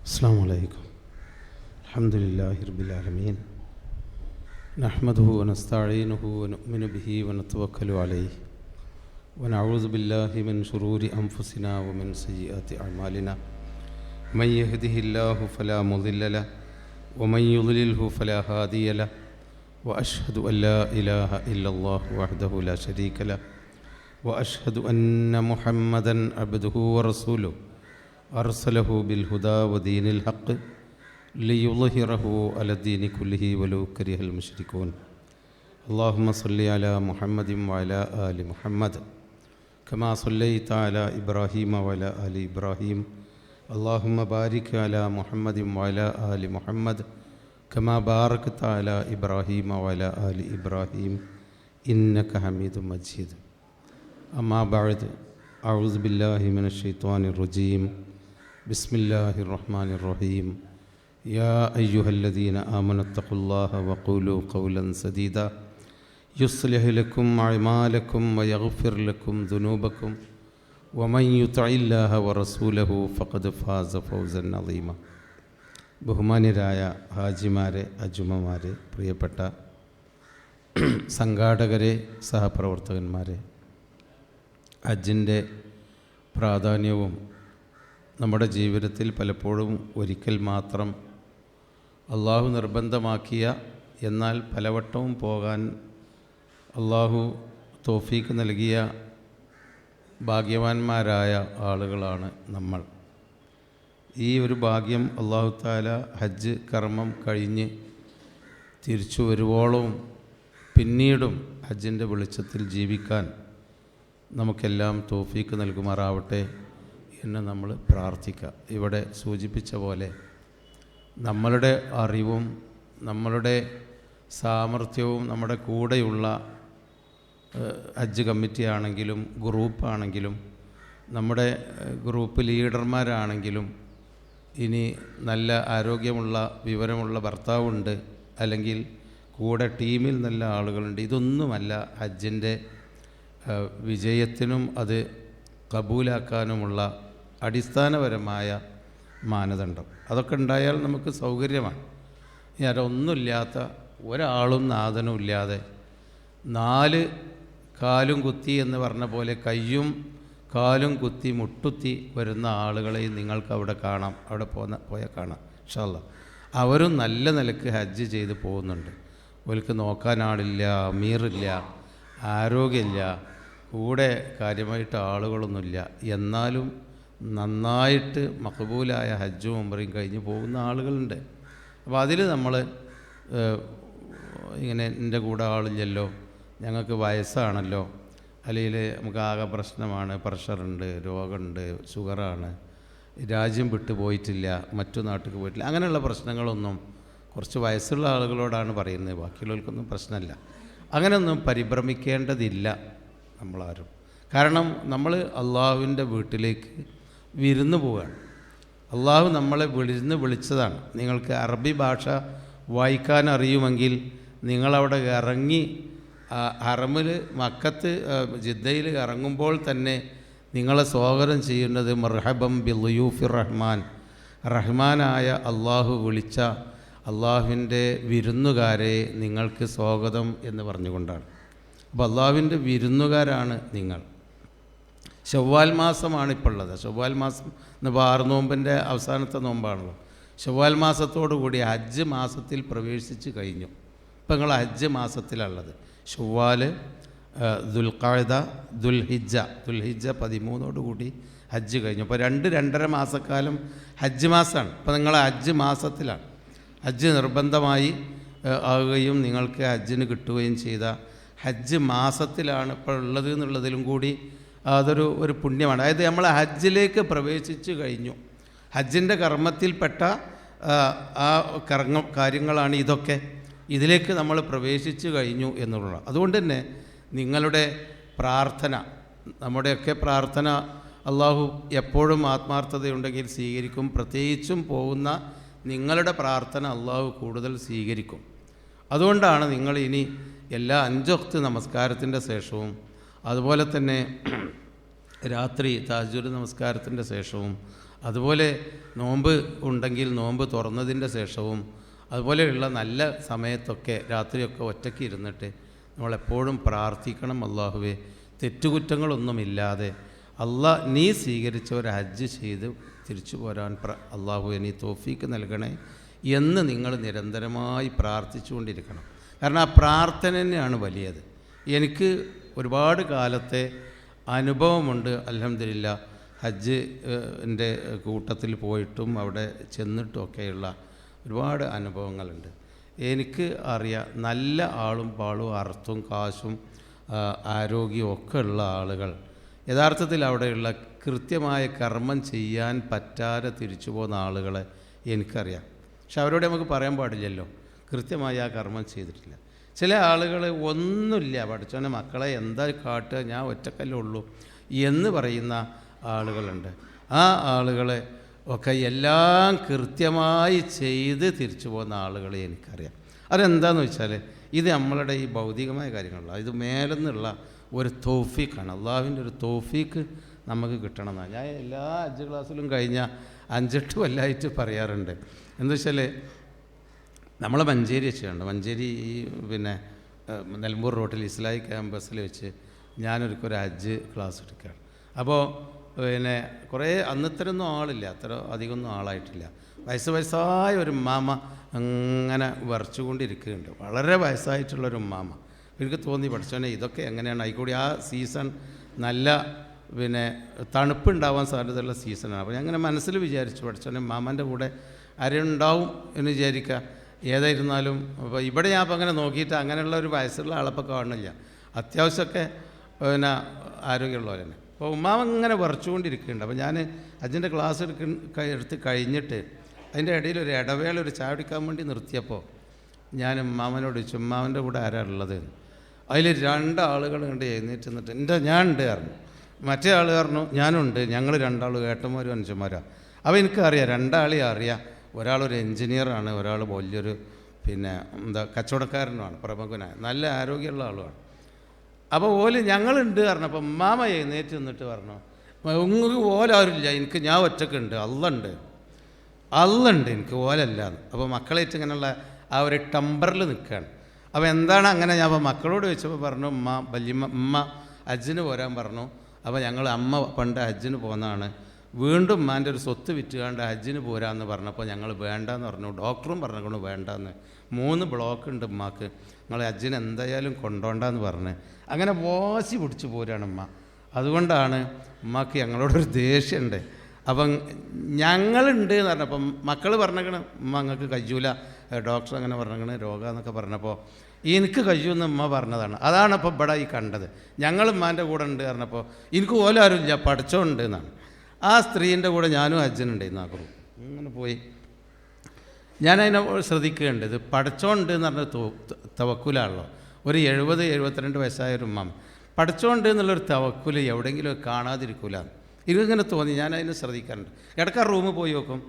السلام عليكم. الحمد لله رب العالمين نحمده ونستعينه ونؤمن به ونتوكل عليه ونعوذ بالله من شرور أنفسنا ومن سيئات أعمالنا من يهده الله فلا مضل له ومن يضلله فلا هادي له وأشهد أن لا إله إلا الله وحده لا شريك له وأشهد أن محمدا عبده ورسوله أرسله بالهدى ودين الحق ليظهره على الدين كله ولو كره المشركون. اللهم صل على محمد وعلى آل محمد كما صليت على إبراهيم وعلى آل إبراهيم. اللهم بارك على محمد وعلى آل محمد كما باركت على إبراهيم وعلى آل إبراهيم إنك حميد مجيد. أما بعد، أعوذ بالله من الشيطان الرجيم. بسم الله الرحمن الرحيم. يا أيها الذين آمنوا اتقوا الله وقولوا قولا سديدا يصلح لكم أعمالكم ويغفر لكم ذنوبكم ومن يطع الله ورسوله فقد فاز فوزا عظيما. ബഹുമാന്യരായ ഹാജിമാരെ, അജുമമാരെ, പ്രിയപ്പെട്ട സംഘാടകരെ, സഹപ്രവർത്തകന്മാരെ, ഹജ്ജിൻ്റെ പ്രാധാന്യവും നമ്മുടെ ജീവിതത്തിൽ പലപ്പോഴും ഒരിക്കൽ മാത്രം അള്ളാഹു നിർബന്ധമാക്കിയ എന്നാൽ പലവട്ടവും പോകാൻ അള്ളാഹു തൗഫീക്ക് നൽകിയ ഭാഗ്യവാന്മാരായ ആളുകളാണ് നമ്മൾ. ഈ ഒരു ഭാഗ്യം അള്ളാഹു തആല ഹജ്ജ് കർമ്മം കഴിഞ്ഞ് തിരിച്ചു വരുവോളവും പിന്നീടും ഹജ്ജിൻ്റെ വെളിച്ചത്തിൽ ജീവിക്കാൻ നമുക്കെല്ലാം തൗഫീക്ക് നൽകുമാറാവട്ടെ എന്ന് നമ്മൾ പ്രാർത്ഥിക്കുക. ഇവിടെ സൂചിപ്പിച്ച പോലെ നമ്മളുടെ അറിവും നമ്മളുടെ സാമർഥ്യവും നമ്മുടെ കൂടെയുള്ള ഹജ്ജ് കമ്മിറ്റി ആണെങ്കിലും ഗ്രൂപ്പാണെങ്കിലും നമ്മുടെ ഗ്രൂപ്പ് ലീഡർമാരാണെങ്കിലും ഇനി നല്ല ആരോഗ്യമുള്ള വിവരമുള്ള ഭർത്താവുണ്ട്, അല്ലെങ്കിൽ കൂടെ ടീമിൽ നല്ല ആളുകളുണ്ട്, ഇതൊന്നുമല്ല ഹജ്ജിൻ്റെ വിജയത്തിനും അത് കബൂലാക്കാനുമുള്ള അടിസ്ഥാനപരമായ മാനദണ്ഡം. അതൊക്കെ ഉണ്ടായാൽ നമുക്ക് സൗകര്യമാണ്. ഇനി അതൊന്നുമില്ലാത്ത ഒരാളും നാഥനും ഇല്ലാതെ 4 കാലും കുത്തി എന്ന് പറഞ്ഞ പോലെ കയ്യും കാലും കുത്തി മുട്ടുത്തി വരുന്ന ആളുകളെയും നിങ്ങൾക്ക് അവിടെ കാണാം. അവിടെ പോയാൽ കാണാം ഇൻഷാ അല്ലാഹ്. അവരും നല്ല നിലക്ക് ഹജ്ജ് ചെയ്ത് പോകുന്നുണ്ട്. അവർക്ക് നോക്കാൻ ആളില്ല, അമീറില്ല, ആരോഗ്യമില്ല, കൂടെ കാര്യമായിട്ട് ആളുകളൊന്നുമില്ല. എന്നാലും നന്നായിട്ട് മഖബൂലായ ഹജ്ജും ഉംറയും കഴിഞ്ഞ് പോകുന്ന ആളുകളുണ്ട്. അപ്പോൾ അതിൽ നമ്മൾ ഇങ്ങനെ എൻ്റെ കൂടെ ആളില്ലല്ലോ, ഞങ്ങൾക്ക് വയസ്സാണല്ലോ, അല്ലെങ്കിൽ നമുക്ക് ആകെ പ്രശ്നമാണ്, പ്രഷറുണ്ട്, രോഗമുണ്ട്, ഷുഗറാണ്, രാജ്യം വിട്ടു പോയിട്ടില്ല, മറ്റു നാട്ടിൽ പോയിട്ടില്ല, അങ്ങനെയുള്ള പ്രശ്നങ്ങളൊന്നും കുറച്ച് വയസ്സുള്ള ആളുകളോടാണ് പറയുന്നത്. ബാക്കിയുള്ളവർക്കൊന്നും പ്രശ്നമില്ല. അങ്ങനെയൊന്നും പരിഭ്രമിക്കേണ്ടതില്ല നമ്മളാരും. കാരണം നമ്മൾ അള്ളാഹുവിൻ്റെ വീട്ടിലേക്ക് വിരുന്ന് പോവുകയാണ്. അള്ളാഹു നമ്മളെ വിളിച്ചതാണ്. നിങ്ങൾക്ക് അറബി ഭാഷ വായിക്കാൻ അറിയുമെങ്കിൽ നിങ്ങളവിടെ ഇറങ്ങി ഹറമിൽ മക്കത്ത് ജിദ്ദയിൽ ഇറങ്ങുമ്പോൾ തന്നെ നിങ്ങളെ സ്വാഗതം ചെയ്യുന്നത് മർഹബം ബിളുയൂഫിർ റഹ്മാൻ, റഹ്മാനായ അള്ളാഹു വിളിച്ച അള്ളാഹുവിൻ്റെ വിരുന്നുകാരെ നിങ്ങൾക്ക് സ്വാഗതം എന്ന് പറഞ്ഞുകൊണ്ടാണ്. അപ്പോൾ അള്ളാഹുവിൻ്റെ വിരുന്നുകാരാണ് നിങ്ങൾ. ശവ്വാൽ മാസമാണ് ഇപ്പോൾ ഉള്ളത്. ശവ്വാൽ മാസം ഇന്നിപ്പോൾ 6 നോമ്പിൻ്റെ അവസാനത്തെ നോമ്പാണല്ലോ. ശവ്വാൽ മാസത്തോടു കൂടി ഹജ്ജ് മാസത്തിൽ പ്രവേശിച്ച് കഴിഞ്ഞു. ഇപ്പം നിങ്ങൾ ഹജ്ജ് മാസത്തിലുള്ളത് ശവ്വാൽ, ദുൽഖഅദ, ദുൽഹിജ്ജ 13 ഹജ്ജ് കഴിഞ്ഞു. അപ്പോൾ 2-2.5 മാസക്കാലം ഹജ്ജ് മാസമാണ്. ഇപ്പോൾ നിങ്ങൾ ഹജ്ജ് മാസത്തിലാണ്. ഹജ്ജ് നിർബന്ധമായി ആവുകയും നിങ്ങൾക്ക് ഹജ്ജിന് കിട്ടുകയും ചെയ്ത ഹജ്ജ് മാസത്തിലാണ് ഇപ്പോൾ ഉള്ളത് എന്നുള്ളതിലും കൂടി അതൊരു പുണ്യമാണ്. അതായത് നമ്മൾ ഹജ്ജിലേക്ക് പ്രവേശിച്ചു കഴിഞ്ഞു. ഹജ്ജിൻ്റെ കർമ്മത്തിൽപ്പെട്ട ആ കാര്യങ്ങളാണ് ഇതൊക്കെ. ഇതിലേക്ക് നമ്മൾ പ്രവേശിച്ചു കഴിഞ്ഞു എന്നുള്ളത്. അതുകൊണ്ട് തന്നെ നിങ്ങളുടെ പ്രാർത്ഥന, നമ്മുടെയൊക്കെ പ്രാർത്ഥന അള്ളാഹു എപ്പോഴും ആത്മാർത്ഥതയുണ്ടെങ്കിൽ സ്വീകരിക്കും. പ്രത്യേകിച്ചും പോകുന്ന നിങ്ങളുടെ പ്രാർത്ഥന അള്ളാഹു കൂടുതൽ സ്വീകരിക്കും. അതുകൊണ്ടാണ് നിങ്ങൾ ഇനി എല്ലാ 5 വക്ത് നമസ്കാരത്തിൻ്റെ ശേഷവും അതുപോലെ തന്നെ രാത്രി തഹജ്ജുദ് നമസ്കാരത്തിൻ്റെ ശേഷവും അതുപോലെ നോമ്പ് ഉണ്ടെങ്കിൽ നോമ്പ് തുറന്നതിൻ്റെ ശേഷവും അതുപോലെയുള്ള നല്ല സമയത്തൊക്കെ രാത്രിയൊക്കെ ഒറ്റയ്ക്ക് ഇരുന്നിട്ട് നമ്മളെപ്പോഴും പ്രാർത്ഥിക്കണം, അള്ളാഹുവേ തെറ്റുകുറ്റങ്ങളൊന്നുമില്ലാതെ നീ സ്വീകരിച്ച ഒരു ഹജ്ജ് ചെയ്ത് തിരിച്ചു പോരാൻ അള്ളാഹുവേ നീ തൗഫീക്ക് നൽകണേ എന്ന് നിങ്ങൾ നിരന്തരമായി പ്രാർത്ഥിച്ചുകൊണ്ടിരിക്കണം. കാരണം ആ പ്രാർത്ഥന തന്നെയാണ് വലിയത്. എനിക്ക് ഒരുപാട് കാലത്തെ അനുഭവമുണ്ട് അൽഹംദുലില്ലാ. ഹജ്ജിൻ്റെ കൂട്ടത്തിൽ പോയിട്ടും അവിടെ ചെന്നിട്ടുമൊക്കെയുള്ള ഒരുപാട് അനുഭവങ്ങളുണ്ട്. എനിക്ക് അറിയാം, നല്ല ആളും പാളും അർത്ഥവും കാശും ആരോഗ്യവും ഒക്കെ ഉള്ള ആളുകൾ യഥാർത്ഥത്തിൽ അവിടെയുള്ള കൃത്യമായ കർമ്മം ചെയ്യാൻ പറ്റാതെ തിരിച്ചു പോകുന്ന ആളുകളെ എനിക്കറിയാം. പക്ഷെ അവരോട് നമുക്ക് പറയാൻ പാടില്ലല്ലോ, കൃത്യമായി ആ കർമ്മം ചെയ്തിട്ടില്ല. ചില ആളുകൾ ഒന്നുമില്ല, പഠിച്ചവനെ മക്കളെ എന്താ കാട്ടുക, ഞാൻ ഒറ്റക്കല്ലേ ഉള്ളൂ എന്ന് പറയുന്ന ആളുകളുണ്ട്. ആ ആളുകളെ ഒക്കെ എല്ലാം കൃത്യമായി ചെയ്ത് തിരിച്ചു പോകുന്ന ആളുകളെ എനിക്കറിയാം. അതെന്താണെന്ന് വെച്ചാൽ ഇത് നമ്മളുടെ ഈ ഭൗതികമായ കാര്യങ്ങളല്ല, ഇത് മേലെന്നുള്ള ഒരു തൗഫീഖാണ്. അള്ളാഹുവിൻ്റെ ഒരു തൗഫീഖ് നമുക്ക് കിട്ടണമെന്നാണ് ഞാൻ എല്ലാ ഹജ്ജ് ക്ലാസ്സിലും കഴിഞ്ഞ 5-8 കൊല്ലമായിട്ട് പറയാറുണ്ട്. എന്താ വെച്ചാൽ നമ്മളെ മഞ്ചേരി വെച്ചുണ്ട്, മഞ്ചേരി ഈ നിലമ്പൂർ റോട്ടിൽ ഇസ്ലാമിക് ക്യാമ്പസിൽ വെച്ച് ഞാനൊരു ഹജ്ജ് ക്ലാസ് എടുക്കുകയാണ്. അപ്പോൾ കുറേ അന്നത്രയൊന്നും ആളില്ല, അത്ര അധികമൊന്നും ആളായിട്ടില്ല. വയസ്സായ ഒരു ഉമ്മാമ അങ്ങനെ വരച്ചുകൊണ്ടിരിക്കുന്നുണ്ട്, വളരെ വയസ്സായിട്ടുള്ളൊരു ഉമ്മാമ. എനിക്ക് തോന്നി പഠിച്ചോനെ ഇതൊക്കെ എങ്ങനെയാണ് ആയിക്കൂടി. ആ സീസൺ നല്ല തണുപ്പുണ്ടാവാൻ സാധ്യതയുള്ള സീസണാണ്. അപ്പോൾ ഞാൻ അങ്ങനെ മനസ്സിൽ വിചാരിച്ചു പഠിച്ചോനെ മാമൻ്റെ കൂടെ ആരുണ്ടാവും എന്ന് വിചാരിക്കുക. ഏതായിരുന്നാലും അപ്പോൾ ഇവിടെ ഞാൻ അപ്പോൾ അങ്ങനെ നോക്കിയിട്ട് അങ്ങനെയുള്ള ഒരു വയസ്സുള്ള ആളപ്പോൾ കാണുന്നില്ല, അത്യാവശ്യമൊക്കെ ആരോഗ്യമുള്ളവർ തന്നെ. അപ്പോൾ ഉമ്മാമ ഇങ്ങനെ വരച്ചുകൊണ്ടിരിക്കുന്നുണ്ട്. അപ്പോൾ ഞാൻ ഹജ്ജിൻ്റെ ക്ലാസ് എടുത്ത് കഴിഞ്ഞിട്ട് അതിൻ്റെ ഇടയിൽ ഒരു ഇടവേള ഒരു ചായ കുടിക്കാൻ വേണ്ടി നിർത്തിയപ്പോൾ ഞാൻ ഉമ്മാമനോട് ചോദിച്ചു, ഉമ്മാമൻ്റെ കൂടെ ആരാ ഉള്ളത്? അതിൽ 2 ആളുകൾ കണ്ട് എഴുന്നേറ്റ് നിന്നിട്ട് ഞാൻ ഉണ്ട് പറഞ്ഞു. മറ്റേ ആൾ പറഞ്ഞു ഞാനുണ്ട്, ഞങ്ങൾ 2 ആളും ഏട്ടന്മാരും അനുജന്മാരാണ്. അപ്പോൾ എനിക്കറിയാം 2 ആളെയും അറിയാം. ഒരാളൊരു എൻജിനീയറാണ്, ഒരാൾ വലിയൊരു കച്ചവടക്കാരനുമാണ്, പ്രമുഖനായ നല്ല ആരോഗ്യമുള്ള ആളുമാണ്. അപ്പോൾ ഞങ്ങളുണ്ട് പറഞ്ഞപ്പോൾ ഉമ്മാമ എഴുന്നേറ്റ് നിന്നിട്ട് പറഞ്ഞു, നിങ്ങൾക്ക് ഓലാരില്ല, ഞാൻ ഒറ്റക്കുണ്ട്, അള്ളുണ്ട്, എനിക്ക് ഓലല്ലാന്ന്. അപ്പോൾ മക്കളേറ്റ് ഇങ്ങനെയുള്ള ആ ഒരു ടമ്പറിൽ നിൽക്കുകയാണ്. അപ്പോൾ എന്താണ് അങ്ങനെ? ഞാൻ അപ്പോൾ മക്കളോട് ചോദിച്ചപ്പോൾ പറഞ്ഞു ഉമ്മ ഹജ്ജിന് പോരാൻ പറഞ്ഞു. അപ്പോൾ ഞങ്ങൾ അമ്മ പണ്ട് ഹജ്ജിന് പോകുന്നതാണ്, വീണ്ടും ഉമ്മാൻ്റെ ഒരു സ്വത്ത് വിറ്റുകാണ്ട് ഹജ്ജിന് പോരാന്ന് പറഞ്ഞപ്പോൾ ഞങ്ങൾ വേണ്ടാന്ന് പറഞ്ഞു. ഡോക്ടറും പറഞ്ഞു വേണ്ടാന്ന്, 3 ബ്ലോക്ക് ഉണ്ട് ഉമ്മാക്ക്, നിങ്ങൾ ഹജ്ജിന് എന്തായാലും കൊണ്ടുപോണ്ടെന്ന് പറഞ്ഞ് അങ്ങനെ വാശി പിടിച്ച് പോരാണ് ഉമ്മ. അതുകൊണ്ടാണ് ഉമ്മാക്ക് ഞങ്ങളോടൊരു ദേഷ്യമുണ്ട്. അപ്പം ഞങ്ങളുണ്ട് എന്ന് പറഞ്ഞപ്പം മക്കൾ പറഞ്ഞേക്കണ ഉമ്മ നിങ്ങൾക്ക് കഴിയൂല, ഡോക്ടർ അങ്ങനെ പറഞ്ഞേക്കണ രോഗമെന്നൊക്കെ പറഞ്ഞപ്പോൾ എനിക്ക് കഴിയുമെന്ന് ഉമ്മ പറഞ്ഞതാണ്. അതാണ് ഇപ്പോൾ ഇവിടെ ഈ കണ്ടത്. ഞങ്ങൾ ഉമ്മാൻ്റെ കൂടെ ഉണ്ട് പറഞ്ഞപ്പോൾ എനിക്ക് ഓല ആരുമില്ല, പഠിച്ചോണ്ട് എന്നാണ്. ആ സ്ത്രീൻ്റെ കൂടെ ഞാനും ഹജ്ജിനുണ്ട് എന്നാക്കറു. അങ്ങനെ പോയി ഞാനതിനെ ശ്രദ്ധിക്കുകയുണ്ട്. ഇത് പഠിച്ചോണ്ട് എന്ന് പറഞ്ഞ തവക്കുലാണല്ലോ. ഒരു 70-72 വയസ്സായ ഒരു ഉമ്മ പഠിച്ചോണ്ട് എന്നുള്ളൊരു തവക്കുൽ എവിടെയെങ്കിലും കാണാതിരിക്കൂല. എനിക്കിങ്ങനെ തോന്നി, ഞാനതിനെ ശ്രദ്ധിക്കാറുണ്ട്. ഇടയ്ക്ക് റൂമിൽ പോയി നോക്കും,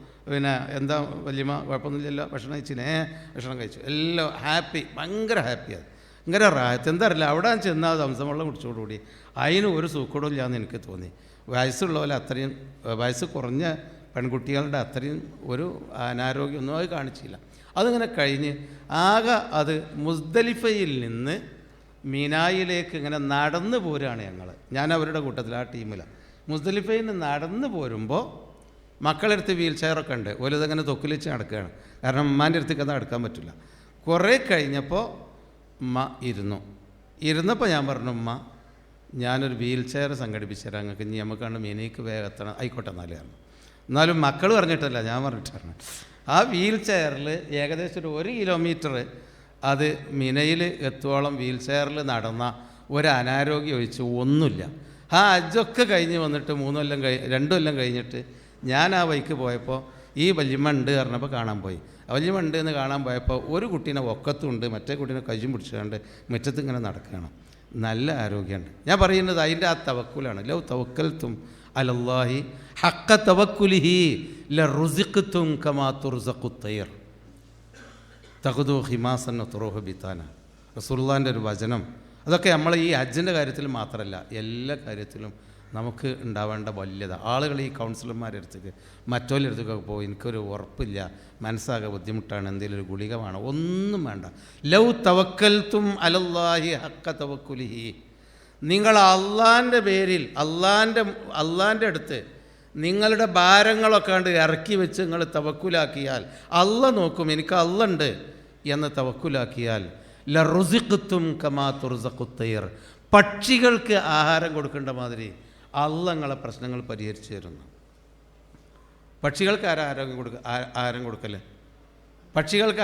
എന്താ വല്യമ്മ കുഴപ്പമൊന്നുമില്ലല്ലോ, ഭക്ഷണം കഴിച്ചിനെ, ഭക്ഷണം കഴിച്ചു, എല്ലാം ഹാപ്പി, ഭയങ്കര ഹാപ്പിയാണ്, ഭയങ്കര റാഹത്ത്. എന്താ അറിയില്ല, അവിടെ ചെന്നാൽ സംസമുള്ള കുടിച്ചോടുകൂടി അതിന് ഒരു സൂക്കടമില്ല എന്ന് എനിക്ക് തോന്നി. വയസ്സുള്ള പോലെ അത്രയും വയസ്സ് കുറഞ്ഞ പെൺകുട്ടികളുടെ അത്രയും ഒരു അനാരോഗ്യമൊന്നും അത് കാണിച്ചില്ല. അതിങ്ങനെ കഴിഞ്ഞ് ആകെ അത് മുസ്ദലിഫയിൽ നിന്ന് മിനായിലേക്ക് ഇങ്ങനെ നടന്നു പോരുകയാണ് ഞങ്ങൾ. ഞാൻ അവരുടെ കൂട്ടത്തിൽ ആ ടീമിലാണ്. മുസ്ദലിഫയിൽ നിന്ന് നടന്നു പോരുമ്പോൾ മക്കളെടുത്ത് വീൽ ചെയറൊക്കെ ഉണ്ട്, ഓലിതങ്ങനെ തൊക്കിലിച്ച് നടക്കുകയാണ്. കാരണം ഉമ്മാൻ്റെ അടുത്തേക്ക് അത് നടക്കാൻ പറ്റില്ല. കുറേ കഴിഞ്ഞപ്പോൾ ഉമ്മ ഇരുന്നപ്പോൾ ഞാൻ പറഞ്ഞു, ഉമ്മ ഞാനൊരു വീൽ ചെയർ സംഘടിപ്പിച്ചു തരാം നിങ്ങൾക്ക്, ഇനി നമുക്കാണ് മിനിക്ക് വേഗം എത്തണം, ആയിക്കോട്ടെ എന്നാലും മക്കൾ പറഞ്ഞിട്ടല്ല, ഞാൻ പറഞ്ഞിട്ടാണ്. ആ വീൽ ചെയറിൽ ഏകദേശം ഒരു 1 കിലോമീറ്റർ അത് മിനയിൽ എത്തോളം വീൽ ചെയറിൽ നടന്ന ഒരു അനാരോഗ്യം ഒഴിച്ച് ഒന്നുമില്ല. ആ ഹജ്ജൊക്കെ കഴിഞ്ഞ് വന്നിട്ട് 2 കൊല്ലം കഴിഞ്ഞിട്ട് ഞാൻ ആ വഴിക്ക് പോയപ്പോൾ ഈ വല്യമ്മ ഉണ്ട് പറഞ്ഞപ്പോൾ കാണാൻ പോയി. വല്യമ്മ ഉണ്ട് എന്ന് കാണാൻ പോയപ്പോൾ ഒരു കുട്ടീനെ ഒക്കത്തുണ്ട്, മറ്റേ കുട്ടീനെ കയ്യും പിടിച്ചുകൊണ്ട് മുറ്റത്ത് ഇങ്ങനെ നടക്കുകയാണ്. നല്ല ആരോഗ്യമുണ്ട്. ഞാൻ പറയുന്നത് അതിൻ്റെ ആ തവക്കുലാണ്. ലൗ തവക്കൽത്തും അലല്ലാഹി ഹഖ തവക്കുലിഹി ലറുസിഖ്തും കമാ തുർസഖു തയ്ർ തഖ്ദു ഹിമാസൻ തുറൂഹു ബിതാന. റസൂലുള്ളാഹിൻ്റെ ഒരു വചനം. അതൊക്കെ നമ്മൾ ഈ ഹജ്ജിൻ്റെ കാര്യത്തിൽ മാത്രമല്ല, എല്ലാ കാര്യത്തിലും നമുക്ക് ഉണ്ടാവേണ്ട വലിയതാണ്. ആളുകൾ ഈ കൗൺസിലർമാരുടെ അടുത്തേക്ക് മറ്റോരുടെ അടുത്തേക്കൊക്കെ പോയി എനിക്കൊരു ഉറപ്പില്ല, മനസ്സാകെ ബുദ്ധിമുട്ടാണ്, എന്തെങ്കിലും ഒരു ഗുളിക വേണം, ഒന്നും വേണ്ട. ലൗ തവക്കൽതും അലല്ലാഹി ഹക്ക തവക്കുലിഹി, നിങ്ങൾ അള്ളാൻ്റെ പേരിൽ അള്ളാൻ്റെ അടുത്ത് നിങ്ങളുടെ ഭാരങ്ങളൊക്കെ കണ്ട് ഇറക്കി വെച്ച് നിങ്ങൾ തവക്കുലാക്കിയാൽ അള്ള നോക്കും, എനിക്ക് അള്ളുണ്ട് എന്ന് തവക്കുലാക്കിയാൽ ലറുസിഖ്തും കമാ തുർസഖുത്തൈർ, പക്ഷികൾക്ക് ആഹാരം കൊടുക്കേണ്ട മാതിരി അള്ള നിങ്ങളെ പ്രശ്നങ്ങൾ പരിഹരിച്ചു തരുന്നു. പക്ഷികൾക്ക് ആഹാരം കൊടുക്കൽ? പക്ഷികൾക്ക്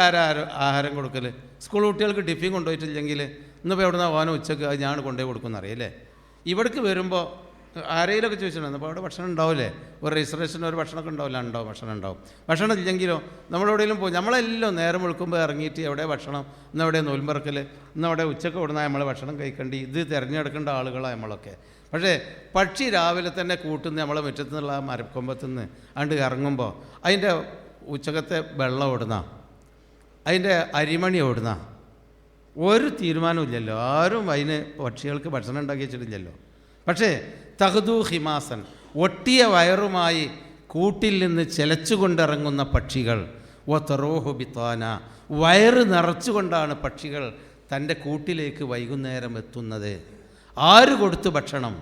ആഹാരം കൊടുക്കൽ? സ്കൂൾ കുട്ടികൾക്ക് ടിഫിൻ കൊണ്ടുപോയിട്ടില്ലെങ്കിൽ ഇന്നിപ്പോൾ എവിടെ നിന്നാണ് പോകാനോ ഉച്ചക്ക് അത് ഞാൻ കൊണ്ടുപോയി കൊടുക്കുമെന്ന് അറിയില്ലേ. ഇവിടേക്ക് വരുമ്പോൾ ആരെയിലൊക്കെ ചോദിച്ചിട്ടുണ്ട്, അപ്പോൾ അവിടെ ഭക്ഷണം ഉണ്ടാവില്ലേ, ഒരു രജിസ്ട്രേഷൻ ഒരു ഭക്ഷണമൊക്കെ ഉണ്ടാവില്ല, ഉണ്ടാവും, ഭക്ഷണം ഉണ്ടാവും. ഭക്ഷണം ഇല്ലെങ്കിലോ നമ്മളെവിടെയെങ്കിലും പോകും, നമ്മളെല്ലാം നേരം വിളിക്കുമ്പോൾ ഇറങ്ങിയിട്ട് എവിടെ ഭക്ഷണം, ഇന്നെവിടെ നോൽമ്പറക്കൽ, ഇന്നവിടെ ഉച്ചക്ക് കൊടുന്നാൽ നമ്മൾ ഭക്ഷണം കഴിക്കേണ്ടി, ഇത് തിരഞ്ഞെടുക്കേണ്ട ആളുകളാണ് നമ്മളൊക്കെ. പക്ഷേ പക്ഷി രാവിലെ തന്നെ കൂട്ടുന്ന നമ്മളെ മുറ്റത്തു നിന്നുള്ള ആ മരക്കൊമ്പത്തു നിന്ന് അണ്ട് ഇറങ്ങുമ്പോൾ അതിൻ്റെ ഉച്ചക്കത്തെ വെള്ളം ഓടുന്ന, അതിൻ്റെ അരിമണി ഓടുന്ന, ഒരു തീരുമാനമില്ലല്ലോ. ആരും അതിന് പക്ഷികൾക്ക് ഭക്ഷണം ഉണ്ടാക്കി വെച്ചിട്ടില്ലല്ലോ. പക്ഷേ തഹ്ദു ഹിമാസൻ, ഒട്ടിയ വയറുമായി കൂട്ടിൽ നിന്ന് ചെലച്ചുകൊണ്ടിറങ്ങുന്ന പക്ഷികൾ, ഒ തറോഹു ബിത്താന, വയറ് നിറച്ചുകൊണ്ടാണ് പക്ഷികൾ തൻ്റെ കൂട്ടിലേക്ക് വൈകുന്നേരം എത്തുന്നത്. ആര് കൊടുത്തു ഭക്ഷണം?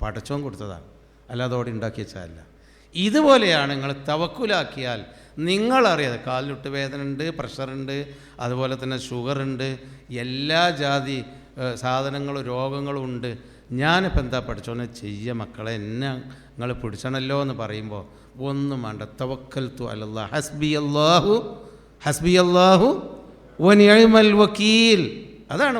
പടച്ചോൻ കൊടുത്തതാണ്, അല്ലാതെ അവിടെ ഉണ്ടാക്കി വെച്ചതല്ല. ഇതുപോലെയാണ് നിങ്ങൾ തവക്കുലാക്കിയാൽ നിങ്ങളറിയാതെ കാലിലൊട്ട് വേദന ഉണ്ട്, പ്രഷറുണ്ട്, അതുപോലെ തന്നെ ഷുഗറുണ്ട്, എല്ലാ ജാതി സാധനങ്ങളും രോഗങ്ങളും ഉണ്ട്. ഞാനിപ്പോൾ എന്താ പഠിച്ചോനെ ചെയ്യ മക്കളെ, എന്നെ നിങ്ങൾ പിടിച്ചണല്ലോ എന്ന് പറയുമ്പോൾ ഒന്നും വേണ്ട. തവക്കൽതു അലല്ലാഹ്, ഹസ്ബി അല്ലാഹു വനിഅമൽ വക്കീൽ. അതാണ്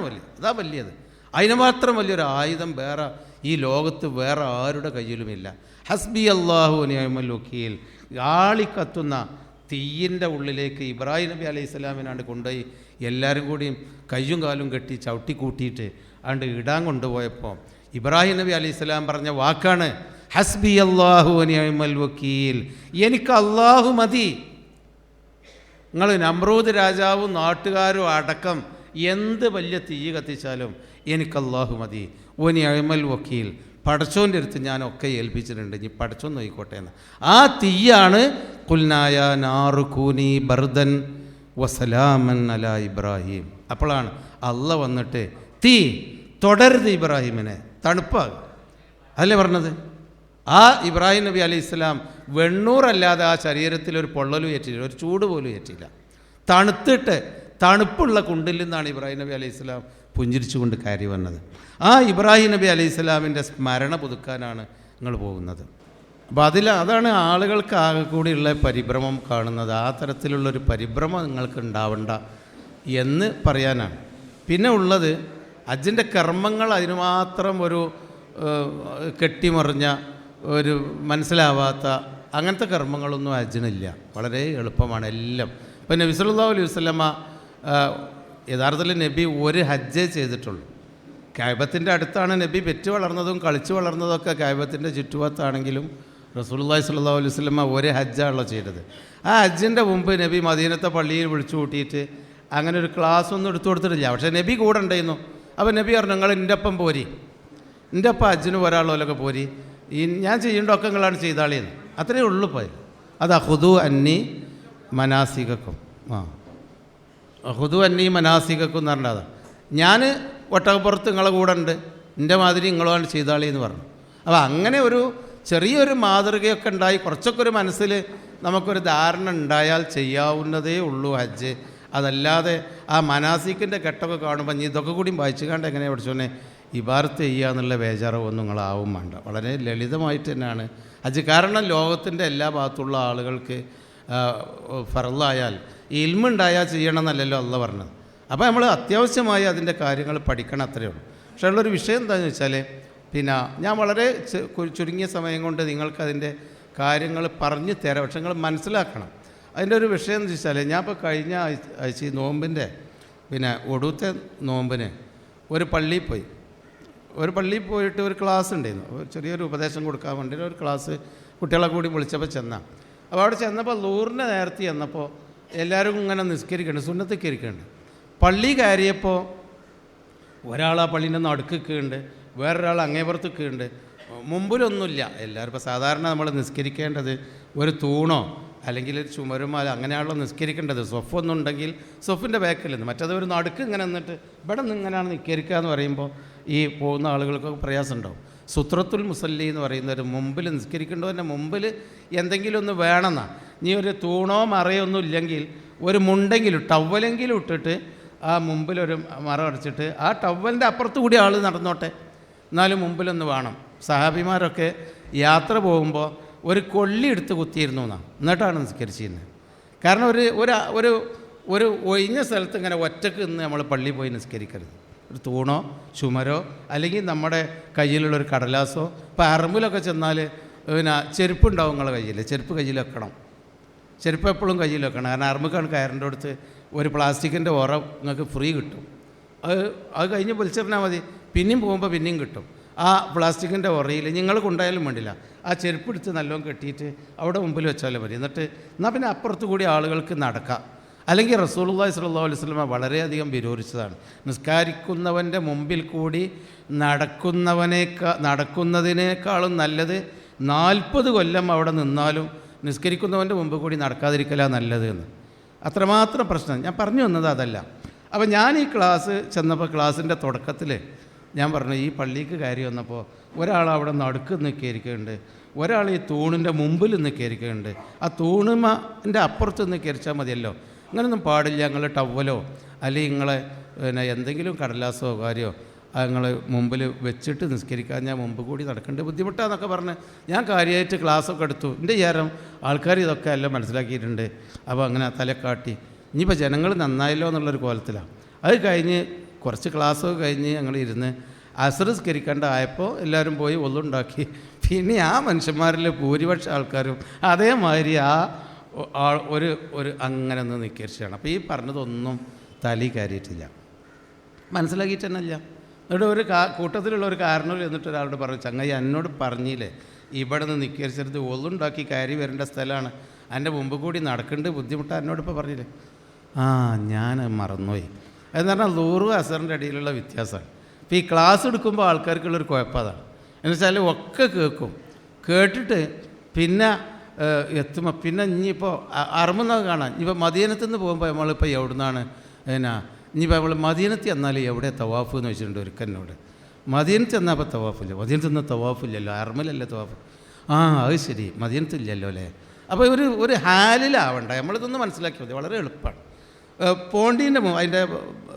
വലിയത്. അതിന് മാത്രം വലിയൊരു ആയുധം വേറെ ഈ ലോകത്ത് വേറെ ആരുടെ കയ്യിലുമില്ല. ഹസ്ബി അല്ലാഹു വനിഅമൽ വക്കീൽ. ആളിക്കത്തുന്ന തീയിൻ്റെ ഉള്ളിലേക്ക് ഇബ്രാഹിം നബി അലൈഹി സ്വലാമിനാണ്ട് കൊണ്ടുപോയി എല്ലാവരും കൂടിയും കയ്യും കാലും കെട്ടി ചവിട്ടി കൂട്ടിയിട്ട് ആണ്ട് ഇടാൻ കൊണ്ടുപോയപ്പോൾ ഇബ്രാഹിം നബി അലൈഹി സ്വലാം പറഞ്ഞ വാക്കാണ് ഹസ്ബി അല്ലാഹു വനിഅമൽ വക്കീൽ, എനിക്ക് അള്ളാഹു മതി. നിങ്ങൾ നമ്രൂദ് രാജാവും നാട്ടുകാരും അടക്കം എന്ത് വലിയ തീ കത്തിച്ചാലും എനിക്ക് അള്ളാഹു മതി. വനിഅമൽ വക്കീൽ, പടച്ചോൻ്റെ അടുത്ത് ഞാനൊക്കെ ഏൽപ്പിച്ചിട്ടുണ്ട്, ഇനി പടച്ചോൻ നോയിക്കോട്ടെ എന്ന്. ആ തീയാണ് ഖുൽനായ നാറു കൂനി ബർദൻ വസലാമൻ അലാ ഇബ്രാഹിം. അപ്പോഴാണ് അള്ള വന്നിട്ട് തീ തുടരുത് ഇബ്രാഹിമിനെ, തണുപ്പാകും അതല്ലേ പറഞ്ഞത്. ആ ഇബ്രാഹിം നബി അലൈഹി സ്വലാം വെണ്ണൂറല്ലാതെ ആ ശരീരത്തിൽ ഒരു പൊള്ളലും ഏറ്റില്ല, ഒരു ചൂട് പോലും ഏറ്റില്ല. തണുത്തിട്ട് തണുപ്പുള്ള കുണ്ടിൽ നിന്നാണ് ഇബ്രാഹിം നബി അലൈഹി സ്വലാം പുഞ്ചിരിച്ചുകൊണ്ട് കയറി വന്നത്. ആ ഇബ്രാഹിം നബി അലൈഹി സ്വലാമിൻ്റെ സ്മരണ പുതുക്കാനാണ് നിങ്ങൾ പോകുന്നത്. അപ്പോൾ അതാണ് ആളുകൾക്ക് ആകെ കൂടിയുള്ള പരിഭ്രമം കാണുന്നത്. ആ തരത്തിലുള്ളൊരു പരിഭ്രമം നിങ്ങൾക്ക് ഉണ്ടാവണ്ട എന്ന് പറയാനാണ്. പിന്നെ ഉള്ളത് ഹജ്ജിൻ്റെ കർമ്മങ്ങൾ അതിന് മാത്രം ഒരു കെട്ടിമറിഞ്ഞ ഒരു മനസ്സിലാവാത്ത അങ്ങനത്തെ കർമ്മങ്ങളൊന്നും ഹജ്ജിനില്ല. വളരെ എളുപ്പമാണ് എല്ലാം. ഇപ്പം നബി സല്ലല്ലാഹു അലൈഹി വസല്ലമ യഥാർത്ഥത്തിൽ നബി ഒരു ഹജ്ജേ ചെയ്തിട്ടുള്ളൂ. കഅബത്തിൻ്റെ അടുത്താണ് നബി പെറ്റ് വളർന്നതും കളിച്ചു വളർന്നതൊക്കെ കഅബത്തിൻ്റെ ചുറ്റുവത്താണെങ്കിലും റസൂലുള്ളാഹി സ്വല്ലല്ലാഹു അലൈഹി വസല്ലമ ഒരു ഹജ്ജാണല്ലോ ചെയ്തത്. ആ ഹജ്ജിൻ്റെ മുമ്പ് നബി മദീനത്തെ പള്ളിയിൽ വിളിച്ചു കൂട്ടിയിട്ട് അങ്ങനെ ഒരു ക്ലാസ് ഒന്നും എടുത്തു കൊടുത്തിട്ടില്ല. പക്ഷേ നബി കൂടെ ഉണ്ടായിരുന്നു. അപ്പോൾ നബി പറഞ്ഞു, നിങ്ങൾ എൻ്റെ ഒപ്പം പോരി, എൻ്റെ ഒപ്പം ഹജ്ജിന് ഒരാളോലൊക്കെ പോരി, ഞാൻ ചെയ്യേണ്ടതൊക്കെ നിങ്ങളാണ് ചെയ്താളിയെന്ന്. അത്രയേ ഉള്ളൂ. പോയി അത് ഹുദു അന്നി മനാസികക്കും, ഹുദു അന്നി മനാസികക്കും എന്ന് പറഞ്ഞത്. ഞാൻ ഒട്ടകപ്പുറത്ത് നിങ്ങളെ കൂടെ ഉണ്ട്, എൻ്റെ മാതിരി നിങ്ങളാണ് ചെയ്താളി എന്ന് പറഞ്ഞു. അപ്പോൾ അങ്ങനെ ഒരു ചെറിയൊരു മാതൃകയൊക്കെ ഉണ്ടായി കുറച്ചൊക്കെ ഒരു മനസ്സിൽ നമുക്കൊരു ധാരണ ഉണ്ടായാൽ ചെയ്യാവുന്നതേ ഉള്ളൂ ഹജ്ജ്. അതല്ലാതെ ആ മനാസിക്കിൻ്റെ കെട്ടൊക്കെ കാണുമ്പോൾ ഇനി ഇതൊക്കെ കൂടി വായിച്ചു കണ്ട് എങ്ങനെ പഠിച്ചോനെ ഇബാദത്ത് ചെയ്യുക എന്നുള്ള ബേജാറോ ഒന്നും നിങ്ങളാവും വേണ്ട. വളരെ ലളിതമായിട്ട് തന്നെയാണ് ഹജ്ജ്. കാരണം ലോകത്തിൻ്റെ എല്ലാ ഭാഗത്തുള്ള ആളുകൾക്ക് ഫർളായാൽ ഇൽമുണ്ടായാൽ ചെയ്യണം എന്നല്ലല്ലോ അള്ളാഹ് പറഞ്ഞത്. അപ്പോൾ നമ്മൾ അത്യാവശ്യമായി അതിൻ്റെ കാര്യങ്ങൾ പഠിക്കണം, അത്രയേ ഉള്ളൂ. പക്ഷേ ഉള്ളൊരു വിഷയം എന്താണെന്ന് വെച്ചാൽ, പിന്നെ ഞാൻ വളരെ ചുരുങ്ങിയ സമയം കൊണ്ട് നിങ്ങൾക്കതിൻ്റെ കാര്യങ്ങൾ പറഞ്ഞു തരാം. പക്ഷെ നിങ്ങൾ മനസ്സിലാക്കണം. അതിൻ്റെ ഒരു വിഷയം എന്ന് വെച്ചാൽ, ഞാൻ ഇപ്പോൾ കഴിഞ്ഞ ആഴ്ച ഈ നോമ്പിൻ്റെ ഒടുത്തെ നോമ്പിന് ഒരു പള്ളിയിൽ പോയിട്ട് ഒരു ക്ലാസ് ഉണ്ടായിരുന്നു. ചെറിയൊരു ഉപദേശം കൊടുക്കാൻ വേണ്ടി ഒരു ക്ലാസ് കുട്ടികളെ കൂടി വിളിച്ചപ്പോൾ ചെന്നാൽ, അപ്പോൾ അവിടെ ചെന്നപ്പോൾ ലൂറിൻ്റെ നേരത്തെ ചെന്നപ്പോൾ എല്ലാവരും ഇങ്ങനെ നിസ്കരിക്കുന്നുണ്ട്, സുന്നത്തൊക്കെ ഇരിക്കുന്നുണ്ട്. പള്ളി കയറിയപ്പോൾ ഒരാൾ ആ പള്ളീൻ്റെ നടുക്കൊക്കെയുണ്ട്, വേറൊരാൾ അങ്ങേപ്പുറത്തൊക്കെയുണ്ട്, മുമ്പിലൊന്നുമില്ല. എല്ലാവരും ഇപ്പോൾ സാധാരണ നമ്മൾ നിസ്കരിക്കേണ്ടത് ഒരു തൂണോ അല്ലെങ്കിൽ ഒരു ചുമരുമാല അങ്ങനെയാണല്ലോ നിസ്കരിക്കേണ്ടത്. സൊഫൊന്നും ഉണ്ടെങ്കിൽ സൊഫിൻ്റെ ബാക്കിൽ നിന്ന്, മറ്റത് ഒരു നടുക്ക് ഇങ്ങനെ നിന്നിട്ട് ഇവിടെ നിന്ന് ഇങ്ങനെയാണ് നിസ്കരിക്കുക എന്ന് പറയുമ്പോൾ ഈ പോകുന്ന ആളുകൾക്കൊക്കെ പ്രയാസം ഉണ്ടാവും. സുത്രത്തുൽ മുസല്ലി എന്ന് പറയുന്നൊരു മുമ്പിൽ നിസ്കരിക്കേണ്ടതിൻ്റെ മുമ്പിൽ എന്തെങ്കിലും ഒന്ന് വേണമെന്നാണ്. നീ ഒരു തൂണോ മറയോ ഒന്നും ഇല്ലെങ്കിൽ ഒരു മുണ്ടെങ്കിലും ടവലെങ്കിലും ഇട്ടിട്ട് ആ മുമ്പിലൊരു മറ അടിച്ചിട്ട് ആ ടവലിൻ്റെ അപ്പുറത്ത് കൂടി ആൾ നടന്നോട്ടെ, എന്നാലും മുമ്പിലൊന്ന് വേണം. സഹാബിമാരൊക്കെ യാത്ര പോകുമ്പോൾ ഒരു കൊള്ളി എടുത്ത് കുത്തിയിരുന്നു എന്നാണ്, എന്നിട്ടാണ് നിസ്കരിച്ചിരുന്നത്. കാരണം ഒരു ഒഴിഞ്ഞ സ്ഥലത്ത് ഇങ്ങനെ ഒറ്റക്ക് നിന്ന് നമ്മൾ പള്ളിയിൽ പോയി നിസ്കരിക്കരുത്. ഒരു തൂണോ ചുമരോ അല്ലെങ്കിൽ നമ്മുടെ കയ്യിലുള്ളൊരു കടലാസോ. ഇപ്പോൾ അറമ്പിലൊക്കെ ചെന്നാൽ പിന്നെ ചെരുപ്പുണ്ടാവും നിങ്ങളുടെ കയ്യിൽ, ചെരുപ്പ് കയ്യിൽ വെക്കണം. ചെരുപ്പ് എപ്പോഴും കയ്യിൽ വെക്കണം. കാരണം അറമ്പക്കാണ് കയറിൻ്റെ അടുത്ത് ഒരു പ്ലാസ്റ്റിക്കിൻ്റെ ഉറ നിങ്ങൾക്ക് ഫ്രീ കിട്ടും. അത് കഴിഞ്ഞ് പൊലിച്ചെറിഞ്ഞാൽ മതി, പിന്നെയും പോകുമ്പോൾ പിന്നെയും കിട്ടും. ആ പ്ലാസ്റ്റിക്കിൻ്റെ ഉറയിൽ നിങ്ങൾ കൊണ്ടായാലും വേണ്ടില്ല, ആ ചെരുപ്പ് എടുത്ത് നല്ലോണം കെട്ടിയിട്ട് അവിടെ മുമ്പിൽ വെച്ചാലും മതി. എന്നിട്ട് എന്നാൽ പിന്നെ അപ്പുറത്ത് കൂടി ആളുകൾക്ക് നടക്കാം. അല്ലെങ്കിൽ റസൂലുള്ളാഹി സ്വല്ലല്ലാഹു അലൈഹി വസല്ലം വളരെയധികം വിരോധിച്ചതാണ്, നിസ്കരിക്കുന്നവൻ്റെ മുമ്പിൽ കൂടി നടക്കുന്നതിനേക്കാളും നല്ലത് 40 കൊല്ലം അവിടെ നിന്നാലും നിസ്കരിക്കുന്നവൻ്റെ മുമ്പ് കൂടി നടക്കാതിരിക്കലാ നല്ലത് എന്ന്. അത്രമാത്രം പ്രശ്നം. ഞാൻ പറഞ്ഞു വന്നത് അതല്ല. അപ്പോൾ ഞാൻ ഈ ക്ലാസ് ചെന്നപ്പോൾ ക്ലാസ്സിൻ്റെ തുടക്കത്തിൽ ഞാൻ പറഞ്ഞു, ഈ പള്ളിക്ക് കയറി വന്നപ്പോൾ ഒരാൾ അവിടെ നടുക്ക് നിൽക്കിയിരിക്കുന്നുണ്ട്, ഒരാൾ ഈ തൂണിൻ്റെ മുമ്പിൽ നിൽക്കിയിരിക്കുന്നുണ്ട്. ആ തൂണിൻ്റെ അപ്പുറത്ത് നിൽക്കരിച്ചാൽ മതിയല്ലോ. അങ്ങനെയൊന്നും പാടില്ല. നിങ്ങൾ ടവലോ അല്ലെങ്കിൽ നിങ്ങളെ പിന്നെ എന്തെങ്കിലും കടലാസോ കാര്യമോ നിങ്ങൾ മുമ്പിൽ വെച്ചിട്ട് നിസ്കരിക്കാൻ ഞാൻ മുമ്പ് കൂടി നടക്കേണ്ട ബുദ്ധിമുട്ടാന്നൊക്കെ പറഞ്ഞ് ഞാൻ കാര്യമായിട്ട് ക്ലാസ്സൊക്കെ എടുത്തു. എൻ്റെ വിചാരം ആൾക്കാർ ഇതൊക്കെ എല്ലാം മനസ്സിലാക്കിയിട്ടുണ്ട്. അപ്പോൾ അങ്ങനെ തലക്കാട്ടി ഇനിയിപ്പോൾ ജനങ്ങൾ നന്നായല്ലോ എന്നുള്ളൊരു കോലത്തിലാണ്. അത് കഴിഞ്ഞ് കുറച്ച് ക്ലാസ്സൊക്കെ കഴിഞ്ഞ് ഞങ്ങൾ ഇരുന്ന് അസ്ർ നിസ്കരിക്കേണ്ട ആയപ്പോൾ എല്ലാവരും പോയി ഒന്നുണ്ടാക്കി. പിന്നെ ആ മനുഷ്യന്മാരിൽ ഭൂരിപക്ഷ ആൾക്കാരും അതേമാതിരി ഒരു അങ്ങനെ ഒന്ന് നിസ്കരിച്ചാണ്. അപ്പോൾ ഈ പറഞ്ഞതൊന്നും തലി കയറിയിട്ടില്ല, മനസ്സിലാക്കിയിട്ട് തന്നെ ഇല്ല. എന്നിട്ട് ഒരു കൂട്ടത്തിലുള്ള ഒരു കാരണവർ എന്നിട്ട് ഒരാളോട് പറഞ്ഞു, ചങ്ങായി എന്നോട് പറഞ്ഞില്ലേ ഇവിടെ നിന്ന് നിസ്കരിച്ചെടുത്ത് ഒന്നുണ്ടാക്കി കയറി വരേണ്ട സ്ഥലമാണ്, എൻ്റെ മുമ്പ് കൂടി നടക്കേണ്ട ബുദ്ധിമുട്ടാണ് എന്നോടിപ്പോൾ പറഞ്ഞില്ലേ. ഞാൻ മറന്നുപോയി. എന്ന് പറഞ്ഞാൽ ലൂറും അസറിൻ്റെ ഇടയിലുള്ള വ്യത്യാസമാണ്. ഇപ്പോൾ ഈ ക്ലാസ് എടുക്കുമ്പോൾ ആൾക്കാർക്കുള്ളൊരു കുഴപ്പം അതാണ്. എന്ന് വെച്ചാൽ ഒക്കെ കേട്ടിട്ട് പിന്നെ എത്തുമ്പോൾ പിന്നെ ഇനിയിപ്പോൾ അറമുന്നൊക്കെ കാണാം. ഇനിയിപ്പോൾ മദീനത്തു നിന്ന് പോകുമ്പോൾ നമ്മളിപ്പോൾ എവിടെ നിന്നാണ് ഇനിയിപ്പോൾ നമ്മൾ മദീനത്തിൽ എന്നാൽ എവിടെ തവാഫ് എന്ന് വെച്ചിട്ടുണ്ട് ഒരുക്കനോട്. മദീനത്ത് എന്നാൽ ഇപ്പോൾ തവാഫില്ല, മദീനത്ത് നിന്ന് തവാഫില്ലല്ലോ, അറമിലല്ലേ തവാഫ്. അത് ശരി, മദീനത്തില്ലല്ലോ അല്ലേ. അപ്പോൾ ഒരു ഹാലിലാവണ്ട, നമ്മളിതൊന്ന് മനസ്സിലാക്കി മതി, വളരെ എളുപ്പമാണ്. പോണ്ടീൻ്റെ അതിൻ്റെ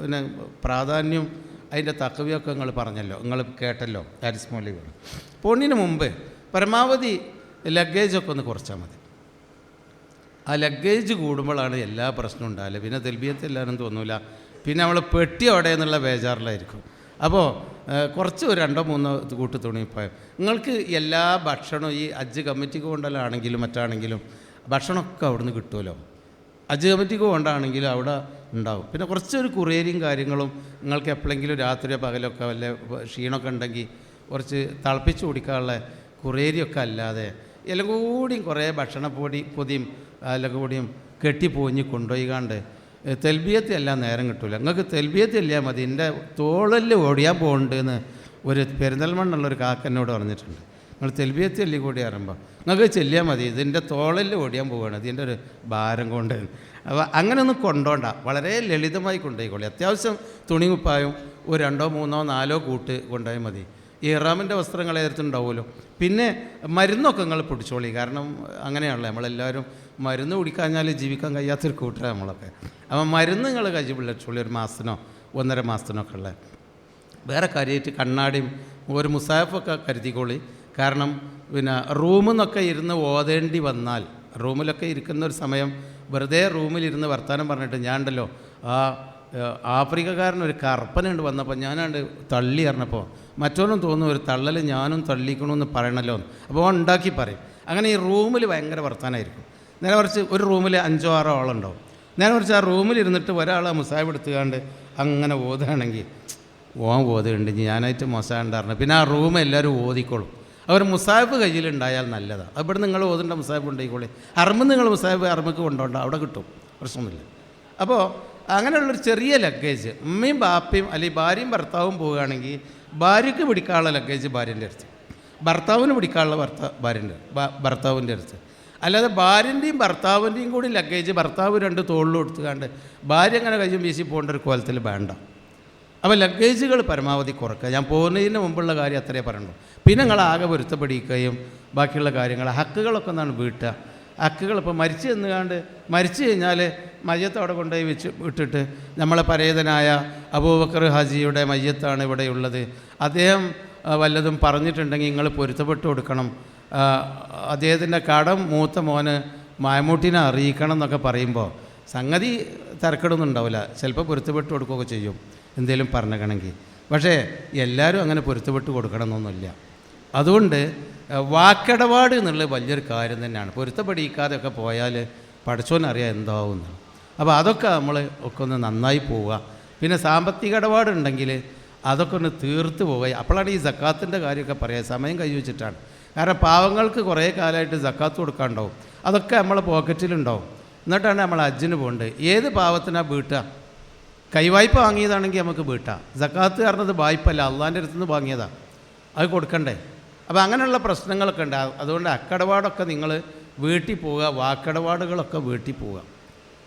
പിന്നെ പ്രാധാന്യം അതിൻ്റെ തക്കവിയൊക്കെ നിങ്ങൾ പറഞ്ഞല്ലോ, നിങ്ങൾ കേട്ടല്ലോ ഹാരിസ് മൗലവി. പോണ്ടീന് മുമ്പ് പരമാവധി ലഗേജൊക്കെ ഒന്ന് കുറച്ചാൽ മതി. ആ ലഗേജ് കൂടുമ്പോഴാണ് എല്ലാ പ്രശ്നവും ഉണ്ടാവില്ല. പിന്നെ തെൽബിയത്ത് എല്ലാവരും തോന്നില്ല, പിന്നെ നമ്മൾ പെട്ടി അവിടെ എന്നുള്ള ബേജാറിലായിരിക്കും. അപ്പോൾ കുറച്ച് ഒരു 2-3 കൂട്ട് തുണിപ്പോയ നിങ്ങൾക്ക് എല്ലാ ഭക്ഷണവും ഈ ഹജ്ജ് കമ്മിറ്റിക്ക് കൊണ്ടല്ലാണെങ്കിലും മറ്റാണെങ്കിലും ഭക്ഷണമൊക്കെ അവിടെ നിന്ന് കിട്ടുമല്ലോ. ഹജ്ജ് കമ്മിറ്റിക്ക് കൊണ്ടാണെങ്കിലും അവിടെ ഉണ്ടാവും. പിന്നെ കുറച്ചൊരു കുറേരിയും കാര്യങ്ങളും നിങ്ങൾക്ക് എപ്പോഴെങ്കിലും രാത്രിയോ പകലൊക്കെ വല്ല ക്ഷീണമൊക്കെ ഉണ്ടെങ്കിൽ കുറച്ച് തിളപ്പിച്ച് കുടിക്കാനുള്ള കുറേരിയൊക്കെ അല്ലാതെ എല്ലാം കൂടിയും കുറേ പൊതിയും എല്ലാം കൂടിയും കെട്ടിപ്പോഞ്ഞ് കൊണ്ടുപോയിക്കാണ്ട് തെൽബിയത്ത് എല്ലാം നേരം കിട്ടില്ല. നിങ്ങൾക്ക് തെൽബിയത്ത് ഇല്ലാൽ മതി, എൻ്റെ തോളിൽ ഓടിയാൻ പോകുന്നുണ്ടെന്ന് ഒരു പെരിന്തൽമണ്ണുള്ളൊരു കാക്കനോട് പറഞ്ഞിട്ടുണ്ട്. നിങ്ങൾ തെൽബിയത്ത് എല്ലി കൂടി അറിയുമ്പോൾ നിങ്ങൾക്ക് ചെല്ലിയാൽ മതി, ഇതിൻ്റെ തോളിൽ ഓടിയാൻ പോവുകയാണ്, ഇതിൻ്റെ ഒരു ഭാരം കൊണ്ട്. അപ്പോൾ അങ്ങനെയൊന്നും കൊണ്ടോണ്ട, വളരെ ലളിതമായി കൊണ്ടുപോയിക്കോളി. അത്യാവശ്യം തുണി കുപ്പായും ഒരു 2-3-4 കൂട്ട് കൊണ്ടുപോയാൽ മതി. ഈ ഇറാമിൻ്റെ വസ്ത്രങ്ങൾ ഏർത്തുണ്ടാവുമല്ലോ. പിന്നെ മരുന്നൊക്കെ നിങ്ങൾ പിടിച്ചോളി, കാരണം അങ്ങനെയാണല്ലോ നമ്മളെല്ലാവരും മരുന്ന് കുടിക്കാഞ്ഞാൽ ജീവിക്കാൻ കഴിയാത്തൊരു കൂട്ടരാണ് നമ്മളൊക്കെ. അപ്പോൾ മരുന്ന് നിങ്ങൾ കയ്യിൽ പിടിച്ചോളി, 1 മാസത്തിനോ 1.5 മാസത്തിനൊക്കെ ഉള്ള. വേറെ കാര്യമായിട്ട് കണ്ണാടിയും ഒരു മുസാഫൊക്കെ കരുതിക്കോളി. കാരണം പിന്നെ റൂമിൽ നിന്നൊക്കെ ഇരുന്ന് ഓതേണ്ടി വന്നാൽ, റൂമിലൊക്കെ ഇരിക്കുന്ന ഒരു സമയം വെറുതെ റൂമിലിരുന്ന് വർത്തമാനം പറഞ്ഞിട്ട് ഞാൻ ഉണ്ടല്ലോ ആഫ്രിക്കക്കാരനൊരു കറുപ്പനുണ്ട് വന്നപ്പോൾ ഞാനാണ്ട് തള്ളി അറിഞ്ഞപ്പോൾ മറ്റോനും തോന്നുന്നു ഒരു തള്ളൽ ഞാനും തള്ളിക്കണമെന്ന് പറയണല്ലോ എന്ന്. അപ്പോൾ ഉണ്ടാക്കി പറയും. അങ്ങനെ ഈ റൂമിൽ ഭയങ്കര വർത്തമാനമായിരിക്കും. നേരെ കുറച്ച് ഒരു റൂമിൽ 5-6 ആളുണ്ടാവും. നേരെ കുറച്ച് ആ റൂമിലിരുന്നിട്ട് ഒരാൾ മുസാബ് എടുത്തുകൊണ്ട് അങ്ങനെ ഓതുകയാണെങ്കിൽ ഓതുണ്ട് ഞാനായിട്ട് മൊസാണ്ടായിരുന്നു. പിന്നെ ആ റൂം എല്ലാവരും ഓതിക്കോളും. അവർ മുസാബ് കയ്യിലുണ്ടായാൽ നല്ലതാണ്. അവിടെ നിങ്ങൾ ഓതേണ്ട മുസാബ് ഉണ്ടായിക്കോളി. അറമ്പ് നിങ്ങൾ മുസാബ് അറമ്പക്ക് കൊണ്ടുപോകണ്ട, അവിടെ കിട്ടും, പ്രശ്നമൊന്നുമില്ല. അപ്പോൾ അങ്ങനെയുള്ളൊരു ചെറിയ ലഗേജ് ഉമ്മയും ബാപ്പയും അല്ലെങ്കിൽ ഭാര്യയും ഭർത്താവും പോവുകയാണെങ്കിൽ ഭാര്യയ്ക്ക് പിടിക്കാനുള്ള ലഗേജ് ഭാര്യൻ്റെ അടുത്ത്, ഭർത്താവിന് പിടിക്കാനുള്ള ഭർത്താവിൻ്റെ അടുത്ത്. അല്ലാതെ ഭാര്യൻ്റെയും ഭർത്താവിൻ്റെയും കൂടി ലഗേജ് ഭർത്താവ് 2 തോളിലും എടുത്തുകൊണ്ട് ഭാര്യ അങ്ങനെ കയ്യും വീശി പോകേണ്ട ഒരു കോലത്തിൽ വേണ്ട. അപ്പോൾ ലഗേജുകൾ പരമാവധി കുറക്കുക. ഞാൻ പോകുന്നതിന് മുമ്പുള്ള കാര്യം അത്രേ പറയുള്ളൂ. പിന്നെ നിങ്ങളാകെ പൊരുത്തപ്പെടിക്കുകയും ബാക്കിയുള്ള കാര്യങ്ങൾ ഹക്കുകളൊക്കെ ഒന്നാണ് വീട്ടുക. ഹക്കുകൾ ഇപ്പോൾ മരിച്ചു കഴിഞ്ഞാൽ മയ്യത്ത് അവിടെ കൊണ്ടുപോയി വിട്ടിട്ട് നമ്മളെ പരേതനായ അബൂബക്കർ ഹാജിയുടെ മയ്യത്താണ് ഇവിടെയുള്ളത്, അദ്ദേഹം വല്ലതും പറഞ്ഞിട്ടുണ്ടെങ്കിൽ നിങ്ങൾ പൊരുത്തപ്പെട്ട് കൊടുക്കണം, അദ്ദേഹത്തിൻ്റെ കടം മൂത്ത മോന് മമ്മൂട്ടിനെ അറിയിക്കണം എന്നൊക്കെ പറയുമ്പോൾ സംഗതി തിരക്കിടൊന്നും ഉണ്ടാവില്ല. ചിലപ്പോൾ പൊരുത്തപ്പെട്ട് കൊടുക്കുകയൊക്കെ ചെയ്യും എന്തെങ്കിലും പറഞ്ഞേക്കണമെങ്കിൽ. പക്ഷേ എല്ലാവരും അങ്ങനെ പൊരുത്തപ്പെട്ട് കൊടുക്കണം എന്നൊന്നുമില്ല. അതുകൊണ്ട് വാക്കിടപാട് എന്നുള്ളത് വലിയൊരു കാര്യം തന്നെയാണ്. പൊരുത്തപ്പെടിക്കാതെയൊക്കെ പോയാൽ പഠിച്ചോനറിയാം എന്താവുന്നു. അപ്പോൾ അതൊക്കെ നമ്മൾ ഒക്കെ ഒന്ന് നന്നായി പോവുക. പിന്നെ സാമ്പത്തിക ഇടപാടുണ്ടെങ്കിൽ അതൊക്കെ ഒന്ന് തീർത്ത് പോവുക. അപ്പോഴാണ് ഈ സക്കാത്തിൻ്റെ കാര്യമൊക്കെ പറയുക. സമയം കൈവച്ചിട്ടാണ്. കാരണം പാവങ്ങൾക്ക് കുറേ കാലമായിട്ട് സക്കാത്ത് കൊടുക്കാനുണ്ടാവും. അതൊക്കെ നമ്മളെ പോക്കറ്റിലുണ്ടാവും. എന്നിട്ടാണ് നമ്മൾ ഹജ്ജിന് പോകേണ്ടത്. ഏത് പാവത്തിനാണ് വീട്ടുക? കൈവായ്പ വാങ്ങിയതാണെങ്കിൽ നമുക്ക് വീട്ടാം. സക്കാത്ത് പറഞ്ഞത് വായ്പല്ല, അള്ളാൻ്റെ അടുത്തുനിന്ന് വാങ്ങിയതാണ്, അത് കൊടുക്കണ്ടേ? അപ്പോൾ അങ്ങനെയുള്ള പ്രശ്നങ്ങളൊക്കെ ഉണ്ട്. അതുകൊണ്ട് അക്കടപാടൊക്കെ നിങ്ങൾ വീട്ടിൽ പോവുക, വാക്കടപാടുകളൊക്കെ വീട്ടിൽ പോവുക,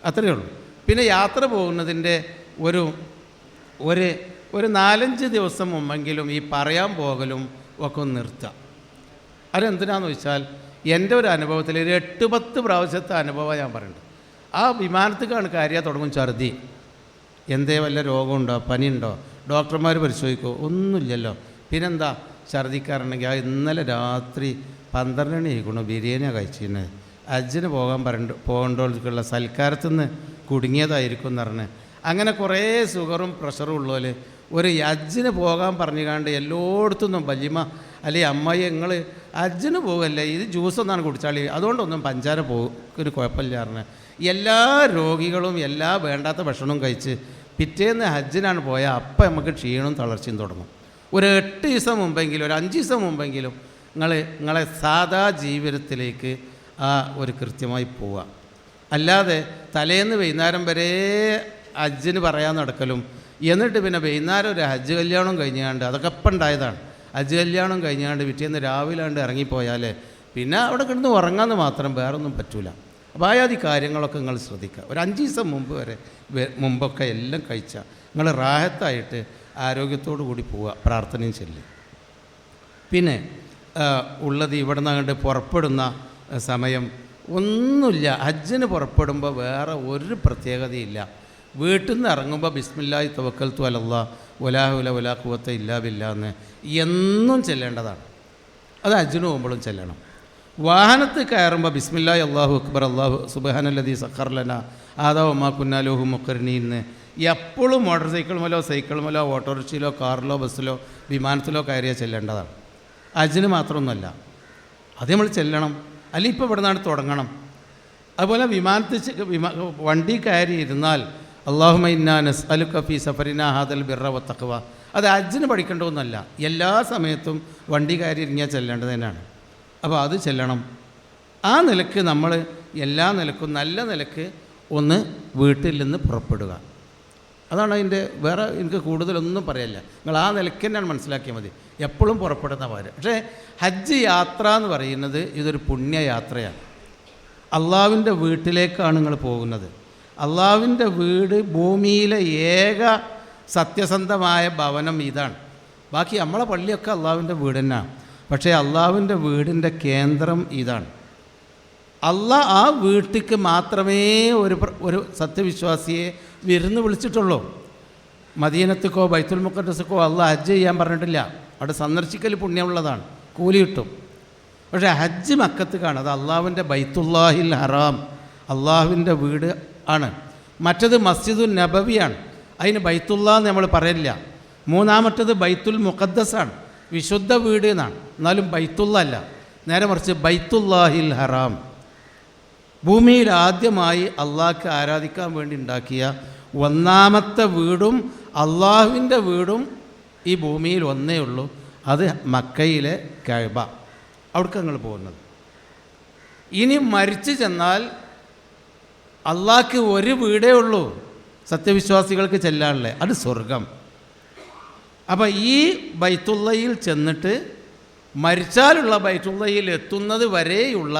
അത്രയേ ഉള്ളൂ. പിന്നെ യാത്ര പോകുന്നതിൻ്റെ ഒരു 4-5 ദിവസം മുമ്പെങ്കിലും ഈ പറയാൻ പോകലും ഒക്കെ ഒന്ന് നിർത്തുക. അതെന്തിനാന്ന് വെച്ചാൽ എൻ്റെ ഒരു അനുഭവത്തിൽ ഒരു 8-10 പ്രാവശ്യത്തെ അനുഭവം ഞാൻ പറയുന്നുണ്ട്. ആ വിമാനത്തിലാണ് കയറിയാൽ തുടങ്ങും ഛർദി. എന്തേ വല്ല രോഗമുണ്ടോ, പനിയുണ്ടോ, ഡോക്ടർമാർ പരിശോധിക്കുമോ? ഒന്നുമില്ലല്ലോ. പിന്നെന്താ ഛർദിക്കാറുണ്ടെങ്കിൽ ആ ഇന്നലെ രാത്രി 12 മണി ആയിക്കണോ ബിരിയാണിയാണ് കഴിച്ചിരുന്നത്, ഹജ്ജിന് പോകേണ്ടവർക്കുള്ള സൽക്കാരത്തു നിന്ന് കുടുങ്ങിയതായിരിക്കും എന്ന് പറഞ്ഞ് അങ്ങനെ കുറേ ഷുഗറും പ്രഷറും ഉള്ളവർ ഒരു ഹജ്ജിന് പോകാൻ പറഞ്ഞുകൊണ്ട് എല്ലായിടത്തുനിന്നും വല്യമ്മ അല്ലെങ്കിൽ അമ്മായി നിങ്ങൾ ഹജ്ജിന് പോകല്ലേ, ഇത് ജ്യൂസൊന്നാണ് കുടിച്ചാൽ അതുകൊണ്ടൊന്നും പഞ്ചാര ഒരു കുഴപ്പമില്ല പറഞ്ഞ് എല്ലാ രോഗികളും എല്ലാ വേണ്ടാത്ത ഭക്ഷണവും കഴിച്ച് പിറ്റേന്ന് ഹജ്ജിനാണ് പോയാൽ അപ്പം നമുക്ക് ക്ഷീണവും തളർച്ചയും തുടങ്ങും. ഒരു 8 ദിവസം മുമ്പെങ്കിലും ഒരു 5 ദിവസം മുമ്പെങ്കിലും നിങ്ങളെ സാധാ ജീവിതത്തിലേക്ക് ഒരു കൃത്യമായി പോവുക. അല്ലാതെ തലേന്ന് വൈകുന്നേരം വരെ ഹജ്ജിന് പറയാൻ നടക്കലും എന്നിട്ട് പിന്നെ വൈകുന്നേരം ഒരു ഹജ്ജ് കല്യാണം കഴിഞ്ഞാണ്ട് അതൊക്കെ ഇപ്പം ഉണ്ടായതാണ്. ഹജ്ജ് കല്യാണം കഴിഞ്ഞാണ്ട് പിറ്റേന്ന് രാവിലെ കണ്ട് ഇറങ്ങിപ്പോയാൽ പിന്നെ അവിടെ കിടന്ന് ഉറങ്ങാമെന്ന് മാത്രം വേറൊന്നും പറ്റൂല. അപ്പോൾ ആയാതി കാര്യങ്ങളൊക്കെ നിങ്ങൾ ശ്രദ്ധിക്കുക. ഒരു 5 ദിവസം മുമ്പൊക്കെ എല്ലാം കഴിച്ചാൽ നിങ്ങൾ റാഹത്തായിട്ട് ആരോഗ്യത്തോടു കൂടി പോവുക, പ്രാർത്ഥനയും ചൊല്ലുക. പിന്നെ ഉള്ളത് ഇവിടെ നിന്ന് അങ്ങോട്ട് പുറപ്പെടുന്ന സമയം ഒന്നുമില്ല. ഹജ്ജിന് പുറപ്പെടുമ്പോൾ വേറെ ഒരു പ്രത്യേകതയില്ല. വീട്ടിൽ നിന്ന് ഇറങ്ങുമ്പോൾ ബിസ്മില്ലാഹി തവക്കൽതു അലല്ലാഹ് വലാ ഹൗല വലാ ഖുവത ഇല്ലാ ബില്ലാഹ് എന്ന് എന്നും ചെല്ലേണ്ടതാണ്. അത് ഹജ്ജിന് പോകുമ്പോഴും ചെല്ലണം. വാഹനത്തിൽ കയറുമ്പോൾ ബിസ്മില്ലാഹി അല്ലാഹു അക്ബർ അല്ലാഹു സുബ്ഹാനല്ലദീ സഖറ ലനാ ഹാദാ വമാ കുന്നാ ലഹു മുഖ്രിനീൻ എന്ന് എപ്പോഴും മോട്ടോർ സൈക്കിളുമല്ലോ ഓട്ടോറിക്ഷയിലോ കാറിലോ ബസ്സിലോ വിമാനത്തിലോ കയറിയാൽ ചെല്ലേണ്ടതാണ്. ഹജ്ജിന് മാത്രമൊന്നുമല്ല, അത് നമ്മൾ ചെല്ലണം. അല്ലെങ്കിൽ ഇപ്പോൾ ഇവിടെ നിന്നാണ് തുടങ്ങണം. അതുപോലെ വണ്ടി കയറി ഇരുന്നാൽ അല്ലാഹുമ്മ ഇന്നാ നസ്അലുക ഫീ സഫരിനാ ഹാദൽ ബിർറ വത്തഖ്വ, അത് ഹജ്ജിന് പഠിക്കേണ്ടതൊന്നുമല്ല, എല്ലാ സമയത്തും വണ്ടി കയറി ഇറങ്ങിയാൽ ചെല്ലേണ്ടത് തന്നെയാണ്. അപ്പോൾ അത് ചെല്ലണം. ആ നിലക്ക് നമ്മൾ എല്ലാ നിലക്കും നല്ല നിലക്ക് ഒന്ന് വീട്ടിൽ നിന്ന് പുറപ്പെടുക. അതാണ് അതിൻ്റെ വേറെ എനിക്ക് കൂടുതലൊന്നും പറയല്ല. നിങ്ങൾ ആ നിലയ്ക്ക് തന്നെയാണ് മനസ്സിലാക്കിയാൽ മതി. എപ്പോഴും പുറപ്പെടുന്ന പോലെ. പക്ഷേ ഹജ്ജ് യാത്ര എന്ന് പറയുന്നത് ഇതൊരു പുണ്യയാത്രയാണ്. അള്ളാഹുവിൻ്റെ വീട്ടിലേക്കാണ് നിങ്ങൾ പോകുന്നത്. അള്ളാഹുവിൻ്റെ വീട് ഭൂമിയിലെ ഏക സത്യസന്ധമായ ഭവനം ഇതാണ്. ബാക്കി നമ്മളെ പള്ളിയൊക്കെ അള്ളാഹുവിൻ്റെ വീട് തന്നെയാണ്. പക്ഷേ അള്ളാഹുവിൻ്റെ വീടിൻ്റെ കേന്ദ്രം ഇതാണ്. അള്ളാഹ് ആ വീട്ടിലേക്ക് മാത്രമേ ഒരു സത്യവിശ്വാസിയെ വിരുന്ന് വിളിച്ചിട്ടുള്ളൂ. മദീനത്തേക്കോ ബൈത്തുൽ മുഖദ്ദസ്ക്കോ അള്ളാഹ് ഹജ്ജ് ചെയ്യാൻ പറഞ്ഞിട്ടില്ല. അവിടെ സന്ദർശിക്കൽ പുണ്യമുള്ളതാണ്, കൂലി കിട്ടും. പക്ഷേ ഹജ്ജ് മക്കത്തേക്കാണ്. അത് അള്ളാഹുവിൻ്റെ ബൈത്തുല്ലാഹിൽ ഹറാം, അള്ളാഹുവിൻ്റെ വീട് ആണ്. മറ്റത് മസ്ജിദുൻ നബവിയാണ്, അതിന് ബൈത്തുല്ലാ എന്ന് നമ്മൾ പറയില്ല. മൂന്നാമത്തത് ബൈത്തുൽ മുഖദ്ദസാണ്, വിശുദ്ധ വീട് എന്നാണ്. എന്നാലും ബൈത്തുള്ള അല്ല, നേരെ മറിച്ച് ബൈത്തുല്ലാഹിൽ ഹറാം. ഭൂമിയിൽ ആദ്യമായി അള്ളാഹ്ക്ക് ആരാധിക്കാൻ വേണ്ടി ഉണ്ടാക്കിയ ഒന്നാമത്തെ വീടും അള്ളാഹുവിൻ്റെ വീടും ഈ ഭൂമിയിൽ ഒന്നേ ഉള്ളൂ. അത് മക്കയിലെ കഅബ. അവിടേക്ക് ഞങ്ങൾ പോകുന്നത്. ഇനി മരിച്ചു ചെന്നാൽ അള്ളാഹ്ക്ക് ഒരു വീടേ ഉള്ളൂ സത്യവിശ്വാസികൾക്ക് ചെല്ലാനുള്ളത്, അത് സ്വർഗം. അപ്പോൾ ഈ ബൈത്തുള്ളയിൽ ചെന്നിട്ട് മരിച്ചാലുള്ള ബൈത്തുള്ളയിൽ എത്തുന്നത് വരെയുള്ള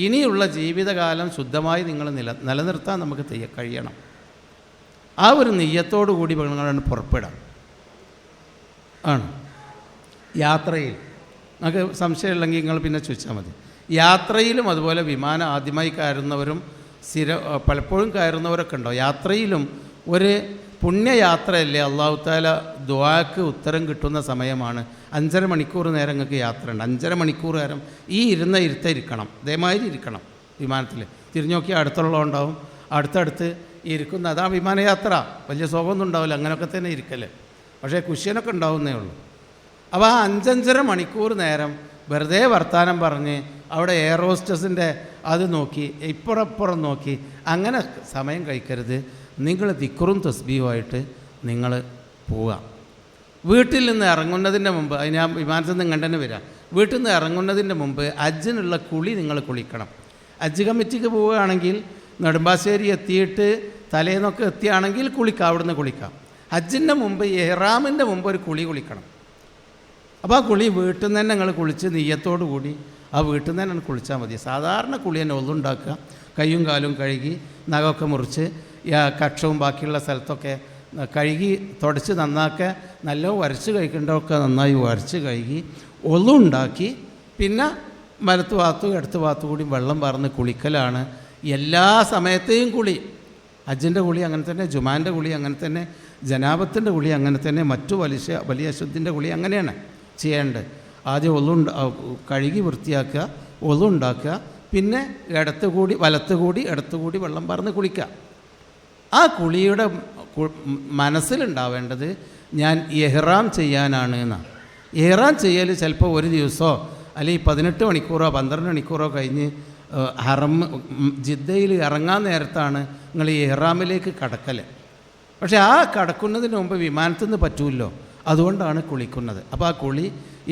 ഇനിയുള്ള ജീവിതകാലം ശുദ്ധമായി നിങ്ങൾ നിലനിർത്താൻ നമുക്ക് കഴിയണം. ആ ഒരു നെയ്യത്തോടു കൂടി നിങ്ങളാണ് പുറപ്പെടാം. ആണ് യാത്രയിൽ നമുക്ക് സംശയമുണ്ടെങ്കിൽ നിങ്ങൾ പിന്നെ ചോദിച്ചാൽ മതി. യാത്രയിലും അതുപോലെ വിമാനം ആദ്യമായി കയറുന്നവരും പലപ്പോഴും കയറുന്നവരൊക്കെ ഉണ്ടോ? യാത്രയിലും ഒരു പുണ്യയാത്രയല്ലേ. അള്ളാഹു താല ദുആക്ക് ഉത്തരം കിട്ടുന്ന സമയമാണ്. 5.5 മണിക്കൂർ നേരം നിങ്ങൾക്ക് യാത്രയുണ്ട്. 5.5 മണിക്കൂർ നേരം ഈ ഇരുത്തം അതേമാതിരി ഇരിക്കണം വിമാനത്തിൽ. തിരിഞ്ഞു നോക്കിയാൽ അടുത്തുള്ളതുണ്ടാവും, അടുത്തടുത്ത് ഇരിക്കുന്ന അതാ വിമാനയാത്ര. വലിയ സുഖമൊന്നും ഉണ്ടാവില്ല, അങ്ങനെയൊക്കെ തന്നെ ഇരിക്കല്ലേ. പക്ഷേ കുഷ്യനൊക്കെ ഉണ്ടാവുന്നേ ഉള്ളൂ. അപ്പോൾ ആ 5.5 മണിക്കൂർ നേരം വെറുതെ വർത്താനം പറഞ്ഞ് അവിടെ എയർ ഹോസ്റ്റസിൻ്റെ അത് നോക്കി ഇപ്പുറപ്പുറം നോക്കി അങ്ങനെ സമയം കഴിക്കരുത്. നിങ്ങൾ ദിക്റും തസ്ബീഹുമായിട്ട് നിങ്ങൾ പോവുക. വീട്ടിൽ നിന്ന് ഇറങ്ങുന്നതിൻ്റെ മുമ്പ്, അതിന് ആ വിമാനത്തിൽ നിന്ന് കണ്ടന്നെ വരിക. വീട്ടിൽ നിന്ന് ഇറങ്ങുന്നതിൻ്റെ മുമ്പ് ഹജ്ജിനുള്ള കുളി നിങ്ങൾ കുളിക്കണം. ഹജ്ജ് കമ്മിറ്റിക്ക് പോവുകയാണെങ്കിൽ നെടുമ്പാശ്ശേരി എത്തിയിട്ട് തലേന്നൊക്കെ എത്തിയാണെങ്കിൽ കുളിക്കാം, അവിടുന്ന് കുളിക്കാം. ഹജ്ജിൻ്റെ മുമ്പ് ഇഹ്റാമിൻ്റെ മുമ്പ് ഒരു കുളിക്കണം. അപ്പോൾ ആ കുളി വീട്ടിൽ നിന്ന് തന്നെ നിങ്ങൾ കുളിച്ച് നെയ്യത്തോടു കൂടി ആ വീട്ടിൽ നിന്ന് തന്നെ കുളിച്ചാൽ മതി. സാധാരണ കുളി തന്നെ ഒന്നുണ്ടാക്കുക, കയ്യും കാലും കഴുകി നഖമൊക്കെ മുറിച്ച് കക്ഷവും ബാക്കിയുള്ള സ്ഥലത്തൊക്കെ കഴുകി തുടച്ച് നന്നാക്കുക. നല്ല വരച്ച് കഴിക്കേണ്ടതൊക്കെ നന്നായി വരച്ച് കഴുകി ഒന്നുണ്ടാക്കി പിന്നെ വലത്ത് ഭാഗത്തും ഇടത്ത് ഭാഗത്തു കൂടി വെള്ളം പറന്ന് കുളിക്കലാണ് എല്ലാ സമയത്തെയും കുളി. ഹജ്ജിൻ്റെ കുളി അങ്ങനെ തന്നെ, ജുമാൻ്റെ കുളി അങ്ങനെ തന്നെ, ജനാബത്തിൻ്റെ കുളി അങ്ങനെ തന്നെ, മറ്റു വലിയ അശുദ്ധിൻ്റെ കുളി അങ്ങനെയാണ് ചെയ്യേണ്ടത്. ആദ്യം കഴുകി വൃത്തിയാക്കുക, ഒന്നുണ്ടാക്കുക, പിന്നെ വലത്തുകൂടി ഇടത്തുകൂടി വെള്ളം പറന്ന് കുളിക്കുക. ആ കുളിയുടെ മനസ്സിലുണ്ടാവേണ്ടത് ഞാൻ ഇഹ്റാം ചെയ്യാനാണ് എന്നാണ്. ഇഹ്റാം ചെയ്യൽ ചിലപ്പോൾ ഒരു ദിവസമോ അല്ലെങ്കിൽ 18 മണിക്കൂറോ 12 മണിക്കൂറോ കഴിഞ്ഞ് ജിദ്ദയിൽ ഇറങ്ങാൻ നേരത്താണ് നിങ്ങൾ ഈ ഇഹ്റാമിലേക്ക് കടക്കൽ. പക്ഷേ ആ കടക്കുന്നതിന് മുമ്പ് വിമാനത്തിൽ നിന്ന് പറ്റുമല്ലോ, അതുകൊണ്ടാണ് കുളിക്കുന്നത്. അപ്പോൾ ആ കുളി,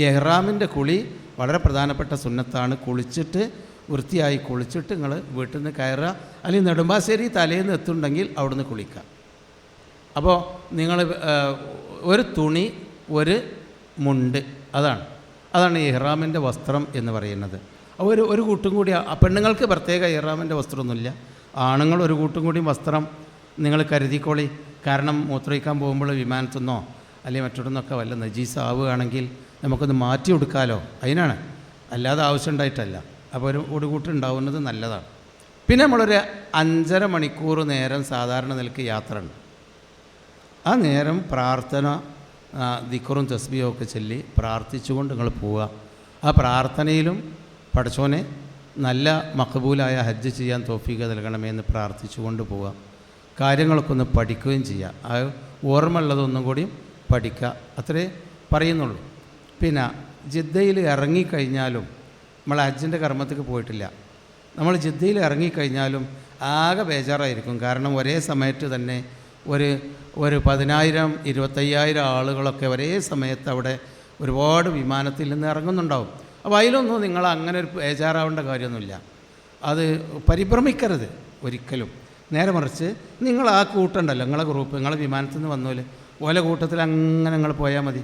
ഇഹ്റാമിൻ്റെ കുളി വളരെ പ്രധാനപ്പെട്ട സുന്നത്താണ്. കുളിച്ചിട്ട് വൃത്തിയായി കുളിച്ചിട്ട് നിങ്ങൾ വീട്ടിൽ നിന്ന് കയറുക. അല്ലെങ്കിൽ നെടുമ്പാശ്ശേരി തലേന്ന് എത്തുന്നുണ്ടെങ്കിൽ അവിടുന്ന് കുളിക്കുക. അപ്പോൾ നിങ്ങൾ ഒരു തുണി, ഒരു മുണ്ട്, അതാണ് ഇഹ്റാമിൻ്റെ വസ്ത്രം എന്ന് പറയുന്നത്. ഒരു കൂട്ടും കൂടി പെണ്ണുങ്ങൾക്ക് പ്രത്യേക ഇഹ്റാമിൻ്റെ വസ്ത്രമൊന്നുമില്ല. ആണുങ്ങൾ ഒരു കൂട്ടും കൂടി വസ്ത്രം നിങ്ങൾ കരുതിക്കോളി. കാരണം മൂത്രമൊഴിക്കാൻ പോകുമ്പോൾ വിമാനത്തു നിന്നോ അല്ലെങ്കിൽ മറ്റൊടുന്നൊക്കെ വല്ല നജീസ് ആവുകയാണെങ്കിൽ നമുക്കൊന്ന് മാറ്റി കൊടുക്കാമല്ലോ, അതിനാണ്, അല്ലാതെ ആവശ്യം ഉണ്ടായിട്ടല്ല. അപ്പോൾ ഒരു കൂട്ടുണ്ടാവുന്നത് നല്ലതാണ്. പിന്നെ നമ്മളൊരു 5.5 മണിക്കൂർ നേരം സാധാരണ നിലയ്ക്ക് യാത്ര ഉണ്ട്. ആ നേരം പ്രാർത്ഥന, ദിക്റും തസ്ബീഹും ഒക്കെ ചൊല്ലി പ്രാർത്ഥിച്ചുകൊണ്ട് നിങ്ങൾ പോവുക. ആ പ്രാർത്ഥനയിലും പടച്ചോനെ നല്ല മഖബൂലായ ഹജ്ജ് ചെയ്യാൻ തൗഫീഖ് നൽകണമേ എന്ന് പ്രാർത്ഥിച്ചുകൊണ്ട് പോവുക. കാര്യങ്ങളൊക്കെ ഒന്ന് പഠിക്കുകയും ചെയ്യുക. ആ ഓർമ്മ ഉള്ളതൊന്നും കൂടി പഠിക്കുക, അത്രേ പറയുന്നുള്ളൂ. പിന്നെ ജിദ്ദയിൽ ഇറങ്ങിക്കഴിഞ്ഞാലും നമ്മൾ ഹജ്ജിൻ്റെ കർമ്മത്തേക്ക് പോയിട്ടില്ല. നമ്മൾ ജിദ്ദയിൽ ഇറങ്ങിക്കഴിഞ്ഞാലും ആകെ ബേജാറായിരിക്കും. കാരണം ഒരേ സമയത്ത് തന്നെ ഒരു 10,000 25,000 ആളുകളൊക്കെ ഒരേ സമയത്ത് അവിടെ ഒരുപാട് വിമാനത്തിൽ നിന്ന് ഇറങ്ങുന്നുണ്ടാവും. അപ്പോൾ അതിലൊന്നും നിങ്ങൾ അങ്ങനെ ഒരു ബേജാറാവേണ്ട കാര്യമൊന്നുമില്ല. അത് പരിഭ്രമിക്കരുത് ഒരിക്കലും. നേരെ മറിച്ച് നിങ്ങൾ ആ കൂട്ടുണ്ടല്ലോ, നിങ്ങളെ ഗ്രൂപ്പ്, നിങ്ങളെ വിമാനത്തിൽ നിന്ന് വന്നോല് ഓല കൂട്ടത്തിൽ അങ്ങനെ നിങ്ങൾ പോയാൽ മതി.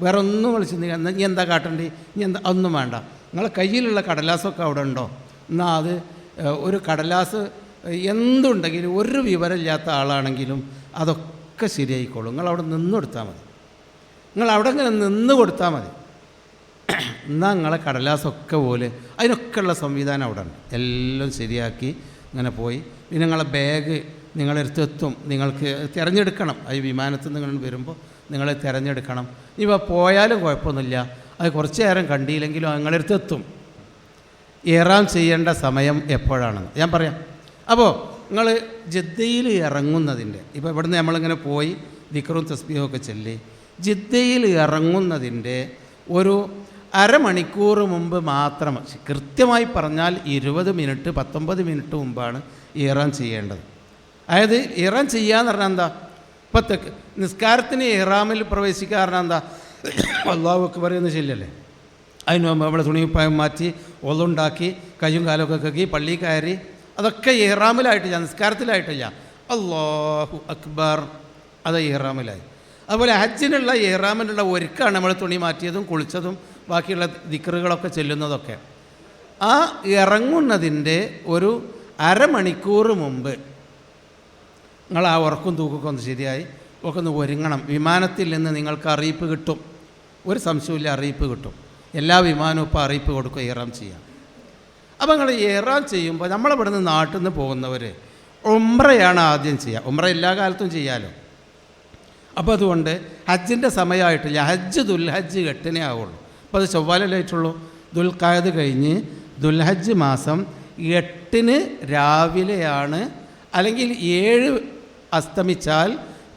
വേറെ ഒന്നും വിളിച്ച് നീ എന്താ കാട്ടേണ്ടി, ഇനി എന്താ ഒന്നും വേണ്ട. നിങ്ങളെ കയ്യിലുള്ള കടലാസൊക്കെ അവിടെ ഉണ്ടോ? എന്നാൽ അത് ഒരു കടലാസ് എന്തുണ്ടെങ്കിലും ഒരു വിവരമില്ലാത്ത ആളാണെങ്കിലും അതൊക്കെ ശരിയായിക്കോളും. നിങ്ങളവിടെ നിന്ന് കൊടുത്താൽ മതി. നിങ്ങളവിടെ ഇങ്ങനെ നിന്ന് കൊടുത്താൽ മതി. എന്നാൽ നിങ്ങളെ കടലാസൊക്കെ പോലെ അതിനൊക്കെ ഉള്ള സംവിധാനം അവിടെ ഉണ്ട്. എല്ലാം ശരിയാക്കി ഇങ്ങനെ പോയി. പിന്നെ നിങ്ങളെ ബാഗ് നിങ്ങളെടുത്തെത്തും. നിങ്ങൾക്ക് തിരഞ്ഞെടുക്കണം. ഈ വിമാനത്തിൽ നിങ്ങൾ വരുമ്പോൾ നിങ്ങൾ തിരഞ്ഞെടുക്കണം. ഇപ്പോൾ പോയാലും കുഴപ്പമൊന്നുമില്ല, അത് കുറച്ച് നേരം കണ്ടില്ലെങ്കിലും നിങ്ങളെടുത്തെത്തും. ഇഹ്റാം ചെയ്യേണ്ട സമയം എപ്പോഴാണെന്ന് ഞാൻ പറയാം. അപ്പോൾ നിങ്ങൾ ജിദ്ദയിൽ ഇറങ്ങുന്നതിൻ്റെ, ഇപ്പോൾ ഇവിടുന്ന് നമ്മളിങ്ങനെ പോയി ദിക്റും തസ്ബീഹും ഒക്കെ ചൊല്ലി ജിദ്ദയിൽ ഇറങ്ങുന്നതിൻ്റെ ഒരു അരമണിക്കൂർ മുമ്പ് മാത്രം, കൃത്യമായി പറഞ്ഞാൽ 20 മിനിറ്റ് 19 മിനിറ്റ് മുമ്പാണ് ഇഹ്റാം ചെയ്യേണ്ടത്. അതായത് ഇഹ്റാം ചെയ്യാന്ന് പറഞ്ഞാൽ എന്താ, ഇപ്പം നിസ്കാരത്തിന് ഇഹ്റാമിൽ പ്രവേശിക്കുക പറഞ്ഞാൽ എന്താ, അല്ലാഹു അക്ബർ എന്ന് ചൊല്ലല്ലേ. അതിന് മുമ്പ് നമ്മളെ തുണിപ്പായം മാറ്റി ഒളുണ്ടാക്കി കയ്യും കാലമൊക്കെ കക്കി പള്ളി കയറി, അതൊക്കെ ഇഹ്റാമിലായിട്ടില്ല, നിസ്കാരത്തിലായിട്ടില്ല. അല്ലാഹു അക്ബർ, അത് ഇഹ്റാമിലായി. അതുപോലെ ഹജ്ജിനുള്ള ഇഹ്റാമിനുള്ള ഒരുക്കാണ് നമ്മൾ തുണി മാറ്റിയതും കുളിച്ചതും ബാക്കിയുള്ള ദിക്റുകളൊക്കെ ചെല്ലുന്നതൊക്കെ. ആ ഇറങ്ങുന്നതിൻ്റെ ഒരു അരമണിക്കൂർ മുമ്പ് നിങ്ങൾ ആ ഉറക്കും തൂക്കൊക്കെ ഒന്ന് ശരിയായി ഒക്കെ ഒന്ന് ഒരുങ്ങണം. വിമാനത്തിൽ നിന്ന് നിങ്ങൾക്ക് അറിയിപ്പ് കിട്ടും, ഒരു സംശയമില്ല, അറിയിപ്പ് കിട്ടും. എല്ലാ വിമാനവും ഇപ്പോൾ അറിയിപ്പ് കൊടുക്കുക ഇഹ്റാം ചെയ്യാം. അപ്പോൾ നിങ്ങൾ ഇഹ്റാം ചെയ്യുമ്പോൾ നമ്മളിവിടെ നിന്ന് നാട്ടിൽ നിന്ന് പോകുന്നവർ ഉംറയാണ് ആദ്യം ചെയ്യുക. ഉംറ എല്ലാ കാലത്തും ചെയ്യാമല്ലോ. അപ്പോൾ അതുകൊണ്ട് ഹജ്ജിൻ്റെ സമയമായിട്ടില്ല. ഹജ്ജ് ദുൽഹജ്ജ് 8 ആവുള്ളൂ. അപ്പോൾ അത് ചൊവ്വാലല്ലായിട്ടുള്ളൂ. ദുൽഖഅദ് കഴിഞ്ഞ് ദുൽഹജ്ജ് മാസം 8 രാവിലെയാണ്, അല്ലെങ്കിൽ 7 അസ്തമിച്ചാൽ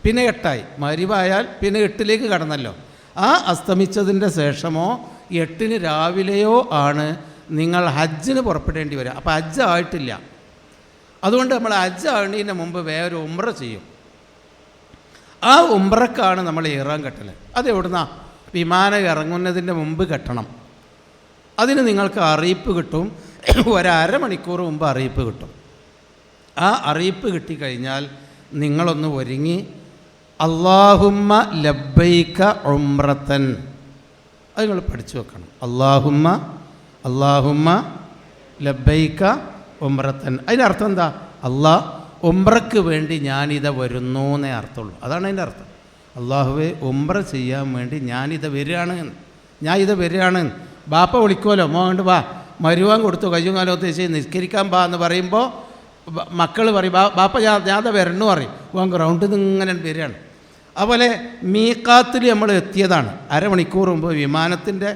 പിന്നെ 8ആയി. മഗ്‌രിബായാൽ പിന്നെ 8ലേക്ക് കടന്നല്ലോ. ആ അസ്തമിച്ചതിൻ്റെ ശേഷമോ 8 രാവിലെയോ ആണ് നിങ്ങൾ ഹജ്ജിന് പുറപ്പെടേണ്ടി വരിക. അപ്പോൾ ഹജ്ജ് ആയിട്ടില്ല. അതുകൊണ്ട് നമ്മൾ ഹജ്ജ് ആകുന്നതിന് മുമ്പ് വേറൊരു ഉംറ ചെയ്യും. ആ ഉംറക്കാണ് നമ്മൾ ഇഹ്റാം കെട്ടൽ. അതെവിടുന്നാ? വിമാനം ഇറങ്ങുന്നതിൻ്റെ മുമ്പ് കെട്ടണം. അതിന് നിങ്ങൾക്ക് അറിയിപ്പ് കിട്ടും. ഒരമണിക്കൂർ മുമ്പ് അറിയിപ്പ് കിട്ടും. ആ അറിയിപ്പ് കിട്ടിക്കഴിഞ്ഞാൽ നിങ്ങളൊന്ന് ഒരുങ്ങി അല്ലാഹുമ്മ ലബ്ബൈക ഉംറത്തൻ, അത് നിങ്ങൾ പഠിച്ചു വെക്കണം. അല്ലാഹുമ്മ ലബ്ബൈക ഉംറത്തൻ. അതിൻ്റെ എന്താ? ഉംറയ്ക്ക് വേണ്ടി ഞാനിത് വരുന്നു എന്നേ അർത്ഥമുള്ളൂ. അതാണ് അതിൻ്റെ അർത്ഥം. അള്ളാഹുവേ, ഉംറ ചെയ്യാൻ വേണ്ടി ഞാനിത് വരികയാണ്. ബാപ്പ വിളിക്കുമല്ലോ, മോണ്ട് വാ, മരുവാൻ കൊടുത്തു, കയ്യും കാലം തേച്ച് നിസ്കരിക്കാൻ പാ എന്ന് പറയുമ്പോൾ മക്കൾ പറയും, ബാപ്പ ഞാൻ വരണു പറയും. ഓൻ ഗ്രൗണ്ടിൽ നിന്ന് ഇങ്ങനെ വരികയാണ്. അതുപോലെ മീഖാത്തിൽ നമ്മൾ എത്തിയതാണ്. അരമണിക്കൂർ മുമ്പ് വിമാനത്തിൻ്റെ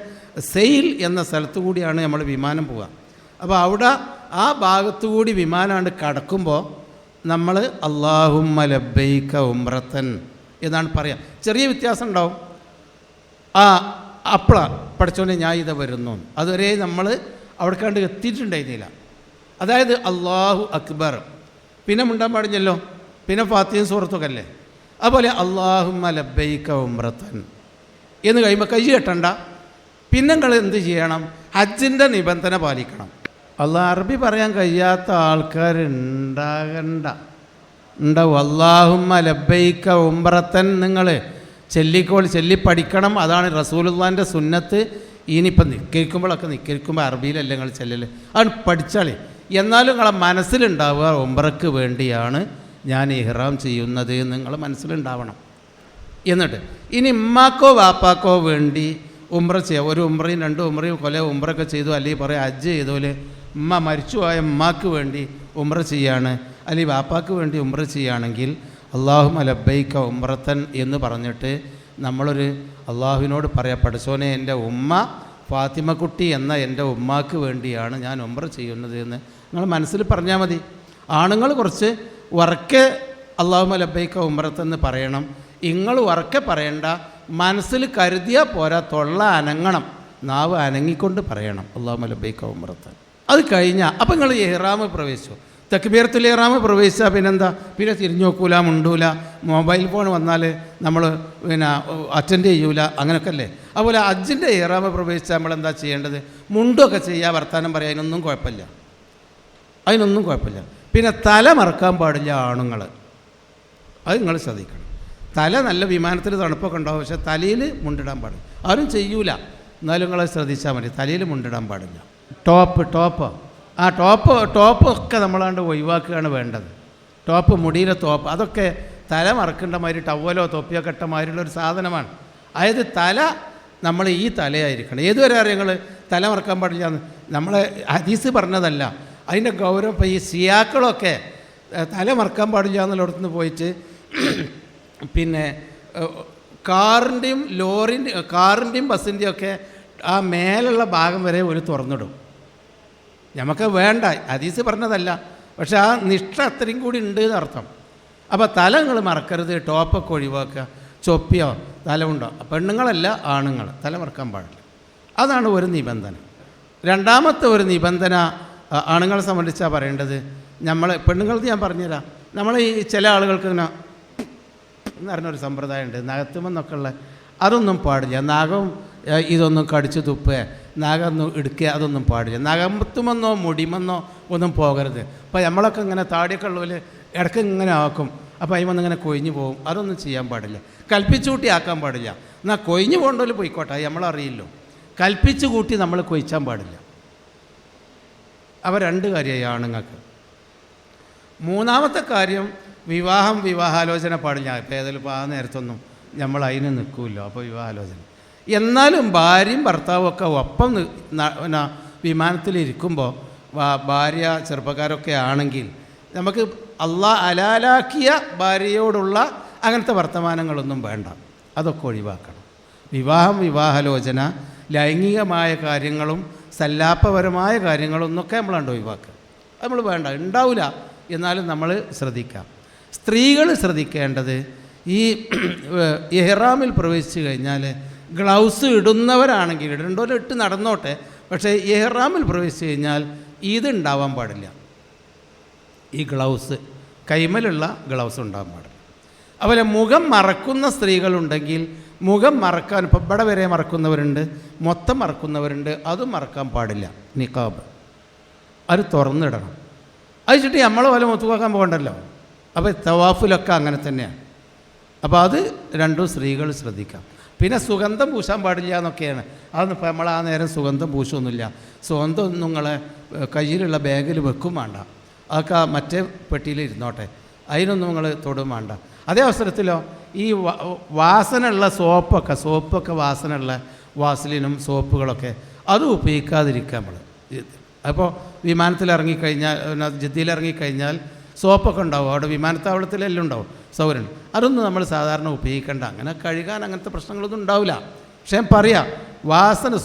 സെയിൽ എന്ന സ്ഥലത്തു കൂടിയാണ് നമ്മൾ വിമാനം പോവുക. അപ്പോൾ അവിടെ ആ ഭാഗത്തുകൂടി വിമാനമാണ് കടക്കുമ്പോൾ നമ്മൾ അല്ലാഹുമ്മ ലബ്ബൈക ഉംറത്തൻ എന്നാണ് പറയുക. ചെറിയ വ്യത്യാസം ഉണ്ടാവും. അപ്പളാ പഠിച്ചോനെ ഞാൻ ഇത് വരുന്നു. അതുവരെ നമ്മൾ അവിടെ കണ്ട് എത്തിയിട്ടുണ്ടായിരുന്നില്ല. അതായത് അല്ലാഹു അക്ബർ, പിന്നെ മുണ്ടാൻ പാടില്ലല്ലോ, പിന്നെ ഫാത്തിഹയും സൂറത്തൊക്കെ അല്ലേ. അതുപോലെ അല്ലാഹുമ്മ ലബ്ബൈക ഉംറത്തൻ എന്ന് കഴിയുമ്പോൾ കൈ കെട്ടണ്ട. പിന്നെ നിങ്ങൾ എന്ത് ചെയ്യണം? ഹജ്ജിൻ്റെ നിബന്ധന പാലിക്കണം. അറബി പറയാൻ കഴിയാത്ത ആൾക്കാരുണ്ടാവും. അല്ലാഹുമ്മ ലബ്ബൈക ഉംറത്തൻ നിങ്ങൾ ചൊല്ലിപ്പഠിക്കണം. അതാണ് റസൂലുള്ളാഹിൻ്റെ സുന്നത്ത്. ഇനിയിപ്പം നിൽക്കുമ്പോൾ അറബിയിലല്ല നിങ്ങൾ ചെല്ലൽ, അതാണ് പഠിച്ചാളേ. എന്നാലും നിങ്ങളെ മനസ്സിലുണ്ടാവുക ഉംറയ്ക്ക് വേണ്ടിയാണ് ഞാൻ ഇഹ്റാം ചെയ്യുന്നത് എന്ന് നിങ്ങൾ മനസ്സിലുണ്ടാവണം. എന്നിട്ട് ഇനി ഉമ്മാക്കോ വാപ്പാക്കോ വേണ്ടി ഉംറ ചെയ്യുക. ഒരു ഉംറയും 2 ഉംറയും ഉംറയൊക്കെ ചെയ്തു, അല്ലെങ്കിൽ പറയാം ഹജ്ജ് ചെയ്തോലെ ഉമ്മ മരിച്ചുപോയ ഉമ്മാക്ക് വേണ്ടി ഉംറ ചെയ്യാണ്, അല്ലെങ്കിൽ വാപ്പാക്ക് വേണ്ടി ഉംറ ചെയ്യുകയാണെങ്കിൽ അല്ലാഹുമ്മ ലബ്ബൈക ഉംറത്തൻ എന്ന് പറഞ്ഞിട്ട് നമ്മളൊരു അള്ളാഹുവിനോട് പറയാം, പഠിച്ചോനെ എൻ്റെ ഉമ്മ ഫാത്തിമക്കുട്ടി എന്ന എൻ്റെ ഉമ്മാക്ക് വേണ്ടിയാണ് ഞാൻ ഉംറ ചെയ്യുന്നത് എന്ന് നിങ്ങൾ മനസ്സിൽ പറഞ്ഞാൽ മതി. ആണുങ്ങൾ കുറച്ച് ഉറക്കെ അല്ലാഹുമ്മ ലബ്ബൈക ഉംറത്തൻ എന്ന് പറയണം. നിങ്ങൾ ഉറക്കെ പറയണ്ട, മനസ്സിൽ കരുതിയാൽ പോരാ, തൊള്ള അനങ്ങണം, നാവ് അനങ്ങിക്കൊണ്ട് പറയണം അല്ലാഹുമ്മ ലബ്ബൈക ഉംറത്തൻ. അത് കഴിഞ്ഞാൽ അപ്പം നിങ്ങൾ ഇഹ്റാം പ്രവേശിച്ചു. തക്ബീറത്തുൽ ഇഹ്റാം പ്രവേശിച്ചാൽ പിന്നെന്താ? പിന്നെ തിരിഞ്ഞു നോക്കൂല, മുണ്ടൂല, മൊബൈൽ ഫോൺ വന്നാൽ നമ്മൾ അറ്റൻഡ് ചെയ്യൂല, അങ്ങനെയൊക്കെ അല്ലേ. അതുപോലെ ഹജ്ജിൻ്റെ ഇഹ്റാം പ്രവേശിച്ചാൽ നമ്മളെന്താ ചെയ്യേണ്ടത്? മുണ്ടൊക്കെ ചെയ്യുക, വർത്തമാനം പറയുക, അതിനൊന്നും കുഴപ്പമില്ല. പിന്നെ തല മറക്കാൻ പാടില്ല ആണുങ്ങൾ, അത് നിങ്ങൾ ശ്രദ്ധിക്കണം. തല നല്ല വിമാനത്തിൽ തണുപ്പൊക്കെ ഉണ്ടാവും, പക്ഷേ തലയിൽ മുണ്ടിടാൻ പാടില്ല. ആരും ചെയ്യൂല, എന്നാലും നിങ്ങൾ ശ്രദ്ധിച്ചാൽ മതി. തലയിൽ മുണ്ടിടാൻ പാടില്ല. ടോപ്പ് ടോപ്പൊക്കെ നമ്മളാണ്ട് ഒഴിവാക്കുകയാണ് വേണ്ടത്. ടോപ്പ്, മുടിയിലെ ടോപ്പ്, അതൊക്കെ തല മറക്കേണ്ട മാതിരി ടവലോ തൊപ്പിയൊക്കെ ഇട്ട മാതിരിയുള്ളൊരു സാധനമാണ്. അതായത് തല നമ്മൾ ഈ തലയായിരിക്കണം. ഏതുവരെ അറിയാം നിങ്ങൾ തല മറക്കാൻ പാടില്ല എന്ന്? നമ്മളെ ഹദീസ് പറഞ്ഞതല്ല, അതിൻ്റെ ഗൗരവം. ഇപ്പോൾ ഈ സിയാക്കളൊക്കെ തല മറക്കാൻ പാടില്ല എന്നുള്ളിടത്തുനിന്ന് പോയിട്ട് പിന്നെ കാറിൻ്റെയും ബസ്സിൻ്റെയും ഒക്കെ ആ മേലുള്ള ഭാഗം വരെ ഒരു തുറന്നിടും. നമുക്ക് വേണ്ട, ഹദീസ് പറഞ്ഞതല്ല, പക്ഷെ ആ നിഷ്ഠ അത്രയും കൂടി ഉണ്ട് എന്നർത്ഥം. അപ്പോൾ തല നിങ്ങൾ മറക്കരുത്, ടോപ്പൊക്കെ ഒഴിവാക്കുക. ചൊപ്പിയോ തല ഉണ്ടോ, പെണ്ണുങ്ങളല്ല ആണുങ്ങൾ തല മറക്കാൻ പാടില്ല. അതാണ് ഒരു നിബന്ധന. രണ്ടാമത്തെ ഒരു നിബന്ധന ആണുങ്ങളെ സംബന്ധിച്ചാണ് പറയേണ്ടത്. പെണ്ണുങ്ങൾക്ക് ഞാൻ പറഞ്ഞുതരാം. നമ്മൾ ഈ ചില ആളുകൾക്ക് ഇങ്ങനെ എന്ന് പറഞ്ഞൊരു സമ്പ്രദായമുണ്ട്, നഖത്തുമെന്നൊക്കെ ഉള്ള, അതൊന്നും പാടില്ല. നഖം ഇതൊന്നും കടിച്ച് തുപ്പുക, നഖമൊന്നും എടുക്കുക, അതൊന്നും പാടില്ല. നഖത്തുമെന്നോ മുടിമെന്നോ ഒന്നും പോകരുത്. അപ്പോൾ നമ്മളൊക്കെ ഇങ്ങനെ താടിയൊക്കെ ഉള്ളവർ ഇടയ്ക്ക് ഇങ്ങനെ ആക്കും, അപ്പോൾ അതിമൊന്നും ഇങ്ങനെ കൊഴിഞ്ഞു പോകും. അതൊന്നും ചെയ്യാൻ പാടില്ല. കൽപ്പിച്ചുകൂട്ടി ആക്കാൻ പാടില്ല. എന്നാൽ കൊഴിഞ്ഞു പോകേണ്ടവർ പോയിക്കോട്ടെ, നമ്മളറിയില്ലോ. കൽപ്പിച്ചു കൂട്ടി നമ്മൾ കൊയ്ച്ചാൻ പാടില്ല. അവ 2 കാര്യമായി ആണുങ്ങൾക്ക്. മൂന്നാമത്തെ കാര്യം വിവാഹാലോചന പാടില്ല. ഇപ്പോൾ ഏതായാലും ഇപ്പോൾ ആ നേരത്തൊന്നും നമ്മൾ അതിന് നിൽക്കുമല്ലോ, അപ്പോൾ വിവാഹാലോചന. എന്നാലും ഭാര്യയും ഭർത്താവും ഒക്കെ ഒപ്പം വിമാനത്തിലിരിക്കുമ്പോൾ ഭാര്യ ചെറുപ്പക്കാരൊക്കെ ആണെങ്കിൽ നമുക്ക് അള്ളാഹ് ഹലാലാക്കിയ ഭാര്യയോടുള്ള അങ്ങനത്തെ വർത്തമാനങ്ങളൊന്നും വേണ്ട, അതൊക്കെ ഒഴിവാക്കണം. വിവാഹാലോചന, ലൈംഗികമായ കാര്യങ്ങളും സല്ലാപപരമായ കാര്യങ്ങളൊന്നൊക്കെ നമ്മളാണ്ട് ഒഴിവാക്കുക. നമ്മൾ വേണ്ട, ഉണ്ടാവില്ല. എന്നാലും നമ്മൾ ശ്രദ്ധിക്കാം. സ്ത്രീകൾ ശ്രദ്ധിക്കേണ്ടത് ഈ ഇഹ്റാമിൽ പ്രവേശിച്ചു കഴിഞ്ഞാൽ ഗ്ലൗസ് ഇടുന്നവരാണെങ്കിൽ ഇടേണ്ടവർ ഇട്ട് നടന്നോട്ടെ, പക്ഷേ ഇഹ്റാമിൽ പ്രവേശിച്ചു കഴിഞ്ഞാൽ ഇതുണ്ടാവാൻ പാടില്ല. ഈ ഗ്ലൗസ്, കൈമലുള്ള ഗ്ലൗസ് ഉണ്ടാകാൻ പാടില്ല. അതുപോലെ മുഖം മറക്കുന്ന സ്ത്രീകളുണ്ടെങ്കിൽ മുഖം മറക്കാൻ, ഇപ്പം ഇവിടെ വരെ മറക്കുന്നവരുണ്ട്, മൊത്തം മറക്കുന്നവരുണ്ട്, അതും മറക്കാൻ പാടില്ല. നിഖാബ് അത് തുറന്നിടണം. അത് വെച്ചിട്ട് നമ്മൾ പോലെ മുത്തുവാക്കാൻ പോകണ്ടല്ലോ. അപ്പോൾ തവാഫിലൊക്കെ അങ്ങനെ തന്നെയാണ്. അപ്പോൾ അത് 2 സ്ത്രീകൾ ശ്രദ്ധിക്കാം. പിന്നെ സുഗന്ധം പൂശാൻ പാടില്ല എന്നൊക്കെയാണ്. അതൊന്നും ഇപ്പോൾ നമ്മൾ ആ നേരം സുഗന്ധം പൂശൊന്നുമില്ല. സുഗന്ധം ഒന്നും നിങ്ങളെ കയ്യിലുള്ള ബാഗിൽ വെക്കും വേണ്ട, അതൊക്കെ മറ്റേ പെട്ടിയിൽ ഇരുന്നോട്ടെ, അതിനൊന്നും നിങ്ങൾ തൊടും വേണ്ട. അതേ അവസരത്തിലോ ഈ വാസനയുള്ള സോപ്പൊക്കെ വാസനയുള്ള വാസലിനും സോപ്പുകളൊക്കെ അത് ഉപയോഗിക്കാതിരിക്കുക നമ്മൾ. അപ്പോൾ വിമാനത്തിലിറങ്ങിക്കഴിഞ്ഞാൽ, ജിദ്ദയിലിറങ്ങിക്കഴിഞ്ഞാൽ സോപ്പൊക്കെ ഉണ്ടാവും, അവിടെ വിമാനത്താവളത്തിലെല്ലാം ഉണ്ടാവും സൗകര്യം. അതൊന്നും നമ്മൾ സാധാരണ ഉപയോഗിക്കേണ്ട. അങ്ങനെ കഴുകാൻ അങ്ങനത്തെ പ്രശ്നങ്ങളൊന്നും ഉണ്ടാവില്ല. പക്ഷേ ഞാൻ പറയാം,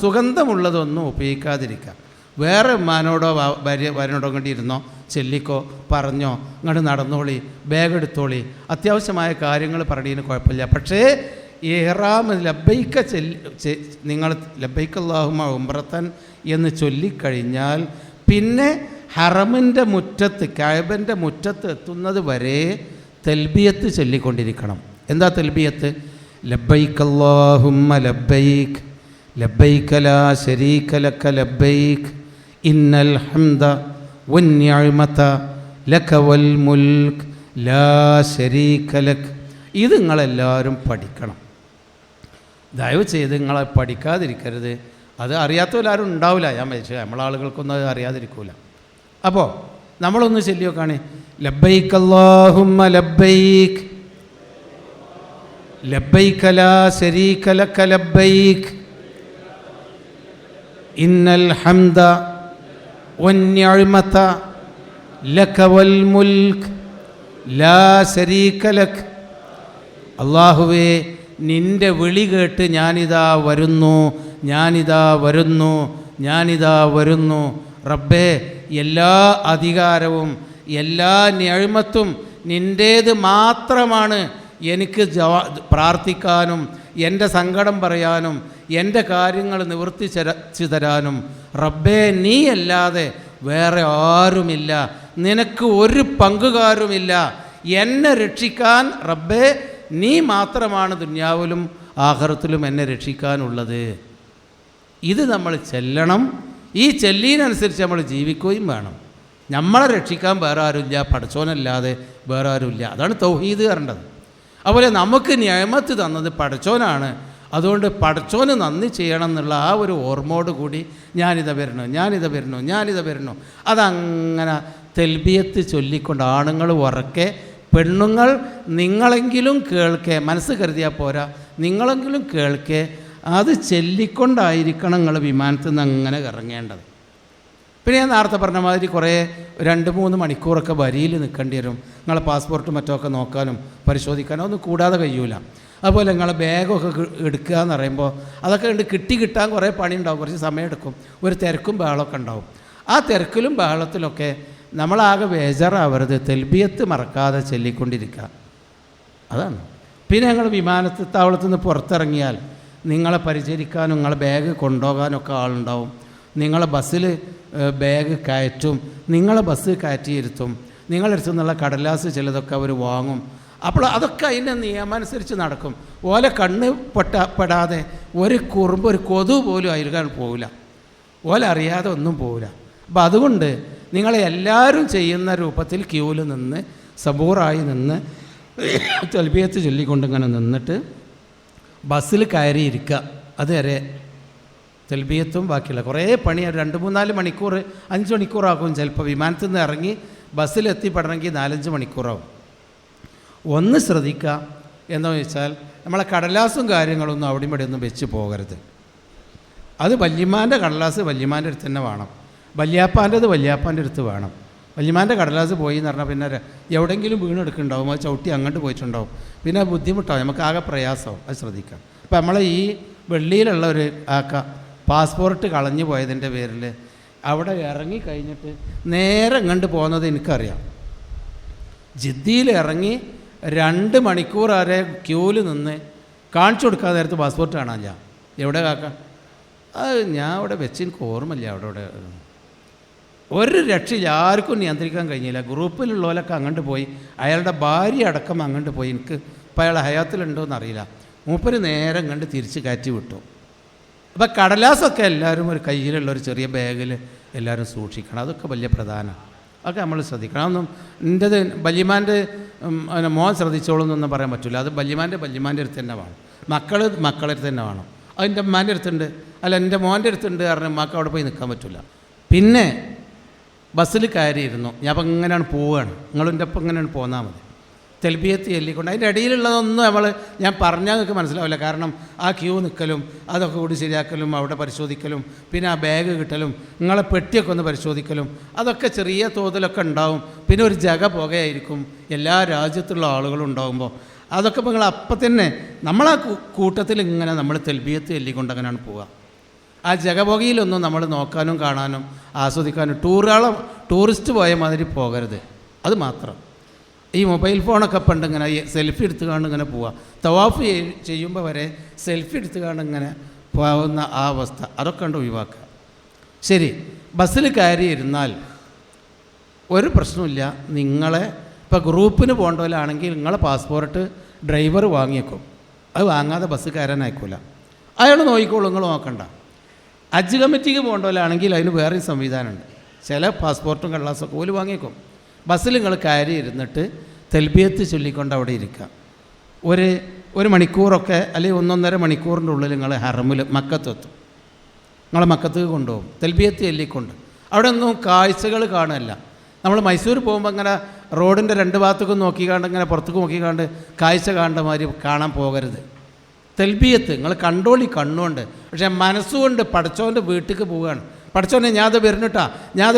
സുഗന്ധമുള്ളതൊന്നും ഉപയോഗിക്കാതിരിക്കുക. വേറെ ഉമ്മാനോടോ ഭാര്യനോടോ കൊണ്ട് ഇരുന്നോ, ചെല്ലിക്കോ, പറഞ്ഞോ, ഇങ്ങോട്ട് നടന്നോളി, ബാഗ് എടുത്തോളി, അത്യാവശ്യമായ കാര്യങ്ങൾ പറഞ്ഞതിന് കുഴപ്പമില്ല. പക്ഷേ ഇഹ്റാം ലബ്ബൈക്ക നിങ്ങൾ ലബ്ബൈക അല്ലാഹുമ്മ ഉംറത്തൻ എന്ന് ചൊല്ലിക്കഴിഞ്ഞാൽ പിന്നെ ഹറമിൻ്റെ മുറ്റത്ത്, കഅബൻ്റെ മുറ്റത്ത് എത്തുന്നത് വരെ തൽബിയത്ത് ചൊല്ലിക്കൊണ്ടിരിക്കണം. എന്താ തൽബിയത്ത്? ലബ്ബൈക അല്ലാഹുമ്മ ലബ്ബൈക് ലബ്ബൈക ലാ ശരീക ലക ലബ്ബൈക് ഇന്നൽ ഹംദ വന്നിഅമത ലക വൽ മുൽക്ക് ലാ ശരീക ലക്. ഇത് നിങ്ങളെല്ലാവരും പഠിക്കണം. ദയവ് ചെയ്ത് നിങ്ങളെ പഠിക്കാതിരിക്കരുത്. അത് അറിയാത്തവരാരും ഉണ്ടാവില്ല. ഞാൻ വെച്ചാൽ നമ്മളാളുകൾക്കൊന്നും അത് അറിയാതിരിക്കൂല. അപ്പോൾ നമ്മളൊന്ന് ചൊല്ലി നോക്കാണ്. ലബ്ബൈക അല്ലാഹുമ്മ ലബ്ബൈക് ലബ്ബൈക ലാ ശരീക ലക ലബ്ബൈക് ഇന്നൽ ഹംദ വന്നിഅമത ലക വൽ മുൽക്ക് ലാ ശരീക ലക്. അല്ലാഹുവേ, നിൻ്റെ വിളി കേട്ട് ഞാനിതാ വരുന്നു, ഞാനിതാ വരുന്നു, ഞാനിതാ വരുന്നു. റബ്ബേ, എല്ലാ അധികാരവും എല്ലാ നിഅമത്തും നിൻ്റേത് മാത്രമാണ്. എനിക്ക് പ്രാർത്ഥിക്കാനും എൻ്റെ സങ്കടം പറയാനും എൻ്റെ കാര്യങ്ങൾ നിവർത്തിച്ചു തരാനും റബ്ബേ നീ അല്ലാതെ വേറെ ആരുമില്ല, നിനക്ക് ഒരു പങ്കുകാരുമില്ല. എന്നെ രക്ഷിക്കാൻ റബ്ബേ നീ മാത്രമാണ് ദുനിയാവിലും ആഖിറത്തിലും എന്നെ രക്ഷിക്കാനുള്ളത്. ഇത് നമ്മൾ ചെല്ലണം. ഈ ചെല്ലീനനുസരിച്ച് നമ്മൾ ജീവിക്കുകയും വേണം. നമ്മളെ രക്ഷിക്കാൻ വേറെ ആരുമില്ല, പടച്ചോനല്ലാതെ വേറെ ആരുമില്ല. അതാണ് തൗഹീദ് പറയേണ്ടത്. അതുപോലെ നമുക്ക് നിഅമത്ത് തന്നത് പടച്ചോനാണ്. അതുകൊണ്ട് പടച്ചോന് നന്ദി ചെയ്യണം എന്നുള്ള ആ ഒരു ഓർമ്മയോട് കൂടി ഞാനിതാ വരുന്നു. അതങ്ങനെ തെൽബിയത്ത് ചൊല്ലിക്കൊണ്ട് ആണുങ്ങൾ ഉറക്കെ, പെണ്ണുങ്ങൾ നിങ്ങളെങ്കിലും കേൾക്കെ, മനസ്സ് കരുതിയാൽ പോരാ, നിങ്ങളെങ്കിലും കേൾക്കെ അത് ചൊല്ലിക്കൊണ്ടായിരിക്കണം നിങ്ങൾ വിമാനത്തിൽ നിന്ന് അങ്ങനെ ഇറങ്ങേണ്ടത്. പിന്നെ ഞാൻ നേരത്തെ പറഞ്ഞ മാതിരി കുറേ 2-3 മണിക്കൂറൊക്കെ വരിയിൽ നിൽക്കേണ്ടി വരും. നിങ്ങളെ പാസ്പോർട്ട് മറ്റൊക്കെ നോക്കാനും പരിശോധിക്കാനും ഒന്നും കൂടാതെ കഴിയൂല. അതുപോലെ നിങ്ങളെ ബാഗൊക്കെ എടുക്കുക എന്ന് പറയുമ്പോൾ അതൊക്കെ ഉണ്ട് കിട്ടാൻ കുറേ പണിയുണ്ടാവും, കുറച്ച് സമയമെടുക്കും, ഒരു തിരക്കും ബഹളമൊക്കെ ഉണ്ടാവും. ആ തിരക്കിലും ബഹളത്തിലൊക്കെ നമ്മളാകെ ബേജാറാവരുത്. തെൽബിയത്ത് മറക്കാതെ ചൊല്ലിക്കൊണ്ടിരിക്കുക, അതാണ്. പിന്നെ ഞങ്ങൾ വിമാനത്താവളത്തിൽ നിന്ന് പുറത്തിറങ്ങിയാൽ നിങ്ങളെ പരിചരിക്കാനും നിങ്ങളെ ബാഗ് കൊണ്ടുപോകാനൊക്കെ ആളുണ്ടാവും. നിങ്ങളെ ബസ്സിൽ ബാഗ് കയറ്റും, നിങ്ങളെ ബസ് കയറ്റിയിരുത്തും, നിങ്ങളടുത്തു നിന്നുള്ള കടലാസ് ചിലതൊക്കെ അവർ വാങ്ങും. അപ്പോൾ അതൊക്കെ അതിൻ്റെ നിയമമനുസരിച്ച് നടക്കും. ഓലെ കണ്ണ് പെടാതെ ഒരു കുറുമ്പ്, ഒരു കൊതു പോലും അയൽക്കാൻ പോവില്ല, ഓലെ അറിയാതെ ഒന്നും പോവില്ല. അപ്പം അതുകൊണ്ട് നിങ്ങളെ എല്ലാവരും ചെയ്യുന്ന രൂപത്തിൽ ക്യൂവിൽ നിന്ന് സബൂറായി നിന്ന് തൽബിയത്ത് ചൊല്ലിക്കൊണ്ടിങ്ങനെ നിന്നിട്ട് ബസ്സിൽ കയറിയിരിക്കുക. അതുവരെ തെൽബിയത്തും ബാക്കിയുള്ള കുറേ പണി 2-3-4 മണിക്കൂർ 5 മണിക്കൂറാകും. ചിലപ്പോൾ വിമാനത്തിൽ നിന്ന് ഇറങ്ങി ബസ്സിലെത്തിപ്പെടണമെങ്കിൽ 4-5 മണിക്കൂറാവും. ഒന്ന് ശ്രദ്ധിക്കുക എന്താണെന്ന് വെച്ചാൽ നമ്മളെ കടലാസും കാര്യങ്ങളൊന്നും അവിടെയും ഇവിടെ ഒന്നും വെച്ച് പോകരുത്. അത് വല്യമ്മാൻ്റെ കടലാസ് വല്യമ്മാൻ്റെ അടുത്ത് തന്നെ വേണം, വല്യാപ്പാൻ്റെത് വല്യാപ്പാൻ്റെ അടുത്ത് വേണം. വല്യമ്മാൻ്റെ കടലാസ് പോയി എന്ന് പറഞ്ഞാൽ പിന്നെ എവിടെയെങ്കിലും വീണെടുക്കുന്നുണ്ടാവും, അത് ചവിട്ടി അങ്ങോട്ട് പോയിട്ടുണ്ടാവും, പിന്നെ ബുദ്ധിമുട്ടാവും, നമുക്ക് ആകെ പ്രയാസമാവും. അത് ശ്രദ്ധിക്കാം. അപ്പോൾ നമ്മളെ ഈ വെള്ളിയിലുള്ള ഒരു പാസ്പോർട്ട് കളഞ്ഞു പോയതിൻ്റെ പേരിൽ അവിടെ ഇറങ്ങി കഴിഞ്ഞിട്ട് നേരെ ഇങ്ങോട്ട് പോകുന്നത് എനിക്കറിയാം. ജിദ്ദയിൽ ഇറങ്ങി 2 മണിക്കൂർ വരെ ക്യൂവിൽ നിന്ന് കാണിച്ചു കൊടുക്കാതെ നേരത്ത് പാസ്പോർട്ട് കാണാനില്ല. എവിടെ കാക്ക? അത് ഞാൻ അവിടെ വെച്ച് എനിക്ക് ഓർമ്മയില്ല. അവിടെ ഒരു രക്ഷയില്ല, ആർക്കും നിയന്ത്രിക്കാൻ കഴിഞ്ഞില്ല. ഗ്രൂപ്പിലുള്ളവരൊക്കെ അങ്ങോട്ട് പോയി, അയാളുടെ ഭാര്യ അടക്കം അങ്ങോട്ട് പോയി. എനിക്ക് ഇപ്പോൾ അയാൾ ഹയാത്തിലുണ്ടോ എന്നറിയില്ല. മൂപ്പര് നേരെ അങ്ങോട്ട് തിരിച്ച് കയറ്റി വിട്ടു. അപ്പോൾ കടലാസൊക്കെ എല്ലാവരും ഒരു കയ്യിലുള്ളൊരു ചെറിയ ബാഗിൽ എല്ലാവരും സൂക്ഷിക്കണം. അതൊക്കെ വലിയ പ്രധാനമാണ്. അതൊക്കെ നമ്മൾ ശ്രദ്ധിക്കണം. അതൊന്നും എൻ്റെത് വല്യമാൻ്റെ മോൻ ശ്രദ്ധിച്ചോളൂന്നൊന്നും പറയാൻ പറ്റില്ല. അത് വല്യമാൻ്റെ അടുത്ത് തന്നെ വേണം, മക്കളുടെ അടുത്ത് തന്നെ വേണം. അത് എൻ്റെ അമ്മാൻ്റെ അടുത്തുണ്ട്, അല്ല എൻ്റെ മോൻ്റെ അടുത്തുണ്ട് കാരണം മക്കൾ അവിടെ പോയി നിൽക്കാൻ പറ്റില്ല. പിന്നെ ബസ്സിൽ കയറിയിരുന്നു ഞാൻ. അപ്പം ഇങ്ങനെയാണ് പോവുകയാണ്, നിങ്ങളെൻ്റെ ഒപ്പം ഇങ്ങനെയാണ് പോന്നാൽ മതി. തെൽബിയത്ത് ചൊല്ലിക്കൊണ്ട് അതിൻ്റെ ഇടയിലുള്ളതൊന്നും ഞാൻ പറഞ്ഞാൽ നിങ്ങൾക്ക് മനസ്സിലാവില്ല. കാരണം ആ ക്യൂ നിൽക്കലും അതൊക്കെ കൂടി ശരിയാക്കലും അവിടെ പരിശോധിക്കലും പിന്നെ ആ ബാഗ് കിട്ടലും നിങ്ങളെ പെട്ടിയൊക്കെ ഒന്ന് പരിശോധിക്കലും അതൊക്കെ ചെറിയ തോതിലൊക്കെ ഉണ്ടാവും. പിന്നെ ഒരു ജഗ പുകയായിരിക്കും എല്ലാ രാജ്യത്തുള്ള ആളുകളും ഉണ്ടാകുമ്പോൾ. അതൊക്കെ ഇപ്പോൾ നിങ്ങൾ അപ്പം തന്നെ നമ്മളാ കൂട്ടത്തിൽ ഇങ്ങനെ നമ്മൾ തെൽബിയത്ത് ചൊല്ലിക്കൊണ്ട് അങ്ങനെയാണ് പോവുക. ആ ജഗപുകയിലൊന്നും നമ്മൾ നോക്കാനും കാണാനും ആസ്വദിക്കാനും ടൂറിസ്റ്റ് പോയ മാതിരി പോകരുത്. അത് മാത്രം. ഈ മൊബൈൽ ഫോണൊക്കെ പണ്ട് ഇങ്ങനെ സെൽഫി എടുത്ത് കാണും ഇങ്ങനെ പോവുക. തവാഫ് ചെയ്യുമ്പോൾ വരെ സെൽഫി എടുത്ത് കാണും ഇങ്ങനെ പോകാവുന്ന ആ അവസ്ഥ അതൊക്കെ കണ്ട് ഒഴിവാക്കുക. ശരി, ബസ്സിൽ കയറി ഇരുന്നാൽ ഒരു പ്രശ്നമില്ല. നിങ്ങളെ ഇപ്പോൾ ഗ്രൂപ്പിന് പോകേണ്ടവരാണെങ്കിൽ നിങ്ങളെ പാസ്പോർട്ട് ഡ്രൈവർ വാങ്ങിയേക്കും. അത് വാങ്ങാതെ ബസ് കയറാൻ അയക്കില്ല. അയാൾ നോക്കിക്കോളൂ, നിങ്ങൾ നോക്കണ്ട. ഹജ്ജ് കമ്മിറ്റിക്ക് പോകേണ്ടവരാണെങ്കിൽ അതിന് വേറെയും സംവിധാനമുണ്ട്. ചില പാസ്പോർട്ടും കടലാസൊക്കെ ഓല് വാങ്ങിയേക്കും. ബസ്സിൽ നിങ്ങൾ കയറി ഇരുന്നിട്ട് തെൽബിയത്ത് ചൊല്ലിക്കൊണ്ട് അവിടെ ഇരിക്കുക. ഒരു മണിക്കൂറൊക്കെ അല്ലെങ്കിൽ 1-1.5 മണിക്കൂറിൻ്റെ ഉള്ളിൽ നിങ്ങൾ ഹറമിൽ മക്കത്തെത്തും. നിങ്ങളെ മക്കത്തേക്ക് കൊണ്ടുപോകും തെൽബിയത്ത് ചൊല്ലിക്കൊണ്ട്. അവിടെ ഒന്നും കാഴ്ചകൾ കാണുകയല്ല. നമ്മൾ മൈസൂർ പോകുമ്പോൾ ഇങ്ങനെ റോഡിൻ്റെ 2 ഭാഗത്തേക്കും നോക്കിക്കാണ്ട് ഇങ്ങനെ പുറത്തേക്ക് നോക്കിക്കാണ്ട് കാഴ്ച കാണേണ്ട മാതിരി കാണാൻ പോകരുത്. തെൽബിയത്ത് നിങ്ങൾ കണ്ടോളി കണ്ണുകൊണ്ട്, പക്ഷേ മനസ്സുകൊണ്ട് പടച്ചോൻ്റെ വീട്ടിലേക്ക് പോവുകയാണ്. പടച്ചോനെ ഞാത്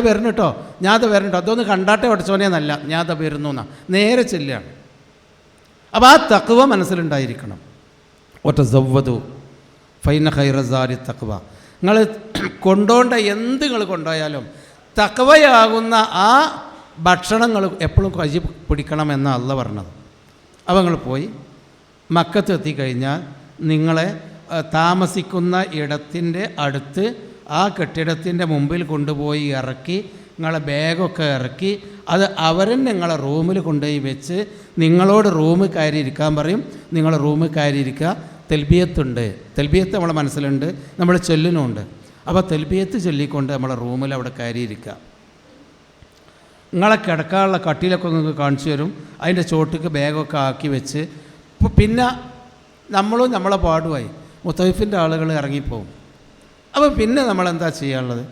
വരുന്നിട്ടോ അതൊന്ന് കണ്ടാട്ടെ പടച്ചോനെ എന്നല്ല, ഞാത് വരുന്നു എന്നാ നേരെ ചെല്ലുകയാണ്. അപ്പോൾ ആ തഖ്വ മനസ്സിലുണ്ടായിരിക്കണം. ഒറ്റ സവ്വതു ഫൈന ഖൈറസാരി തഖ്വ. നിങ്ങൾ കൊണ്ടോണ്ട എന്ത് നിങ്ങൾ കൊണ്ടുപോയാലും തഖ്വയാകുന്ന ആ ഭക്ഷണങ്ങൾ എപ്പോഴും കൈ പിടിക്കണമെന്നാണ് അള്ളാഹ് പറഞ്ഞത്. അപ്പോൾ നിങ്ങൾ പോയി മക്കത്ത് എത്തിക്കഴിഞ്ഞാൽ നിങ്ങളെ താമസിക്കുന്ന ഇടത്തിൻ്റെ അടുത്ത് ആ കെട്ടിടത്തിൻ്റെ മുമ്പിൽ കൊണ്ടുപോയി ഇറക്കി നിങ്ങളെ ബാഗൊക്കെ ഇറക്കി അത് അവരും നിങ്ങളെ റൂമിൽ കൊണ്ടുപോയി വെച്ച് നിങ്ങളോട് റൂമിൽ കയറി ഇരിക്കാൻ പറയും. നിങ്ങൾ റൂമിൽ കയറി ഇരിക്കുക. തെൽബിയത്തുണ്ട്, തെൽബിയത്ത് നമ്മളെ മനസ്സിലുണ്ട്, നമ്മൾ ചൊല്ലുന്നുണ്ട്. അപ്പോൾ തെൽബിയത്ത് ചൊല്ലിക്കൊണ്ട് നമ്മളെ റൂമിൽ അവിടെ കയറിയിരിക്കുക. നിങ്ങളെ കിടക്കാനുള്ള കട്ടിലൊക്കെ നിങ്ങൾക്ക് കാണിച്ചു തരും. അതിൻ്റെ ചോട്ടിക്ക് ബാഗൊക്കെ ആക്കി വെച്ച് പിന്നെ നമ്മളും നമ്മളെ പാടുമായി മുത്തൈഫിൻ്റെ ആളുകൾ ഇറങ്ങിപ്പോവും. അപ്പോൾ പിന്നെ നമ്മളെന്താ ചെയ്യാനുള്ളത്?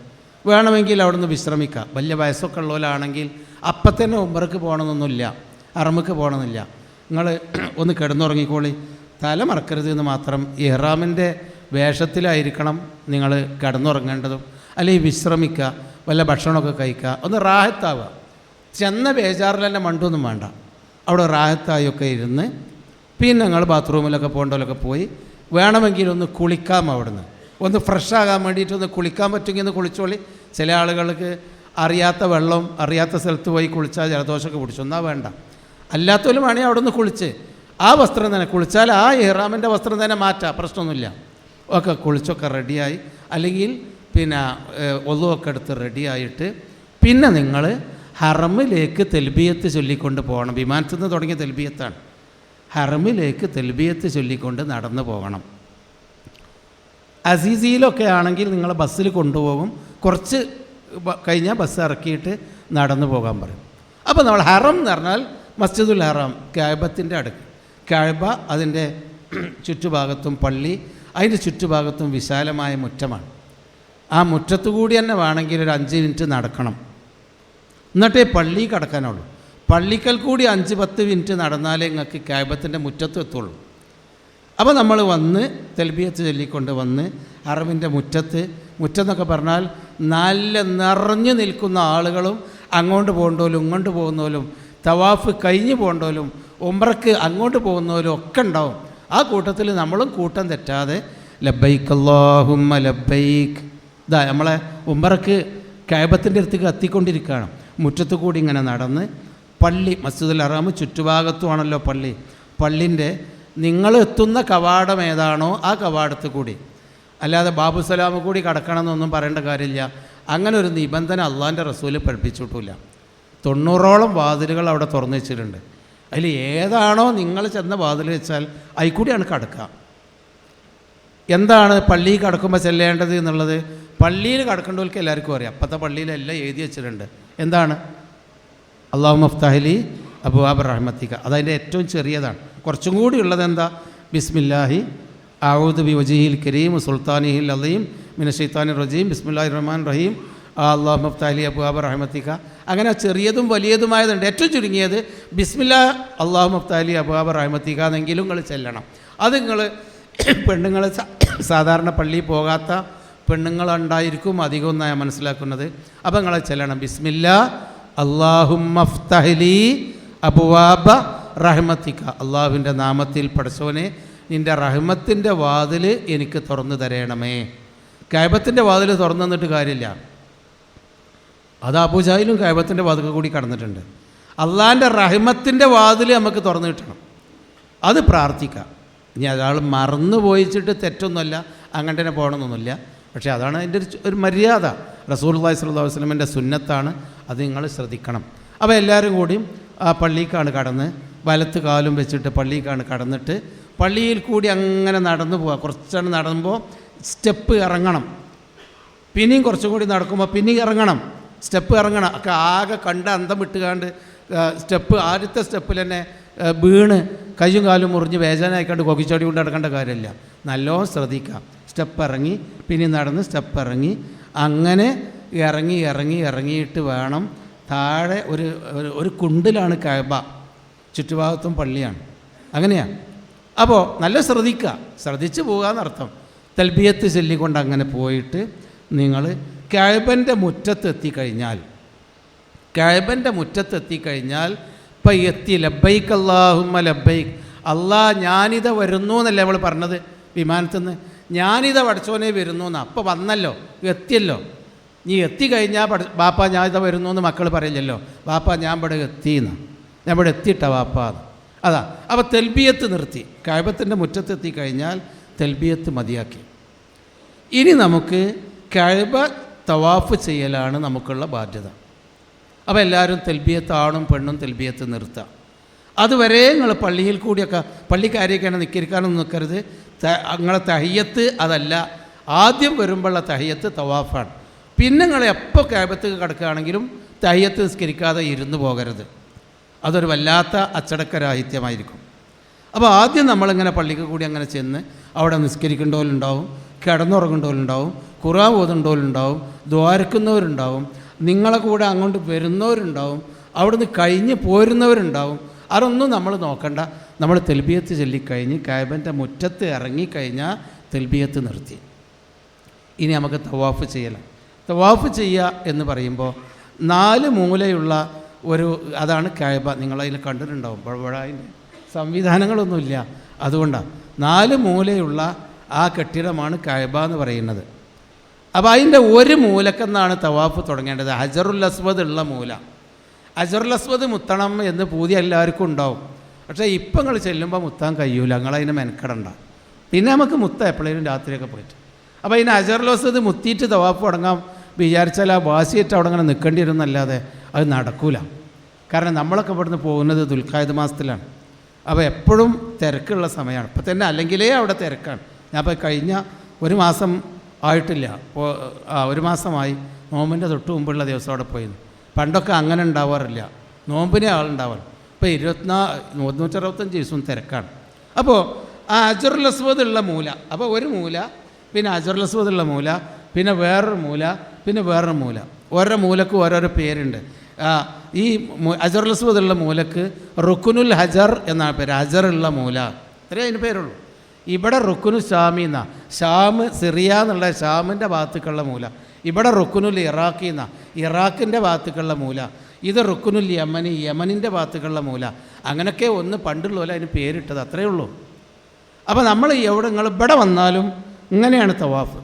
വേണമെങ്കിൽ അവിടെ നിന്ന് വിശ്രമിക്കാം. വലിയ വയസ്സൊക്കെ ഉള്ളവരാണെങ്കിൽ അപ്പം തന്നെ ഉംറക്ക് പോകണമെന്നൊന്നുമില്ല, ഹറമുക്ക് പോകണമെന്നില്ല. നിങ്ങൾ ഒന്ന് കിടന്നുറങ്ങിക്കോളി, തല മറക്കരുത് എന്ന് മാത്രം. ഇഹ്റാമിൻ്റെ വേഷത്തിലായിരിക്കണം നിങ്ങൾ കിടന്നുറങ്ങേണ്ടതും. അല്ലെങ്കിൽ വിശ്രമിക്കുക, വല്ല ഭക്ഷണമൊക്കെ കഴിക്കുക, ഒന്ന് റാഹത്താവുക. ചെന്ന ബേജാറിൽ തന്നെ മണ്ടൊന്നും വേണ്ട. അവിടെ റാഹത്തായൊക്കെ ഇരുന്ന് പിന്നെ ഞങ്ങൾ ബാത്റൂമിലൊക്കെ പോകേണ്ടവരൊക്കെ പോയി വേണമെങ്കിൽ ഒന്ന് കുളിക്കാം. അവിടുന്ന് ഒന്ന് ഫ്രഷാകാൻ വേണ്ടിയിട്ടൊന്ന് കുളിക്കാൻ പറ്റുമെങ്കിൽ ഒന്ന് കുളിച്ചോളി. ചില ആളുകൾക്ക് അറിയാത്ത വെള്ളം അറിയാത്ത സ്ഥലത്ത് പോയി കുളിച്ചാൽ ജലദോഷമൊക്കെ പിടിച്ചൊന്നാ വേണ്ട. അല്ലാത്തവരും വേണമെങ്കിൽ അവിടെ നിന്ന് കുളിച്ച് ആ വസ്ത്രം തന്നെ കുളിച്ചാൽ ആ ഇഹ്റാമിൻ്റെ വസ്ത്രം തന്നെ മാറ്റാം, പ്രശ്നമൊന്നുമില്ല. ഒക്കെ കുളിച്ചൊക്കെ റെഡിയായി അല്ലെങ്കിൽ പിന്നെ ഒളുവൊക്കെ എടുത്ത് റെഡിയായിട്ട് പിന്നെ നിങ്ങൾ ഹറമിലേക്ക് തെൽബിയത്ത് ചൊല്ലിക്കൊണ്ട് പോകണം. വിമാനത്തിൽ നിന്ന് തുടങ്ങിയ തെൽബിയത്താണ്. ഹറമിലേക്ക് തെൽബിയത്ത് ചൊല്ലിക്കൊണ്ട് നടന്നു പോകണം. അസീസിയിലൊക്കെ ആണെങ്കിൽ നിങ്ങൾ ബസ്സിൽ കൊണ്ടുപോകും. കുറച്ച് കഴിഞ്ഞാൽ ബസ് ഇറക്കിയിട്ട് നടന്നു പോകാൻ പറയും. അപ്പോൾ നമ്മൾ ഹറം എന്ന് പറഞ്ഞാൽ മസ്ജിദുൽ ഹറം, കഅബത്തിൻ്റെ അടുക്ക്. കഅബ അതിൻ്റെ ചുറ്റുഭാഗത്തും പള്ളി, അതിൻ്റെ ചുറ്റുഭാഗത്തും വിശാലമായ മുറ്റമാണ്. ആ മുറ്റത്തു കൂടി തന്നെ വേണമെങ്കിൽ ഒരു 5 മിനിറ്റ് നടക്കണം, എന്നിട്ടേ പള്ളി കടക്കാനുള്ളൂ. പള്ളിക്കൽ കൂടി 5-10 മിനിറ്റ് നടന്നാലേ നിങ്ങൾക്ക് കഅബത്തിൻ്റെ മുറ്റത്ത് എത്തുള്ളൂ. അപ്പോൾ നമ്മൾ വന്ന് തൽബിയത്ത് ചൊല്ലിക്കൊണ്ട് വന്ന് ഹറമിൻ്റെ മുറ്റെന്നൊക്കെ പറഞ്ഞാൽ നല്ല നിറഞ്ഞു നിൽക്കുന്ന ആളുകളും അങ്ങോട്ട് പോകണ്ടോലും ഇങ്ങോട്ട് പോകുന്നവരും തവാഫ് കഴിഞ്ഞ് പോകണ്ടോലും ഉംറക്ക് അങ്ങോട്ട് പോകുന്നവരും ഒക്കെ ഉണ്ടാവും. ആ കൂട്ടത്തിൽ നമ്മളും കൂട്ടം തെറ്റാതെ ലബ്ബൈക്ക് അല്ലാഹുമ്മ ലബ്ബൈക്ക്, ഇതാ നമ്മളെ ഉംറക്ക് കഅബത്തിൻ്റെ അടുത്തേക്ക് എത്തിക്കൊണ്ടിരിക്കുകയാണ്. മുറ്റത്ത് കൂടി ഇങ്ങനെ നടന്ന് പള്ളി മസ്ജിദുൽ ഹറാം ചുറ്റുഭാഗത്തുമാണല്ലോ പള്ളിൻ്റെ നിങ്ങൾ എത്തുന്ന കവാടം ഏതാണോ ആ കവാടത്ത് കൂടി, അല്ലാതെ ബാബു സലാം കൂടി കടക്കണമെന്നൊന്നും പറയേണ്ട കാര്യമില്ല. അങ്ങനെ ഒരു നിബന്ധന അള്ളാഹിൻ്റെ റസൂല് പഠിപ്പിച്ചിട്ടില്ല. 90ഓളം വാതിലുകൾ അവിടെ തുറന്നു വെച്ചിട്ടുണ്ട്. അതിൽ ഏതാണോ നിങ്ങൾ ചെന്ന വാതിൽ വെച്ചാൽ അതിൽക്കൂടിയാണ് കടക്കുക. എന്താണ് പള്ളിയിൽ കടക്കുമ്പോൾ ചെല്ലേണ്ടത് എന്നുള്ളത് പള്ളിയിൽ കടക്കേണ്ടവർക്ക് എല്ലാവർക്കും അറിയാം. അപ്പത്തെ പള്ളിയിലെല്ലാം എഴുതി വെച്ചിട്ടുണ്ട്. എന്താണ്? അല്ലാഹുമ്മ ഫ്തഹ്ലി അബ്വാബ റഹ്മത്തിക. അതതിൻ്റെ ഏറ്റവും ചെറിയതാണ്. കുറച്ചും കൂടി ഉള്ളത് എന്താ? ബിസ്മില്ലാഹി അഊദു ബിവജ്ഹിൽ കരീം സുൽത്താനിഹിൽ അലീം മിനശ് ശൈത്താനിർ റജീം ബിസ്മില്ലാഹിർ റഹ്മാനിർ റഹീം അല്ലാഹുമ്മ ഫ്തഹ്ലി അബ്വാബ റഹ്മത്തിക. അങ്ങനെ ചെറിയതും വലിയതുമായതുണ്ട്. ഏറ്റവും ചുരുങ്ങിയത് ബിസ്മില്ലാ അല്ലാഹുമ്മ ഫ്തഹ്ലി അബ്വാബ റഹ്മത്തിക എന്നെങ്കിലും നിങ്ങൾ ചെല്ലണം. അത് നിങ്ങൾ പെണ്ണുങ്ങൾ സാധാരണ പള്ളിയിൽ പോകാത്ത പെണ്ണുങ്ങളുണ്ടായിരിക്കും അധികം എന്നാണ് ഞാൻ മനസ്സിലാക്കുന്നത്. അപ്പോൾ നിങ്ങൾ ചെല്ലണം ബിസ്മില്ലാ അല്ലാഹുമ്മ ഫ്തഹ്ലി അബ്വാബ റഹ്മത്തിക. അള്ളാഹുവിൻ്റെ നാമത്തിൽ പടച്ചോനെ നിൻ്റെ റഹ്മത്തിൻ്റെ വാതിൽ എനിക്ക് തുറന്നു തരണമേ. കഅബത്തിൻ്റെ വാതിൽ തുറന്നു തന്നിട്ട് കാര്യമില്ല. അത് അബൂജാഹിലും കഅബത്തിൻ്റെ വാതിൽ കൂടി കടന്നിട്ടുണ്ട്. അള്ളാഹിൻ്റെ റഹ്മത്തിൻ്റെ വാതിൽ നമുക്ക് തുറന്നു കിട്ടണം. അത് പ്രാർത്ഥിക്കാം. ഇനി അയാൾ മറന്നു പോയിച്ചിട്ട് തെറ്റൊന്നുമല്ല, അങ്ങനെ തന്നെ പോകണമെന്നൊന്നുമില്ല. പക്ഷേ അതാണ് അതിൻ്റെ ഒരു മര്യാദ. റസൂലുള്ളാഹി സ്വല്ലല്ലാഹു അലൈഹി വസല്ലമയുടെ സുന്നത്താണ്. അത് നിങ്ങൾ ശ്രദ്ധിക്കണം. അപ്പോൾ എല്ലാവരും കൂടിയും ആ പള്ളിക്കാണ് കടന്ന് വലത്ത് കാലും വെച്ചിട്ട് പള്ളിക്കാണ് കടന്നിട്ട് പള്ളിയിൽ കൂടി അങ്ങനെ നടന്നു പോവുക. കുറച്ചാണ് നടന്നുമ്പോൾ സ്റ്റെപ്പ് ഇറങ്ങണം. പിന്നെയും കുറച്ചും കൂടി നടക്കുമ്പോൾ പിന്നെയും ഇറങ്ങണം, സ്റ്റെപ്പ് ഇറങ്ങണം. ഒക്കെ ആകെ കണ്ട് അന്തം വിട്ടുകാണ്ട് ആദ്യത്തെ സ്റ്റെപ്പിൽ തന്നെ വീണ് കയ്യും കാലും മുറിഞ്ഞ് വേദനയായിക്കാണ്ട് കൊക്കിച്ചാടി കൊണ്ട് നടക്കേണ്ട കാര്യമില്ല. നല്ലോണം ശ്രദ്ധിക്കാം. സ്റ്റെപ്പ് ഇറങ്ങി പിന്നെ നടന്ന് സ്റ്റെപ്പ് ഇറങ്ങി അങ്ങനെ ഇറങ്ങിയിട്ട് വേണം താഴെ ഒരു കുണ്ടിലാണ് കഅബ, ചുറ്റുഭാഗത്തും പള്ളിയാണ്. അങ്ങനെയാണ്. അപ്പോൾ നല്ല ശ്രദ്ധിച്ച് പോകുക എന്നർത്ഥം. തൽബിയത്ത് ചൊല്ലിക്കൊണ്ട് അങ്ങനെ പോയിട്ട് നിങ്ങൾ കഅബൻ്റെ മുറ്റത്തെത്തിക്കഴിഞ്ഞാൽ ഇപ്പം എത്തി ലബ്ബൈക്ക് അല്ലാഹുമ്മ ലബ്ബൈക്ക്, ഞാനിത വരുന്നു എന്നല്ലേ നമ്മൾ പറഞ്ഞത് വിമാനത്തിൽ നിന്ന്. ഞാനിത പടച്ചോനെ വരുന്നു എന്നാണ്. അപ്പോൾ വന്നല്ലോ, എത്തിയല്ലോ. നീ എത്തിക്കഴിഞ്ഞാൽ ബാപ്പ ഞാനിത വരുന്നു എന്ന് മക്കൾ പറയില്ലല്ലോ. ബാപ്പ ഞാൻ ഇവിടെ എത്തിയെന്ന്, ഞാൻ ഇവിടെ എത്തിയിട്ടാ ബാപ്പ. അതാ. അപ്പോൾ തെൽബിയത്ത് നിർത്തി. കഅബത്തിൻ്റെ മുറ്റത്തെത്തിക്കഴിഞ്ഞാൽ തെൽബിയത്ത് മതിയാക്കി. ഇനി നമുക്ക് കഅബ തവാഫ് ചെയ്യലാണ് നമുക്കുള്ള ബാധ്യത. അപ്പോൾ എല്ലാവരും തെൽബിയത്ത്, ആണും പെണ്ണും തെൽബിയത്ത് നിർത്തുക. അതുവരെ നിങ്ങൾ പള്ളിയിൽ കൂടിയൊക്കെ പള്ളിക്കാരെയൊക്കെയാണ് നിൽക്കാനൊന്നും നിൽക്കരുത്. നിങ്ങളെ തഹിയ്യത്ത് അതല്ല. ആദ്യം വരുമ്പോഴുള്ള തഹിയ്യത്ത് തവാഫാണ്. പിന്നെ നിങ്ങൾ എപ്പോൾ കഅബത്തേക്ക് കിടക്കുകയാണെങ്കിലും തഹിയ്യത്ത് നിസ്കരിക്കാതെ ഇരുന്ന് പോകരുത്. അതൊരു വല്ലാത്ത അച്ചടക്കരാഹിത്യമായിരിക്കും. അപ്പോൾ ആദ്യം നമ്മളിങ്ങനെ പള്ളിക്ക് കൂടി അങ്ങനെ ചെന്ന് അവിടെ നിസ്കരിക്കേണ്ടവരുണ്ടാവും, കിടന്നുറങ്ങേണ്ടവരുണ്ടാവും, ഖുർആൻ ഓതുന്നവരുണ്ടാവും, ദ്വാരക്കുന്നവരുണ്ടാവും, നിങ്ങളെ കൂടെ അങ്ങോട്ട് വരുന്നവരുണ്ടാവും, അവിടുന്ന് കഴിഞ്ഞ് പോരുന്നവരുണ്ടാവും. അതൊന്നും നമ്മൾ നോക്കണ്ട. നമ്മൾ തെൽബിയത്ത് ചൊല്ലിക്കഴിഞ്ഞ് കഅബൻ്റെ മുറ്റത്ത് ഇറങ്ങിക്കഴിഞ്ഞാൽ തെൽബിയത്ത് നിർത്തി. ഇനി നമുക്ക് തവാഫ് ചെയ്യലാണ്. തവാഫ് ചെയ്യുക എന്ന് പറയുമ്പോൾ 4 മൂലയുള്ള അതാണ് കഅബ. നിങ്ങളതിൽ കണ്ടിട്ടുണ്ടാവും. അതിൻ്റെ സംവിധാനങ്ങളൊന്നുമില്ല. അതുകൊണ്ടാണ് 4 മൂലയുള്ള ആ കെട്ടിടമാണ് കഅബ എന്ന് പറയുന്നത്. അപ്പോൾ അതിൻ്റെ ഒരു മൂലക്കെന്നാണ് തവാഫ് തുടങ്ങേണ്ടത്. ഹജറുൽ അസ്വദ് ഉള്ള മൂല. ഹജറുൽ അസ്വദ് മുത്തണം എന്ന് പൂതി എല്ലാവർക്കും ഉണ്ടാവും. പക്ഷേ ഇപ്പം നിങ്ങൾ ചെല്ലുമ്പോൾ മുത്താൻ കഴിയൂല. നിങ്ങളതിന് മെനക്കെടണ്ട. പിന്നെ നമുക്ക് മുത്താം എപ്പോഴേലും രാത്രിയൊക്കെ പോയിട്ട്. അപ്പോൾ അതിന് ഹജറുൽ അസ്വദ് മുത്തിയിട്ട് തവാഫ് തുടങ്ങാം വിചാരിച്ചാൽ ആ വാസിയായിട്ട് അവിടെ അങ്ങനെ നിൽക്കേണ്ടി വരുന്നല്ലാതെ അത് നടക്കൂല. കാരണം നമ്മളൊക്കെ ഇവിടുന്ന് പോകുന്നത് ദുൽഖഅദ് മാസത്തിലാണ്. അപ്പോൾ എപ്പോഴും തിരക്കുള്ള സമയമാണ്. ഇപ്പം തന്നെ അല്ലെങ്കിലേ അവിടെ തിരക്കാണ്. ഞാൻ ഇപ്പോൾ കഴിഞ്ഞ 1 മാസം ആയിട്ടില്ല, 1 മാസമായി നോമ്പിൻ്റെ തൊട്ട് മുമ്പുള്ള ദിവസം അവിടെ പോയിരുന്നു. പണ്ടൊക്കെ അങ്ങനെ ഉണ്ടാവാറില്ല, നോമ്പിനെ ആളുണ്ടാവാറ്. ഇപ്പോൾ 265 ദിവസവും തിരക്കാണ്. അപ്പോൾ ആ ഹജറുൽ അസ്വദ് ഉള്ള മൂല, അപ്പോൾ ഒരു മൂല, പിന്നെ ഹജറുൽ അസ്വദ് ഉള്ള മൂല, പിന്നെ വേറൊരു മൂല, പിന്നെ വേറൊരു മൂല. ഓരോ മൂലക്ക് ഓരോരോ പേരുണ്ട്. ഈ ഹജറുൽ അസ്വദുള്ള മൂലക്ക് റുക്കുനുൽ ഹജർ എന്നാണ് പേര്. ഹജറുള്ള മൂല, അത്രേ അതിന് പേരുള്ളൂ. ഇവിടെ റുക്കുനു ഷാമി എന്നാ, ഷാം സിറിയ എന്നുള്ള ഷാമിൻ്റെ ഭാഗത്തേക്കുള്ള മൂല. ഇവിടെ റുക്കുനുൽ ഇറാഖി എന്നാ, ഇറാഖിൻ്റെ ഭാഗത്തേക്കുള്ള മൂല. ഇത് റുക്കുനുൽ യമനി, യമനിൻ്റെ ഭാഗത്തേക്കുള്ള മൂല. അങ്ങനെയൊക്കെ ഒന്ന് പണ്ടുള്ള പോലെ അതിന് പേരിട്ടത്, അത്രയേ ഉള്ളൂ. അപ്പോൾ നമ്മൾ നിങ്ങൾ ഇവിടെ വന്നാലും ഇങ്ങനെയാണ് തവാഫ്,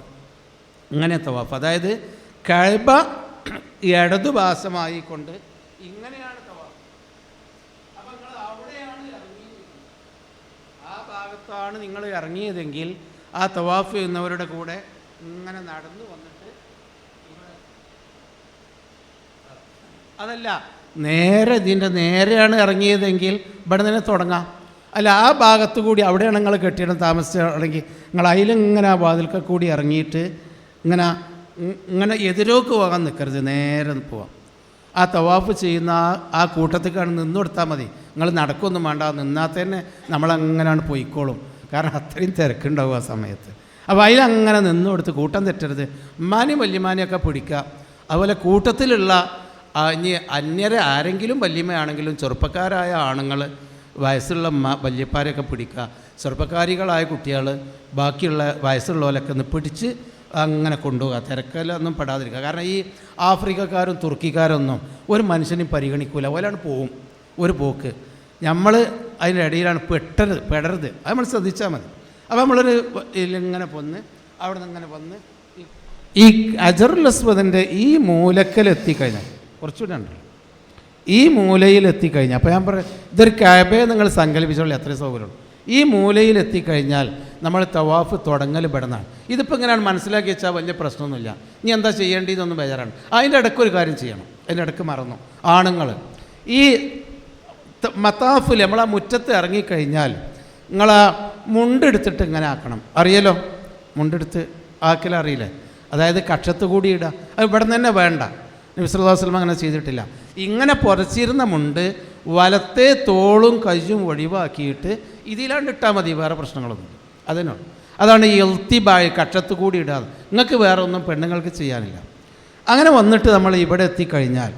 ഇങ്ങനെ തവാഫ്. അതായത് കഅബ ഇടതുഭാസമായിക്കൊണ്ട് ഇങ്ങനെയാണ് തവാഫ്. അപ്പം നിങ്ങൾ അവിടെയാണ് ഇറങ്ങിയത്, ആ ഭാഗത്താണ് നിങ്ങൾ ഇറങ്ങിയതെങ്കിൽ ആ തവാഫ് ചെയ്യുന്നവരുടെ കൂടെ ഇങ്ങനെ നടന്നു വന്നിട്ട് അതല്ല, നേരെ ഇതിൻ്റെ നേരെയാണ് ഇറങ്ങിയതെങ്കിൽ ഇവിടെ തന്നെ തുടങ്ങാം. അല്ല, ആ ഭാഗത്തു കൂടി അവിടെയാണ് നിങ്ങൾ കെട്ടിയിടം താമസിച്ചാണെങ്കിൽ നിങ്ങൾ അതിലിങ്ങനെ ആ വാതിൽക്ക കൂടി ഇറങ്ങിയിട്ട് ഇങ്ങനെ എതിരോക്ക് പോകാൻ നിൽക്കരുത്, നേരെ പോവാം. ആ തവാഫ് ചെയ്യുന്ന ആ കൂട്ടത്തേക്കാണ് നിന്ന് കൊടുത്താൽ മതി. നിങ്ങൾ നടക്കൊന്നും വേണ്ട, നിന്നാൽ തന്നെ നമ്മളങ്ങനെയാണ് പോയിക്കോളും. കാരണം അത്രയും തിരക്കുണ്ടാവും ആ സമയത്ത്. അപ്പോൾ അതിലങ്ങനെ നിന്ന് കൊടുത്ത് കൂട്ടം തെറ്റരുത്. ഉമ്മാനെയും വല്യമാനെയൊക്കെ പിടിക്കുക. അതുപോലെ കൂട്ടത്തിലുള്ള ഇനി അന്യരെ ആരെങ്കിലും വല്യമ്മയാണെങ്കിലും ചെറുപ്പക്കാരായ ആണുങ്ങൾ വയസ്സുള്ള വല്യപ്പാരെയൊക്കെ പിടിക്കുക. ചെറുപ്പക്കാരികളായ കുട്ടികൾ ബാക്കിയുള്ള വയസ്സുള്ളവരൊക്കെ ഒന്ന് പിടിച്ച് അങ്ങനെ കൊണ്ടുപോകുക. തിരക്കിലൊന്നും പെടാതിരിക്കുക. കാരണം ഈ ആഫ്രിക്കക്കാരും തുർക്കിക്കാരൊന്നും ഒരു മനുഷ്യനെയും പരിഗണിക്കൂല. ഓലാണ് പോവും ഒരു പോക്ക്. നമ്മൾ അതിൻ്റെ ഇടയിലാണ് പെടരുത്. അത് നമ്മൾ ശ്രദ്ധിച്ചാൽ മതി. അപ്പോൾ നമ്മളൊരു ഇങ്ങനെ പൊന്ന് അവിടെ നിന്ന് ഇങ്ങനെ വന്ന് ഈ ഹജറുൽ അസ്വദിൻ്റെ ഈ മൂലക്കലെത്തിക്കഴിഞ്ഞാൽ കുറച്ചുകൂടെ ഉണ്ടല്ലോ, ഈ മൂലയിലെത്തിക്കഴിഞ്ഞാൽ, അപ്പോൾ ഞാൻ പറയാം ഇതൊരു കഅബയെ നിങ്ങൾ സങ്കല്പിച്ചോളൂ, എത്ര സൗകര്യമുള്ളൂ. ഈ മൂലയിലെത്തിക്കഴിഞ്ഞാൽ നമ്മൾ തവാഫ് തുടങ്ങൽ പെടുന്നതാണ്. ഇതിപ്പോൾ ഇങ്ങനെയാണ് മനസ്സിലാക്കി വെച്ചാൽ വലിയ പ്രശ്നമൊന്നുമില്ല. ഇനി എന്താ ചെയ്യേണ്ടതെന്നൊന്നും ബേജാറാണ്. അതിൻ്റെ ഇടയ്ക്കൊരു കാര്യം ചെയ്യണം, അതിൻ്റെ ഇടയ്ക്ക് മറന്നു. ആണുങ്ങൾ ഈ മത്താഫിൽ നമ്മളാ മുറ്റത്ത് ഇറങ്ങിക്കഴിഞ്ഞാൽ നിങ്ങളാ മുണ്ടെടുത്തിട്ട് ഇങ്ങനെ ആക്കണം. അറിയല്ലോ, മുണ്ടെടുത്ത് ആക്കലറിയില്ലേ? അതായത് കക്ഷത്ത് കൂടി ഇടുക. അത് ഇവിടെ നിന്ന് തന്നെ വേണ്ട. നബി സല്ലല്ലാഹു അലൈഹി വസല്ലം അങ്ങനെ ചെയ്തിട്ടില്ല. ഇങ്ങനെ പുറച്ചിരുന്ന മുണ്ട് വലത്തെ തോളും കയ്യും ഒഴിവാക്കിയിട്ട് ഇതിലാണ്ട് ഇട്ടാൽ മതി, വേറെ പ്രശ്നങ്ങളൊന്നും. അതിനാണ് അതാണ് ഈ ഇൽത്തിബായ്, കക്ഷത്ത് കൂടി ഇടാതെ. നിങ്ങൾക്ക് വേറെ ഒന്നും പെണ്ണുങ്ങൾക്ക് ചെയ്യാനില്ല. അങ്ങനെ വന്നിട്ട് നമ്മൾ ഇവിടെ എത്തിക്കഴിഞ്ഞാൽ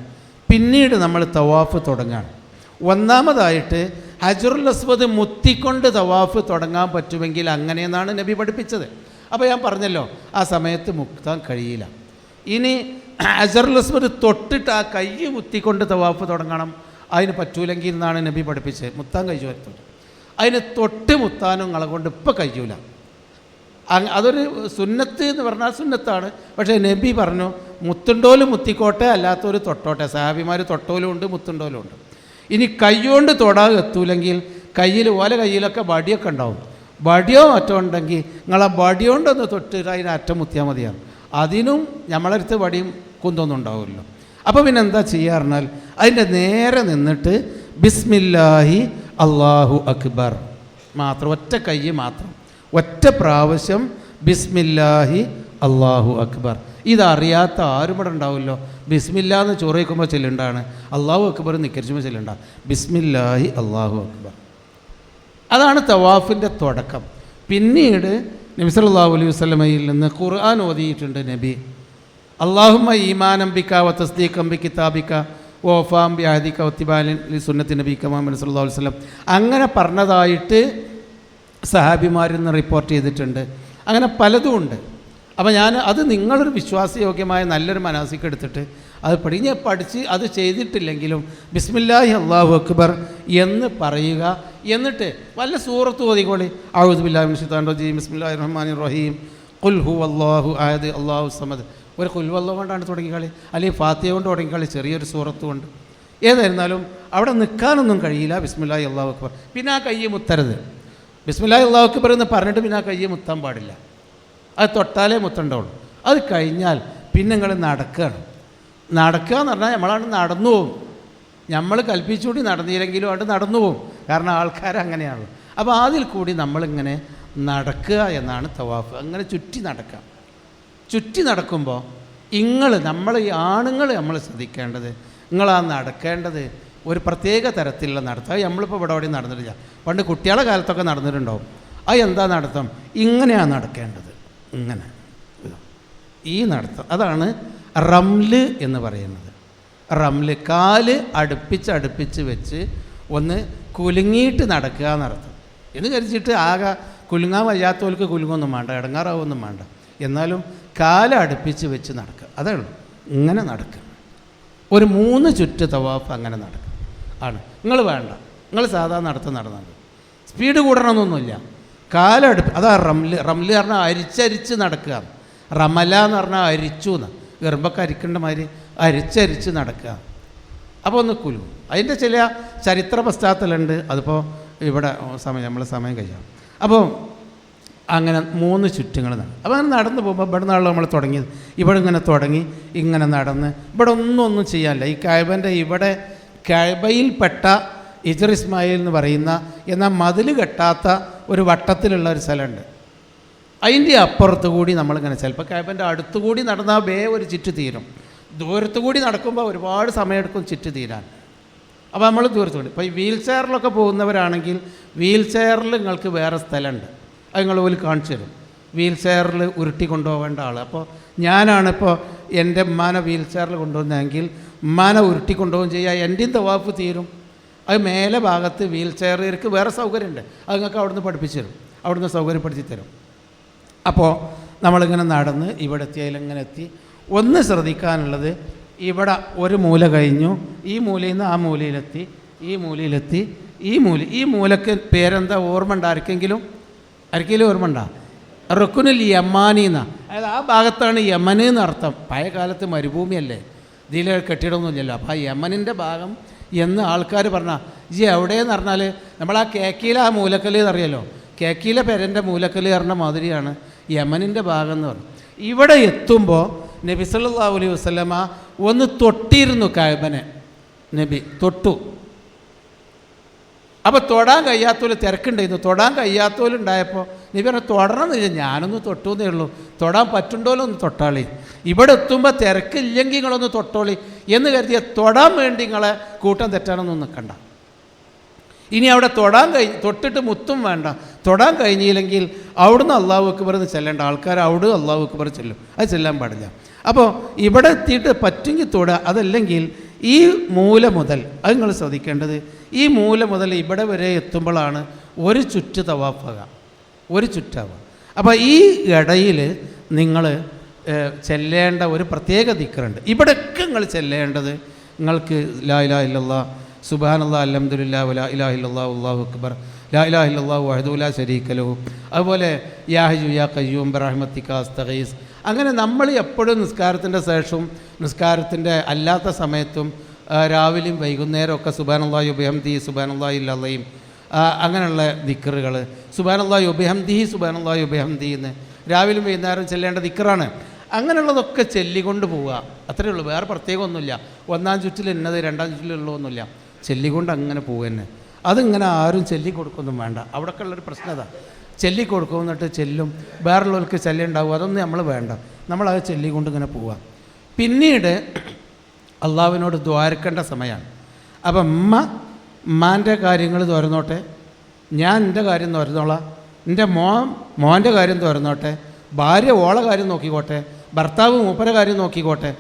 പിന്നീട് നമ്മൾ തവാഫ് തുടങ്ങുകയാണ്. ഒന്നാമതായിട്ട് ഹജറുൽ അസ്വദ് മുത്തിക്കൊണ്ട് തവാഫ് തുടങ്ങാൻ പറ്റുമെങ്കിൽ അങ്ങനെയെന്നാണ് നബി പഠിപ്പിച്ചത്. അപ്പോൾ ഞാൻ പറഞ്ഞല്ലോ, ആ സമയത്ത് മുത്താൻ കഴിയില്ല. ഇനി ഹജറുൽ അസ്വദ് തൊട്ടിട്ട് ആ കൈ മുത്തിക്കൊണ്ട് തവാഫ് തുടങ്ങണം, അതിന് പറ്റൂലെങ്കിൽ എന്നാണ് നബി പഠിപ്പിച്ചത്. മുത്താൻ കഴിച്ചു, അതിന് തൊട്ട് മുത്താനും നിങ്ങളെ കൊണ്ട് ഇപ്പം കഴിയൂല. അതൊരു സുന്നത്ത് എന്ന് പറഞ്ഞാൽ സുന്നത്താണ്. പക്ഷേ നബി പറഞ്ഞു മുത്തുണ്ടോലും മുത്തിക്കോട്ടെ, അല്ലാത്തൊരു തൊട്ടോട്ടെ. സഹാബിമാർ തൊട്ടോലും ഉണ്ട്, മുത്തുണ്ടോലും ഉണ്ട്. ഇനി കൈകൊണ്ട് തൊടാതെ എത്തൂലെങ്കിൽ കയ്യിൽ കയ്യിലൊക്കെ വടിയൊക്കെ ഉണ്ടാവും. വടിയോ മറ്റോ ഉണ്ടെങ്കിൽ നിങ്ങളാ വടി കൊണ്ടൊന്ന് തൊട്ടിട്ട് അതിന് അറ്റം മുത്തിയാൽ മതിയാണ്. അതിനും നമ്മളടുത്ത് വടിയും കുന്തൊന്നും ഉണ്ടാവുമല്ലോ. അപ്പോൾ പിന്നെ എന്താ ചെയ്യുക പറഞ്ഞാൽ അതിൻ്റെ നേരെ നിന്നിട്ട് ബിസ്മില്ലാഹി അല്ലാഹു അക്ബർ മാത്രം, ഒറ്റ കൈ മാത്രം, ഒറ്റ പ്രാവശ്യം ബിസ്മില്ലാഹി അല്ലാഹു അക്ബർ. ഇതറിയാത്ത ആരും ഇവിടെ ഉണ്ടാവുമല്ലോ. ബിസ്മില്ലാ എന്ന് ചോറ് വയ്ക്കുമ്പോൾ ചെല്ലുണ്ടാണ്, അല്ലാഹു അക്ബർ നിക്കരിച്ചുമ്പോൾ ചെല്ലുണ്ട. ബിസ്മില്ലാഹി അല്ലാഹു അക്ബർ, അതാണ് തവാഫിൻ്റെ തുടക്കം. പിന്നീട് നബി സല്ലല്ലാഹു അലൈഹി വസല്ലമയിൽ നിന്ന് ഖുർആൻ ഓതിയിട്ടുണ്ട് നബി. അല്ലാഹുമ്മ ഈമാനം ബിക വ തസ്ദീഖൻ ബി കിതാബിക വഫാം ബി അഹദിക വത്തിബാൻ ലി സുന്നത്തി നബിക മുഹമ്മദ് സല്ലല്ലാഹു അലൈഹി വസല്ലം അങ്ങനെ പറഞ്ഞതായിട്ട് സഹാബിമാരിൽ നിന്ന് റിപ്പോർട്ട് ചെയ്തിട്ടുണ്ട്. അങ്ങനെ പലതും ഉണ്ട്. അപ്പോൾ അത് നിങ്ങളൊരു വിശ്വാസയോഗ്യമായ നല്ലൊരു മനാസിക്ക് എടുത്തിട്ട് അത് പഠിച്ച് അത് ചെയ്തിട്ടില്ലെങ്കിലും ബിസ്മില്ലാഹി അല്ലാഹു അക്ബർ എന്ന് പറയുക. എന്നിട്ട് വല്ല സൂറത്ത് ഓതിക്കോളി. അഊദു ബില്ലാഹി മിനശ് ശൈത്വാനിർ റജീം, ബിസ്മില്ലാഹിർ റഹ്മാനിർ റഹീം, ഖുൽ ഹുവല്ലാഹു അഹദ് അല്ലാഹു സമദ്. ഒരു ഖുൽ ഹുവല്ലാഹു കൊണ്ടാണ് തുടങ്ങിക്കളി, അല്ലെങ്കിൽ ഫാത്തിഹ കൊണ്ട് തുടങ്ങിക്കളി, ചെറിയൊരു സൂറത്ത് കൊണ്ട്. ഏതായിരുന്നാലും അവിടെ നിൽക്കാനൊന്നും കഴിയില്ല. ബിസ്മില്ലാഹി അല്ലാഹു അക്ബർ. പിന്നെ ആ കയ്യെ മുത്തരുത്. ബിസ്മില്ലാഹി അല്ലാഹു അക്ബർ എന്ന് പറഞ്ഞിട്ട് പിന്നെ ആ കയ്യെ മുത്താൻ പാടില്ല. അത് തൊട്ടാലേ മുത്തണ്ടാവുള്ളൂ. അത് കഴിഞ്ഞാൽ പിന്നെ നിങ്ങൾ നടക്കുകയാണ്. നടക്കുക എന്ന് പറഞ്ഞാൽ നമ്മളാണ് നടന്നു പോകും. നമ്മൾ കൽപ്പിച്ചുകൂടി നടന്നില്ലെങ്കിലും അവിടെ നടന്നു പോകും. കാരണം ആൾക്കാർ അങ്ങനെയാണ്. അപ്പോൾ അതിൽ കൂടി നമ്മളിങ്ങനെ നടക്കുക എന്നാണ് തവാഫ്. അങ്ങനെ ചുറ്റി നടക്കുക. ചുറ്റി നടക്കുമ്പോൾ നമ്മൾ ഈ ആണുങ്ങൾ നമ്മൾ ശ്രദ്ധിക്കേണ്ടത്, നിങ്ങളാ നടക്കേണ്ടത് ഒരു പ്രത്യേക തരത്തിലുള്ള നടത്തം. നമ്മളിപ്പോൾ ഇവിടെ നടന്നിട്ടില്ല. പണ്ട് കുട്ടികളുടെ കാലത്തൊക്കെ നടന്നിട്ടുണ്ടാവും. അത് എന്താ നടത്തം? ഇങ്ങനെയാണ് നടക്കേണ്ടത്. ഇങ്ങനെ ഈ നടത്തം അതാണ് റംല് എന്ന് പറയുന്നത്. റംല് കാല് അടുപ്പിച്ച് വെച്ച് ഒന്ന് കുലുങ്ങിയിട്ട് നടക്കുക എന്നർത്ഥം. എന്ന് കരുതിയിട്ട് ആകെ കുലുങ്ങാൻ വയ്യാത്തവർക്ക് കുലുങ്ങൊന്നും വേണ്ട, ഇടങ്ങാറാവൊന്നും വേണ്ട. എന്നാലും കാല് അടുപ്പിച്ച് വെച്ച് നടക്കുക, അതേ ഇങ്ങനെ നടക്കുക. ഒരു 3 ചുറ്റ് തവാഫ് അങ്ങനെ നടക്കുക ആണ്. നിങ്ങൾ വേണ്ട, നിങ്ങൾ സാധാരണ നടന്നാൽ സ്പീഡ് കൂടണമെന്നൊന്നുമില്ല. അതാ റംല്. റംല് പറഞ്ഞാൽ അരിച്ചരിച്ച് നടക്കുക. റമല എന്ന് പറഞ്ഞാൽ അരിച്ചു എന്ന്, ഗർഭൊക്കെ അരിക്കേണ്ട മാതിരി അരിച്ചരിച്ച് നടക്കുക. അപ്പോൾ ഒന്ന് കുലുങ്ങും. അതിൻ്റെ ചില ചരിത്ര പശ്ചാത്തലമുണ്ട്. അതിപ്പോൾ ഇവിടെ നമ്മളെ സമയം കഴിയാം. അപ്പോൾ അങ്ങനെ 3 ചുറ്റുങ്ങൾ നടക്കും. അപ്പോൾ അങ്ങനെ നടന്ന് പോകുമ്പോൾ ഇവിടെ നിന്നാണല്ലോ നമ്മൾ തുടങ്ങിയത്. ഇവിടെ ഇങ്ങനെ തുടങ്ങി ഇങ്ങനെ നടന്ന് ഇവിടെ ഒന്നും ചെയ്യാനില്ല. ഈ കഅബൻ്റെ ഇവിടെ കഅബയിൽപ്പെട്ട ഹിജ്ർ ഇസ്മായിൽ എന്ന് പറയുന്ന എന്നാൽ മതിൽ കെട്ടാത്ത ഒരു വട്ടത്തിലുള്ള ഒരു സ്ഥലമുണ്ട്. അതിൻ്റെ അപ്പുറത്ത് കൂടി നമ്മളിങ്ങനെ ചിലപ്പോൾ കഅബൻ്റെ അടുത്തുകൂടി നടന്നാൽ ഒരു ചുറ്റ് തീരും. ദൂരത്തു കൂടി നടക്കുമ്പോൾ ഒരുപാട് സമയമെടുക്കും ചുറ്റ് തീരാൻ. അപ്പോൾ നമ്മൾ ദൂരത്തുകൂടി ഇപ്പോൾ ഈ വീൽ ചെയറിലൊക്കെ പോകുന്നവരാണെങ്കിൽ വീൽ ചെയറിൽ നിങ്ങൾക്ക് വേറെ സ്ഥലമുണ്ട്. അത് നിങ്ങൾ പോലും കാണിച്ചു തരും. വീൽ ചെയറിൽ ഉരുട്ടി കൊണ്ടുപോകേണ്ട ആൾ. അപ്പോൾ ഞാനാണിപ്പോൾ എൻ്റെ ഉമ്മാനെ വീൽ ചെയറിൽ കൊണ്ടുവന്നെങ്കിൽ ഉമ്മാനെ ഉരുട്ടി കൊണ്ടുപോകും ചെയ്യുക. എൻ്റെയും തവാഫ് തീരും. അത് മേലെ ഭാഗത്ത് വീൽ ചെയറിലേക്ക് വേറെ സൗകര്യമുണ്ട്. അത് നിങ്ങൾക്ക് അവിടുന്ന് പഠിപ്പിച്ചു തരും, അവിടുന്ന് സൗകര്യപ്പെടുത്തി തരും. അപ്പോൾ നമ്മളിങ്ങനെ നടന്ന് ഇവിടെ എത്തി. അതിലിങ്ങനെ എത്തി. ഒന്ന് ശ്രദ്ധിക്കാനുള്ളത്, ഇവിടെ ഒരു മൂല കഴിഞ്ഞു, ഈ മൂലയിൽ നിന്ന് ആ മൂലയിലെത്തി, ഈ മൂലക്ക് പേരെന്താ ഓർമ്മ ഉണ്ട് ആർക്കെങ്കിലും ഓർമ്മ ഉണ്ടോ? റുക്കുനുൽ യമാനി എന്നാ. അതായത് ആ ഭാഗത്താണ് യമന് എന്നർത്ഥം. പഴയ കാലത്ത് മരുഭൂമിയല്ലേ, ഇതിൽ കെട്ടിടമൊന്നുമില്ലല്ലോ. അപ്പോൾ ആ യമനിൻ്റെ ഭാഗം എന്ന് ആൾക്കാർ പറഞ്ഞാൽ എവിടെയെന്ന് പറഞ്ഞാൽ നമ്മൾ ആ കേക്കിയിലെ ആ മൂലക്കല് എന്നറിയാലോ, കേക്കിയിലെ പെരൻ്റെ മൂലക്കല് പറഞ്ഞ മാതിരിയാണ് യമനിൻ്റെ ഭാഗം എന്ന് പറഞ്ഞു. ഇവിടെ എത്തുമ്പോൾ നബി സല്ലല്ലാഹു അലൈഹി വസല്ലമ ഒന്ന് തൊട്ടിരുന്നു കഅബനെ. നബി തൊട്ടു. അപ്പോൾ തൊടാൻ കഴിയാത്തോല് തിരക്കുണ്ടായിരുന്നു. തൊടാൻ കഴിയാത്തോലുണ്ടായപ്പോൾ നബി പറഞ്ഞു തൊടണമെന്നില്ല, ഞാനൊന്ന് തൊട്ടു എന്നേ ഉള്ളൂ, തൊടാൻ പറ്റുണ്ടോലോ ഒന്ന് തൊട്ടാളി, ഇവിടെ എത്തുമ്പോൾ തിരക്കില്ലെങ്കിൽ നിങ്ങളൊന്ന് തൊട്ടോളി എന്ന് കരുതിയ തൊടാൻ വേണ്ടി നിങ്ങളെ കൂട്ടം തെറ്റാനൊന്നും നിൽക്കണ്ട. ഇനി അവിടെ തൊട്ടിട്ട് മുത്തും വേണ്ട. തൊടാൻ കഴിഞ്ഞില്ലെങ്കിൽ അവിടുന്ന് അല്ലാഹു അക്ബർ എന്ന് ചെല്ലേണ്ട ആൾക്കാർ അവിടെ അല്ലാഹു അക്ബർ ചെല്ലും. അത് ചെല്ലാൻ പാടില്ല. അപ്പോൾ ഇവിടെ എത്തിയിട്ട് പറ്റുമെങ്കിൽ തൊടുക. അതല്ലെങ്കിൽ ഈ മൂല മുതൽ, അത് നിങ്ങൾ ശ്രദ്ധിക്കേണ്ടത്, ഈ മൂല മുതൽ ഇവിടെ വരെ എത്തുമ്പോഴാണ് ഒരു ചുറ്റ് തവാഫാകുക, ഒരു ചുറ്റാവുക. അപ്പോൾ ഈ ഇടയിൽ നിങ്ങൾ ചെല്ലേണ്ട ഒരു പ്രത്യേക ദിക്റുണ്ട്. ഇവിടെയൊക്കെ നിങ്ങൾ ചെല്ലേണ്ടത് നിങ്ങൾക്ക് ലാ ഇലാഹ ഇല്ലല്ലാഹ് സുബ്ഹാനല്ലാഹ് അൽഹംദുലില്ലാഹി വലാ ഇലാഹ ഇല്ലല്ലാഹു അല്ലാഹു അക്ബർ ലാ ഇലാഹ ഇല്ലല്ലാഹു വഹ്ദഹു ലാ ശരീക ലഹു, അതുപോലെ യാ ഹയ്യു യാ ഖയ്യൂം ബിറഹ്മതിക അസ്തഗീസ്. അങ്ങനെ നമ്മൾ എപ്പോഴും നിസ്കാരത്തിൻ്റെ ശേഷവും നിസ്കാരത്തിൻ്റെ അല്ലാത്ത സമയത്തും രാവിലെയും വൈകുന്നേരം ഒക്കെ സുബ്ഹാനല്ലാഹി വബിഹംദിഹി സുബ്ഹാനല്ലാഹിൽ അളീം അങ്ങനെയുള്ള ദിക്റുകൾ, സുബ്ഹാനല്ലാഹി വബിഹംദിഹി സുബ്ഹാനല്ലാഹി വബിഹംദിഹി എന്ന് രാവിലെയും വൈകുന്നേരം ചെല്ലേണ്ട ദിക്റാണ്. അങ്ങനെയുള്ളതൊക്കെ ചൊല്ലിക്കൊണ്ട് പോവുക, അത്രയേ ഉള്ളൂ. വേറെ പ്രത്യേകമൊന്നുമില്ല. 1-ാം ചുറ്റിൽ ഇന്നത് 2-ാം ചുറ്റിലുള്ളതൊന്നുമില്ല. ചൊല്ലിക്കൊണ്ട് അങ്ങനെ പോകുക തന്നെ. അതിങ്ങനെ ആരും ചൊല്ലിക്കൊടുക്കൊന്നും വേണ്ട. അവിടെയൊക്കെ ഉള്ളൊരു പ്രശ്നത, ചൊല്ലിക്കൊടുക്കും എന്നിട്ട് ചെല്ലും, വേറുള്ളവർക്ക് ചൊല്ലുണ്ടാവും, അതൊന്നും നമ്മൾ വേണ്ട. നമ്മളത് ചൊല്ലിക്കൊണ്ട് ഇങ്ങനെ പോവുക. പിന്നീട് അള്ളാഹുവിനോട് ദ്വാരക്കേണ്ട സമയമാണ്. അപ്പം ഉമ്മാൻ്റെ കാര്യങ്ങൾ തുറന്നോട്ടെ, ഞാൻ എൻ്റെ കാര്യം തുറന്നോളാം, എൻ്റെ മോൻ്റെ കാര്യം തുറന്നോട്ടെ, ഭാര്യ ഓളെ കാര്യം നോക്കിക്കോട്ടെ, ഭർത്താവ് മൂപ്പരെ കാര്യം നോക്കിക്കോട്ടെ.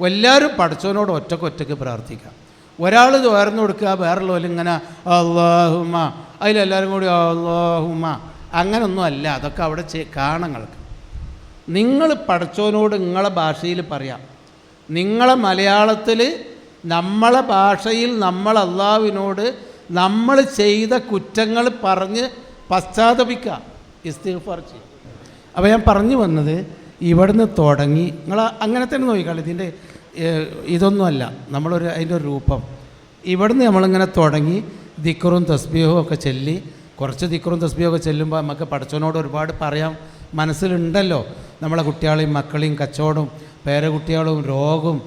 എല്ലാവരും പടച്ചവനോട് ഒറ്റയ്ക്ക് പ്രാർത്ഥിക്കുക. ഒരാൾ തുറന്നു കൊടുക്കുക, വേറുള്ളവർ ഇങ്ങനെ അല്ലാഹുമ്മ, അതിലെല്ലാവരും കൂടി അല്ലാഹുമ്മ, അങ്ങനൊന്നും അല്ല. അതൊക്കെ അവിടെ കാണങ്ങൾക്ക്. നിങ്ങൾ പടച്ചവനോട് നിങ്ങളെ ഭാഷയിൽ പറയാം. നിങ്ങളെ മലയാളത്തിൽ നമ്മളെ ഭാഷയിൽ നമ്മൾ അള്ളാഹുവിനോട് നമ്മൾ ചെയ്ത കുറ്റങ്ങൾ പറഞ്ഞ് പശ്ചാത്തപിക്കുക, ഇസ്തിഗ്ഫാർ ചെയ്യുക. അപ്പോൾ ഞാൻ പറഞ്ഞു വന്നത്, ഇവിടുന്ന് തുടങ്ങി നിങ്ങൾ അങ്ങനെ തന്നെ നോക്കിക്കാളി. ഇതിൻ്റെ ഇതൊന്നുമല്ല അതിൻ്റെ ഒരു രൂപം. ഇവിടുന്ന് നമ്മളിങ്ങനെ തുടങ്ങി ദിക്റും തസ്ബീഹും ഒക്കെ ചൊല്ലി, കുറച്ച് ദിക്റും തസ്ബീഹും ഒക്കെ ചെല്ലുമ്പോൾ നമുക്ക് പടച്ചവനോട് ഒരുപാട് പറയാം. മനസ്സിലുണ്ടല്ലോ നമ്മളെ കുട്ടികളെയും മക്കളെയും കച്ചവടവും പേരക്കുട്ടികളും രോഗവും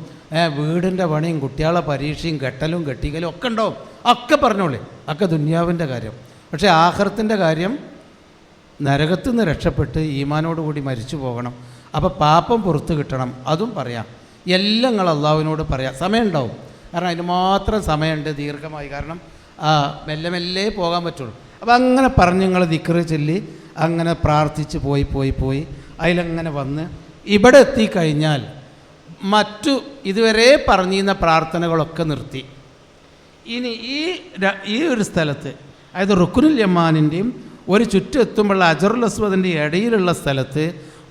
വീടിൻ്റെ പണിയും കുട്ടികളെ പരീക്ഷയും കെട്ടലും കെട്ടിക്കലും ഒക്കെ ഉണ്ടാവും. ഒക്കെ പറഞ്ഞോളേ, ഒക്കെ ദുന്യാവിൻ്റെ കാര്യം. പക്ഷേ ആഖിറത്തിൻ്റെ കാര്യം, നരകത്തു നിന്ന് രക്ഷപ്പെട്ട് ഈമാനോടുകൂടി മരിച്ചു പോകണം. അപ്പോൾ പാപം പുറത്ത് കിട്ടണം, അതും പറയാം. എല്ലാം നിങ്ങൾ അള്ളാഹുവിനോട് പറയാം. സമയമുണ്ടാവും, കാരണം അതിന് മാത്രം സമയമുണ്ട് ദീർഘമായി. കാരണം മെല്ലെ മെല്ലെ പോകാൻ പറ്റുള്ളൂ. അപ്പോൾ അങ്ങനെ പറഞ്ഞ് നിങ്ങൾ ദിക്റ് ചൊല്ലി അങ്ങനെ പ്രാർത്ഥിച്ച് പോയി അതിലങ്ങനെ വന്ന് ഇവിടെ എത്തിക്കഴിഞ്ഞാൽ മറ്റു ഇതുവരെ പറഞ്ഞിരുന്ന പ്രാർത്ഥനകളൊക്കെ നിർത്തി. ഇനി ഈ ഒരു സ്ഥലത്ത്, അതായത് റുക്നുൽ യമാനിൻ്റെയും ഒരു ചുറ്റും എത്തുമ്പോഴുള്ള അജറുൽ അസ്വദിൻ്റെ ഇടയിലുള്ള സ്ഥലത്ത്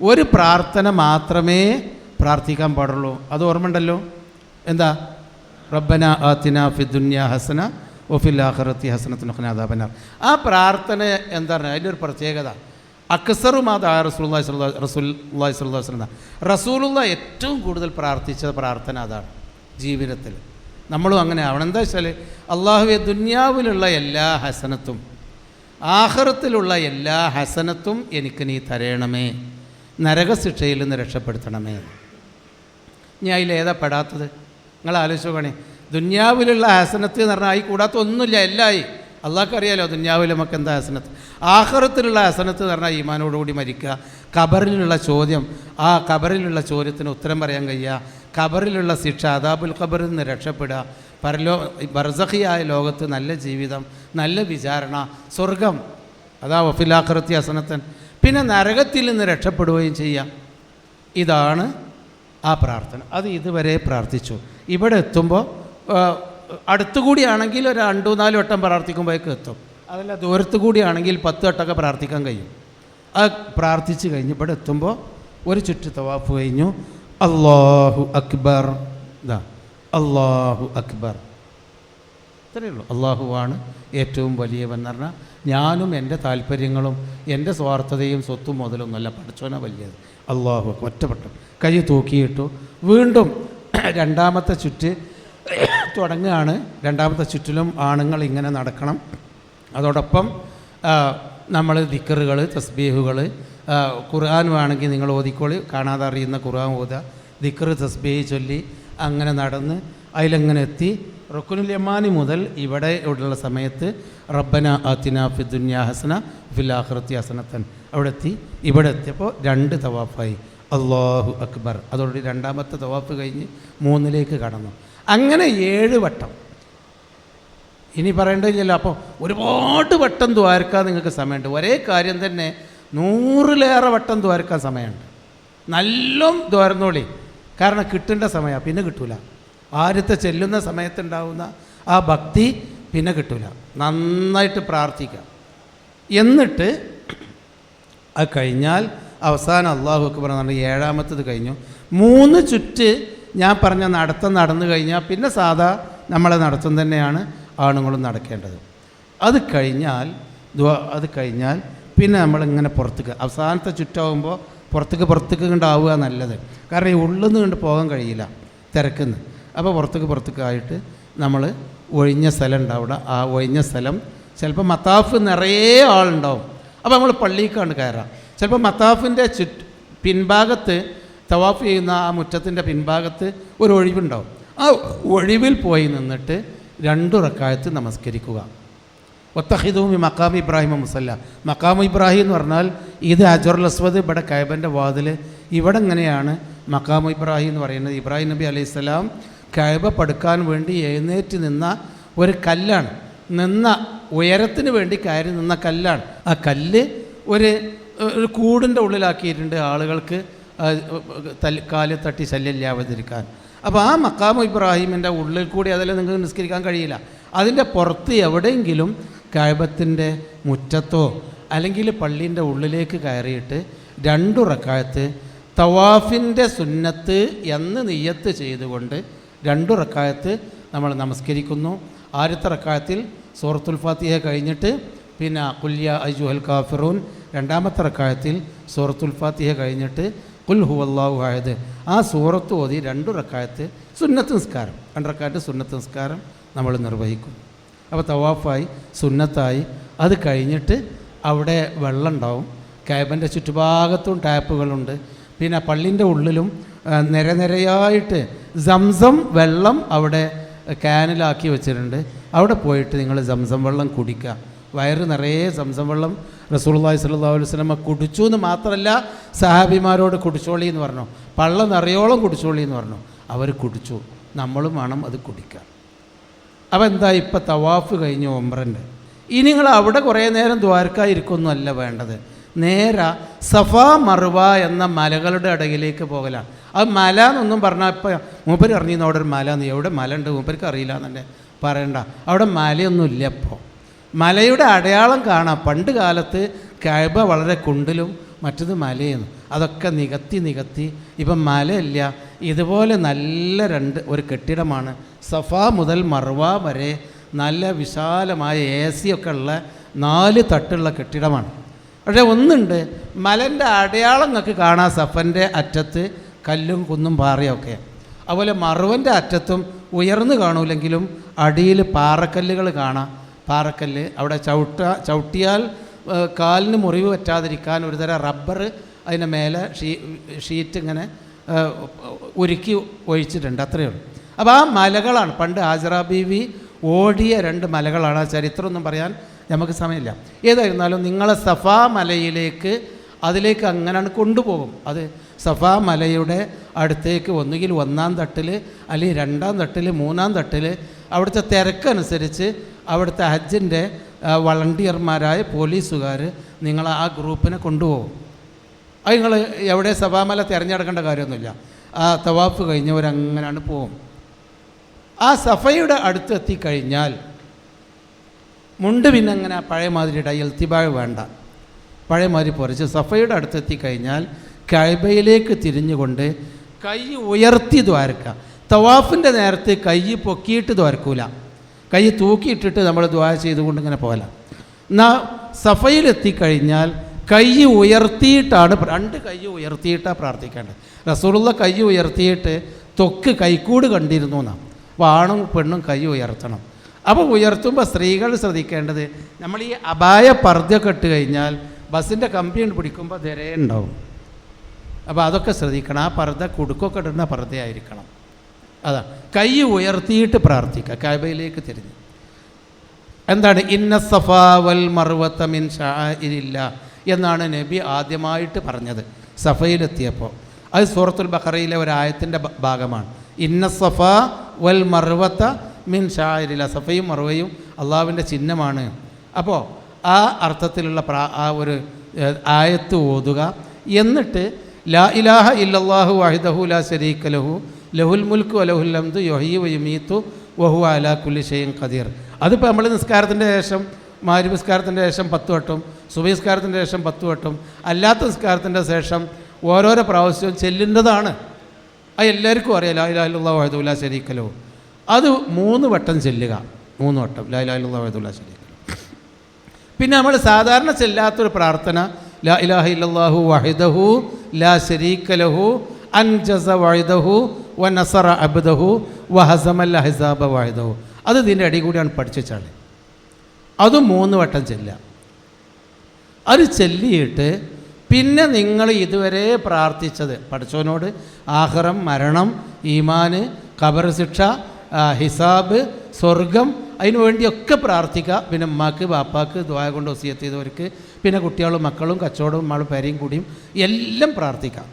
ഒരു പ്രാർത്ഥന മാത്രമേ പ്രാർത്ഥിക്കാൻ പാടുള്ളൂ. അത് ഓർമ്മയുണ്ടല്ലോ, എന്താ? റബ്ബന ആതിന ഫിദ്ദുനിയ ഹസന വഫിൽ ആഖിറതി ഹസനത്തുൻ വഖിനാ അദാബന്നാർ. ആ പ്രാർത്ഥന എന്താണ്? അതിൻ്റെ ഒരു പ്രത്യേകത, അക്സറുമാതാ റസൂലുള്ളാഹി സ്വല്ലല്ലാഹു അലൈഹി വസല്ലം, റസൂലുള്ള ഏറ്റവും കൂടുതൽ പ്രാർത്ഥിച്ച പ്രാർത്ഥന അതാണ് ജീവിതത്തിൽ. നമ്മളും അങ്ങനെ ആവണം. എന്താ വെച്ചാൽ, അള്ളാഹുവേ ദുനിയാവിലുള്ള എല്ലാ ഹസനത്തും ആഖിറത്തിലുള്ള എല്ലാ ഹസനത്തും എനിക്ക് നീ തരയണമേ, നരകശിക്ഷയിൽ നിന്ന് രക്ഷപ്പെടുത്തണമേ. ഞാൻ അതിലേതാ പെടാത്തത്? നിങ്ങൾ ആലോചിച്ച് നോക്കണേ. ദുനിയാവിലുള്ള ഹസനത്ത് എന്ന് പറഞ്ഞാൽ ഈ കൂടാത്ത ഒന്നുമില്ല, എല്ലായി. അള്ളാഹ്ക്ക് അറിയാലോ ദുനിയാവിൽ നമുക്ക് എന്താ ഹസനത്ത്. ആഖിറത്തിലുള്ള ഹസനത്ത് എന്ന് പറഞ്ഞാൽ ഈമാനോടുകൂടി മരിക്കുക, ഖബറിലുള്ള ചോദ്യം, ആ ഖബറിലുള്ള ചോദ്യത്തിന് ഉത്തരം പറയാൻ കഴിയുക, ഖബറിലുള്ള ശിക്ഷ അദാബുൽ ഖബറിൽ നിന്ന് രക്ഷപ്പെടുക, ബർസഖിയായ ലോകത്ത് നല്ല ജീവിതം, നല്ല വിചാരണ, സ്വർഗം, അതാ വഫിൽ ആഖിറതി ഹസനത്തൻ, പിന്നെ നരകത്തിൽ നിന്ന് രക്ഷപ്പെടുകയും ചെയ്യാം. ഇതാണ് ആ പ്രാർത്ഥന. അത് ഇതുവരെ പ്രാർത്ഥിച്ചു. ഇവിടെ എത്തുമ്പോൾ അടുത്തുകൂടിയാണെങ്കിൽ ഒരു 2-4 വട്ടം പ്രാർത്ഥിക്കുമ്പോഴേക്ക് എത്തും. അതല്ല ദൂരത്തു കൂടിയാണെങ്കിൽ 10 വട്ടമൊക്കെ പ്രാർത്ഥിക്കാൻ കഴിയും. അത് പ്രാർത്ഥിച്ച് കഴിഞ്ഞ് ഇവിടെ എത്തുമ്പോൾ ഒരു ചുറ്റ് തവാഫ് കഴിഞ്ഞു. അല്ലാഹു അക്ബർ, ഇതാ അല്ലാഹു അക്ബർ, ഇത്രയേ ഉള്ളൂ. അള്ളാഹുവാണ് ഏറ്റവും വലിയവൻ എന്ന് പറഞ്ഞാൽ ഞാനും എൻ്റെ താല്പര്യങ്ങളും എൻ്റെ സ്വാർത്ഥതയും സ്വത്തും മുതലൊന്നുമല്ല, പഠിച്ചോനാ വലിയത്. അള്ളാഹു ഒറ്റപ്പെട്ടു കൈ തൂക്കിയിട്ടു. വീണ്ടും രണ്ടാമത്തെ ചുറ്റ് തുടങ്ങുകയാണ്. രണ്ടാമത്തെ ചുറ്റിലും ആണുങ്ങൾ ഇങ്ങനെ നടക്കണം. അതോടൊപ്പം നമ്മൾ ദിക്റുകൾ, തസ്ബീഹുകൾ, ഖുർആൻ വേണമെങ്കിൽ നിങ്ങൾ ഓതിക്കോളി, കാണാതെ അറിയുന്ന ഖുർആൻ ഓതുക, ദിക്ർ തസ്ബീഹ് ചൊല്ലി അങ്ങനെ നടന്ന് അതിലെങ്ങനെ എത്തി. റുക്നുൽ യമാനി മുതൽ ഇവിടെ ഉള്ള സമയത്ത് റബ്ബന ആതിന ഫിദ്ദുനിയ ഹസന ഫിൽ ആഖിറതി ഹസനത്തൻ അവിടെ എത്തി. ഇവിടെ എത്തിയപ്പോൾ 2 തവാഫായി. അല്ലാഹു അക്ബർ. അതോടുകൂടി രണ്ടാമത്തെ തവാഫ് കഴിഞ്ഞ് 3ലേക്ക് കടന്നു. അങ്ങനെ 7 വട്ടം. ഇനി പറയേണ്ടതില്ലല്ലോ. അപ്പോൾ ഒരുപാട് വട്ടം ദ്വാരക്കാൻ നിങ്ങൾക്ക് സമയമുണ്ട്. ഒരേ കാര്യം തന്നെ 100-ലേറെ വട്ടം ദ്വാരക്കാൻ സമയമുണ്ട്. നല്ലോം ദ്വാരന്നോളി, കാരണം കിട്ടേണ്ട സമയമാണ്, പിന്നെ കിട്ടൂല. ആദ്യത്തെ ചെല്ലുന്ന സമയത്തുണ്ടാവുന്ന ആ ഭക്തി പിന്നെ കിട്ടൂല. നന്നായിട്ട് പ്രാർത്ഥിക്കാം. എന്നിട്ട് അത് കഴിഞ്ഞാൽ അവസാനം അല്ലാഹു അക്ബർ എന്ന് പറഞ്ഞാൽ 7ാമത്തത് കഴിഞ്ഞു. 3 ചുറ്റ് ഞാൻ പറഞ്ഞ നടന്നു കഴിഞ്ഞാൽ പിന്നെ സാധാ നമ്മളെ നടത്തം തന്നെയാണ് ആണുങ്ങളും നടക്കേണ്ടത്. അത് കഴിഞ്ഞാൽ പിന്നെ നമ്മളിങ്ങനെ പുറത്തേക്ക്, അവസാനത്തെ ചുറ്റാവുമ്പോൾ പുറത്തേക്ക് കൊണ്ടാവുക നല്ലത്. കാരണം ഈ ഉള്ളിൽ നിന്ന് കൊണ്ട് പോകാൻ കഴിയില്ല തിരക്കുന്ന്. അപ്പോൾ പുറത്തേക്കായിട്ട് നമ്മൾ ഒഴിഞ്ഞ സ്ഥലം ഉണ്ടാവും. ആ ഒഴിഞ്ഞ സ്ഥലം ചിലപ്പോൾ മത്താഫ് നിറയെ ആളുണ്ടാവും. അപ്പോൾ നമ്മൾ പള്ളിക്കാണ് കയറാം. ചിലപ്പോൾ മത്താഫിൻ്റെ പിൻഭാഗത്ത് തവാഫ് ചെയ്യുന്ന ആ മുറ്റത്തിൻ്റെ പിൻഭാഗത്ത് ഒരു ഒഴിവുണ്ടാവും. ആ ഒഴിവിൽ പോയി നിന്നിട്ട് 2 റക്അത്ത് നമസ്കരിക്കുക. വത്തഖിദൂ മിൻ മഖാമി ഇബ്രാഹിം മുസല്ല. മഖാമു ഇബ്രാഹിം എന്ന് പറഞ്ഞാൽ ഇത് ഹജറുൽ അസ്വദ്, ഇവിടെ കഅബൻ്റെ വാതിൽ. ഇവിടെ ഇങ്ങനെയാണ് മഖാമു ഇബ്രാഹിം എന്ന് പറയുന്നത്. ഇബ്രാഹിം നബി അലൈഹിസ്സലാം കഅബ പടുക്കാൻ വേണ്ടി എഴുന്നേറ്റ് നിന്ന ഒരു കല്ലാണ്. ഉയരത്തിന് വേണ്ടി കയറി നിന്ന കല്ലാണ്. ആ കല്ല് ഒരു കൂടിൻ്റെ ഉള്ളിലാക്കിയിട്ടുണ്ട്, ആളുകൾക്ക് കാല് തട്ടി ശല്യമില്ലാതിരിക്കാൻ. അപ്പോൾ ആ മഖാമു ഇബ്രാഹിമിൻ്റെ ഉള്ളിൽ കൂടി അതിൽ നിങ്ങൾക്ക് നിസ്കരിക്കാൻ കഴിയില്ല. അതിൻ്റെ പുറത്ത് എവിടെയെങ്കിലും കഅബത്തിൻ്റെ മുറ്റത്തോ അല്ലെങ്കിൽ പള്ളീൻ്റെ ഉള്ളിലേക്ക് കയറിയിട്ട് 2 റക്അത്ത് തവാഫിൻ്റെ സുന്നത്ത് എന്ന് നിയ്യത്ത് ചെയ്തുകൊണ്ട് 2 റക്അത്ത് നമ്മൾ നമസ്കരിക്കുന്നു. ആദ്യത്തെ റക്അത്തിൽ സൂറത്തുൽ ഫാത്തിഹ കഴിഞ്ഞിട്ട് പിന്നെ ഖുൽ യാ അയ്യുഹൽ കാഫിറൂൻ, 2ാമത്തെ റക്അത്തിൽ സൂറത്തുൽ ഫാത്തിഹ കഴിഞ്ഞിട്ട് ഖുൽ ഹുവല്ലാഹു അഹദ്, ആ സൂറത്ത് ഓതി 2 റക്അത്ത് സുന്നത്ത് നിസ്കാരം, 2 റക്അത്ത് സുന്നത്ത് നിസ്കാരം നമ്മൾ നിർവഹിക്കും. അപ്പോൾ തവാഫായി, സുന്നത്തായി. അത് കഴിഞ്ഞിട്ട് അവിടെ വെള്ളം ഉണ്ടാവും. കഅബൻ്റെ ചുറ്റുഭാഗത്തും ടാപ്പുകളുണ്ട്. പിന്നെ പള്ളിൻ്റെ ഉള്ളിലും നിരയായിട്ട് സംസം വെള്ളം അവിടെ ക്യാനിലാക്കി വെച്ചിട്ടുണ്ട്. അവിടെ പോയിട്ട് നിങ്ങൾ സംസം വെള്ളം കുടിക്കുക. വയറ് നിറയെ സംസം വെള്ളം റസൂലുള്ളാഹി സ്വല്ലല്ലാഹു അലൈഹി വസല്ലം കുടിച്ചു എന്ന് മാത്രമല്ല, സഹാബിമാരോട് കുടിച്ചോളി എന്ന് പറഞ്ഞു, പള്ള നിറയോളം കുടിച്ചോളി എന്ന് പറഞ്ഞു. അവർ കുടിച്ചു. നമ്മളും വേണം അത് കുടിക്കാൻ. അപ്പോൾ എന്താ, ഇപ്പം തവാഫ് കഴിഞ്ഞു ഉംറൻ്റെ. ഇനി നിങ്ങൾ അവിടെ കുറേ നേരം ദ്വാരക്കായിരിക്കൊന്നുമല്ല വേണ്ടത്. നേരെ സഫ മറുവ എന്ന മലകളുടെ ഇടയിലേക്ക് പോകലാണ്. അത് മല എന്നൊന്നും പറഞ്ഞാൽ ഇപ്പോൾ മൂപ്പര് അറിഞ്ഞിരുന്നു അവിടെ ഒരു മല എന്ന്. എവിടെ മല ഉണ്ട് മൂപ്പർക്ക് അറിയില്ല എന്നെ പറയണ്ട. അവിടെ മലയൊന്നും ഇല്ല. ഇപ്പോൾ മലയുടെ അടയാളം കാണാം. പണ്ട് കാലത്ത് കഅബ വളരെ കുണ്ടിലും മറ്റത് മലയെന്ന്, അതൊക്കെ നികത്തി ഇപ്പം മലയില്ല. ഇതുപോലെ നല്ല ഒരു കെട്ടിടമാണ്. സഫ മുതൽ മറുവ വരെ നല്ല വിശാലമായ AC ഒക്കെ ഉള്ള 4 തട്ടുള്ള കെട്ടിടമാണ്. പക്ഷേ ഒന്നുണ്ട്, മലൻ്റെ അടയാളം നിങ്ങൾക്ക് കാണാം. സഫൻ്റെ അറ്റത്ത് കല്ലും കുന്നും പാറയൊക്കെ. അതുപോലെ മറുവൻ്റെ അറ്റത്തും ഉയർന്നു കാണൂലെങ്കിലും അടിയിൽ പാറക്കല്ലുകൾ കാണാം. പാറക്കല്ല് അവിടെ ചവിട്ടിയാൽ കാലിന് മുറിവ് പറ്റാതിരിക്കാൻ ഒരു തരം റബ്ബർ അതിൻ്റെ മേലെ ഷീറ്റ് ഇങ്ങനെ ഉരുക്കി ഒഴിച്ചിട്ടുണ്ട്. അത്രയേ ഉള്ളൂ. അപ്പോൾ ആ മലകളാണ് പണ്ട് ഹാജറ ബീവി ഓടിയ 2 മലകളാണ്. ആ ചരിത്രമൊന്നും പറയാൻ നമുക്ക് സമയമില്ല. ഏതായിരുന്നാലും നിങ്ങളെ സഫാ മലയിലേക്ക് അതിലേക്ക് അങ്ങനെയാണ് കൊണ്ടുപോകും. അത് സഫാ മലയുടെ അടുത്തേക്ക് ഒന്നുകിൽ 1-ാം തട്ടിൽ അല്ലെങ്കിൽ 2-ാം തട്ടിൽ 3-ാം തട്ടിൽ അവിടുത്തെ തിരക്കനുസരിച്ച് അവിടുത്തെ ഹജ്ജിൻ്റെ വളണ്ടിയർമാരായ പോലീസുകാർ നിങ്ങൾ ആ ഗ്രൂപ്പിനെ കൊണ്ടുപോകും. അത് നിങ്ങൾ എവിടെ സഫാമല തിരഞ്ഞെടുക്കേണ്ട കാര്യമൊന്നുമില്ല. ആ തവാഫ് കഴിഞ്ഞവരങ്ങനെയാണ് പോകും. ആ സഫയുടെ അടുത്തെത്തിക്കഴിഞ്ഞാൽ മുണ്ട് പിന്നെ അങ്ങനെ പഴയ മാതിരി ഇൽത്തിബാഴ് വേണ്ട, പഴയ മാതിരി പൊറിച്ച് സഫയുടെ അടുത്തെത്തിക്കഴിഞ്ഞാൽ കഅബയിലേക്ക് തിരിഞ്ഞുകൊണ്ട് കൈ ഉയർത്തി ദ്വാരക്കുക. തവാഫിൻ്റെ നേരത്ത് കൈ പൊക്കിയിട്ട് ദ്വാരക്കൂല, കൈ തൂക്കിയിട്ടിട്ട് നമ്മൾ ദ്വാ ചെയ്തുകൊണ്ട് ഇങ്ങനെ പോകല. എന്നാൽ സഫയിലെത്തിക്കഴിഞ്ഞാൽ കൈ ഉയർത്തിയിട്ടാണ് 2 കൈ ഉയർത്തിയിട്ടാണ് പ്രാർത്ഥിക്കേണ്ടത്. റസൂലുള്ള കൈ ഉയർത്തിയിട്ട് തൊക്ക് കൈക്കൂട് കണ്ടിരുന്നു എന്നാണ്. അപ്പോൾ ആണും പെണ്ണും കൈ ഉയർത്തണം. അപ്പോൾ ഉയർത്തുമ്പോൾ സ്ത്രീകൾ ശ്രദ്ധിക്കേണ്ടത്, നമ്മൾ ഈ അബായ പർദ്ദയൊക്കെ ഇട്ട് കഴിഞ്ഞാൽ ബസ്സിൻ്റെ കമ്പി പിടിക്കുമ്പോൾ ധരേ ഉണ്ടാവും. അപ്പോൾ അതൊക്കെ ശ്രദ്ധിക്കണം. ആ പർദ്ദ കുടുക്കൊക്കെ ഇടുന്ന പർദ്ദയായിരിക്കണം. അതാ കൈ ഉയർത്തിയിട്ട് പ്രാർത്ഥിക്കുക കഅബയിലേക്ക് തിരിഞ്ഞ്. എന്താണ് ഇന്ന സഫാ വൽ മർവത മിൻ ശഅഇരില്ലാ എന്നാണ് നബി ആദ്യമായിട്ട് പറഞ്ഞത് സഫയിലെത്തിയപ്പോൾ. അത് സൂറത്തുൽ ബഖറയിലെ ഒരു ആയത്തിൻ്റെ ഭാഗമാണ്. ഇന്ന സഫാ വൽ മർവത മിൻ ശഅഇരില്ലാ, സഫയും മർവയും അള്ളാഹുവിൻ്റെ ചിഹ്നമാണ്. അപ്പോൾ ആ അർത്ഥത്തിലുള്ള ആ ഒരു ആയത്ത് ഓതുക. എന്നിട്ട് ലാ ഇലാഹ ഇല്ലല്ലാഹു വഹ്ദഹു ലാ ശരീക ലഹു ലഹുൽ മുൽക്കു വലഹുൽ ഹംദു യുഹ്യി വയുമീതു വഹുവ അലാ കുല്ലി ഷൈഇൻ ഖദീർ. അതിപ്പോൾ നമ്മൾ നിസ്കാരത്തിൻ്റെ ശേഷം മഗ്‌രിബ് നിസ്കാരത്തിൻ്റെ ശേഷം 10 വട്ടം, സുബഹി നിസ്കാരത്തിൻ്റെ ശേഷം 10 വട്ടം, അല്ലാത്ത നിസ്കാരത്തിൻ്റെ ശേഷം ഓരോരോ പ്രാവശ്യവും ചെല്ലേണ്ടതാണ്. അത് എല്ലാവർക്കും അറിയാം. ലാ ഇലാഹ ഇല്ലല്ലാഹു വഹ്ദഹു ലാ ശരീക ലഹു. അത് 3 വട്ടം ചെല്ലുക. 3 വട്ടം ലാ ഇലാഹ ഇല്ലല്ലാഹു വഹ്ദഹു ലാ ശരീക ലഹു. പിന്നെ നമ്മൾ സാധാരണ ചെല്ലാത്തൊരു പ്രാർത്ഥന ലാ ഇലാഹ ഇല്ലല്ലാഹു വഹ്ദഹു ലാ ശരീക ലഹു അൻജസ വഅദഹു വനസറ അബ്ദഹു വഹസമൽ അഹ്സാബ വഅദഹു. അത് ഇതിൻ്റെ അടി കൂടിയാണ് പഠിച്ചാൽ അത് 3 വട്ടം ചെല്ലുക. അത് ചെല്ലിയിട്ട് പിന്നെ നിങ്ങൾ ഇതുവരെ പ്രാർത്ഥിച്ചത് പടച്ചവനോട് ആഖിറം, മരണം, ഈമാന്, ഖബർ ശിക്ഷ, ഹിസാബ്, സ്വർഗം, അതിനു വേണ്ടിയൊക്കെ പ്രാർത്ഥിക്കുക. പിന്നെ ഉമ്മാക്ക് ബാപ്പാക്ക് ദുആ കൊണ്ട് വസിയത്ത് ചെയ്തവർക്ക്, പിന്നെ കുട്ടികളും മക്കളും കച്ചവടവും നമ്മളും പേരയും കൂടിയും എല്ലാം പ്രാർത്ഥിക്കാം.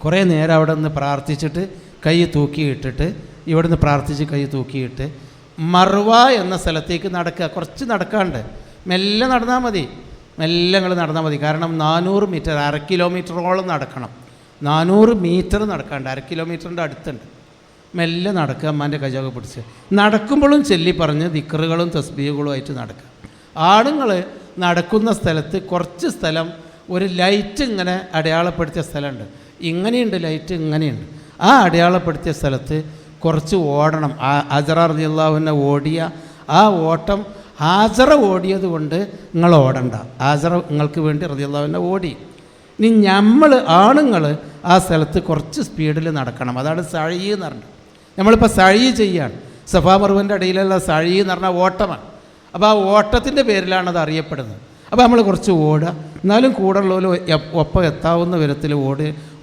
കുറേ നേരം അവിടെ നിന്ന് പ്രാർത്ഥിച്ചിട്ട് കൈ തൂക്കിയിട്ടിട്ട് ഇവിടെ നിന്ന് പ്രാർത്ഥിച്ച് കൈ തൂക്കിയിട്ട് മർവ എന്ന സ്ഥലത്തേക്ക് നടക്കുക. കുറച്ച് നടക്കാണ്ട് മെല്ലെ നടന്നാൽ മതി, മെല്ലെ നിങ്ങൾ നടന്നാൽ മതി. കാരണം 400 മീറ്റർ, 1/2 കിലോമീറ്ററോളം നടക്കണം. 400 മീറ്റർ നടക്കാണ്ട്, 1/2 കിലോമീറ്ററിൻ്റെ അടുത്തുണ്ട്. മെല്ലെ നടക്കുക, അമ്മാൻ്റെ കൈയൊക്കെ പിടിച്ച് നടക്കുമ്പോഴും ചൊല്ലി പറഞ്ഞ് ദിക്റുകളും തസ്ബീഹുകളും ആയിട്ട് നടക്കുക. ആണുങ്ങൾ നടക്കുന്ന സ്ഥലത്ത് കുറച്ച് സ്ഥലം ഒരു ലൈറ്റ് ഇങ്ങനെ അടയാളപ്പെടുത്തിയ സ്ഥലമുണ്ട്. ഇങ്ങനെയുണ്ട് ലൈറ്റ്, ഇങ്ങനെയുണ്ട്. ആ അടയാളപ്പെടുത്തിയ സ്ഥലത്ത് കുറച്ച് ഓടണം. ഹാജറ റളിയല്ലാഹു അൻഹ ഓടിയ ആ ഓട്ടം ഹാജറ ഓടിയത് കൊണ്ട് നിങ്ങൾ ഓടണ്ട. ഹാജറ നിങ്ങൾക്ക് വേണ്ടി റളിയല്ലാഹു അൻഹ ഓടി. ഇനി നമ്മൾ ആണുങ്ങൾ ആ സ്ഥലത്ത് കുറച്ച് സ്പീഡിൽ നടക്കണം. അതാണ് സഅയ് എന്ന് പറഞ്ഞത്. നമ്മളിപ്പോൾ സഅയ് ചെയ്യാണ്. സഫാ മർവൻ്റെ ഇടയിലുള്ള സഅയ് എന്ന് പറഞ്ഞാൽ ഓട്ടമാണ്. അപ്പോൾ ആ ഓട്ടത്തിൻ്റെ പേരിലാണ് അത് അറിയപ്പെടുന്നത്. അപ്പോൾ നമ്മൾ കുറച്ച് ഓടുക, എന്നാലും കൂടുള്ളവർ ഒപ്പം എത്താവുന്ന വിധത്തിൽ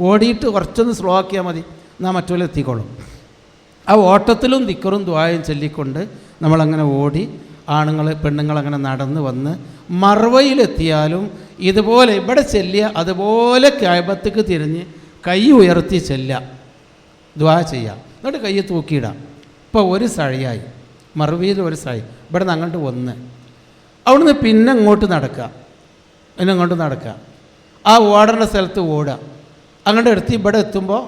ഓടിയിട്ട് കുറച്ചൊന്ന് സ്ലോ ആക്കിയാൽ മതി, എന്നാൽ മറ്റുള്ള എത്തിക്കോളും. ആ ഓട്ടത്തിലും ദിക്റും ദുആയും ചൊല്ലിക്കൊണ്ട് നമ്മളങ്ങനെ ഓടി ആണുങ്ങൾ പെണ്ണുങ്ങളങ്ങനെ നടന്ന് വന്ന് മർവയിലെത്തിയാലും ഇതുപോലെ ഇവിടെ ചെല്ലിയ അതുപോലെ കഅബത്തേക്ക് തിരിഞ്ഞ് കൈ ഉയർത്തി ചെല്ലുക, ദുആ ചെയ്യാം. എന്നിട്ട് കൈ തൂക്കിയിടാം. ഇപ്പോൾ ഒരു സഅയായി, മർവയിൽ ഒരു സഅയ്, ഇവിടെ നിന്ന് അങ്ങോട്ട് 1, അവിടുന്ന് പിന്നെ ഇങ്ങോട്ട് നടക്കുക. അതിനങ്ങോട്ട് നടക്കുക. ആ ഓടേണ്ട സ്ഥലത്ത് ഓടുക. അങ്ങോട്ട് എടുത്ത് ഇവിടെ എത്തുമ്പോൾ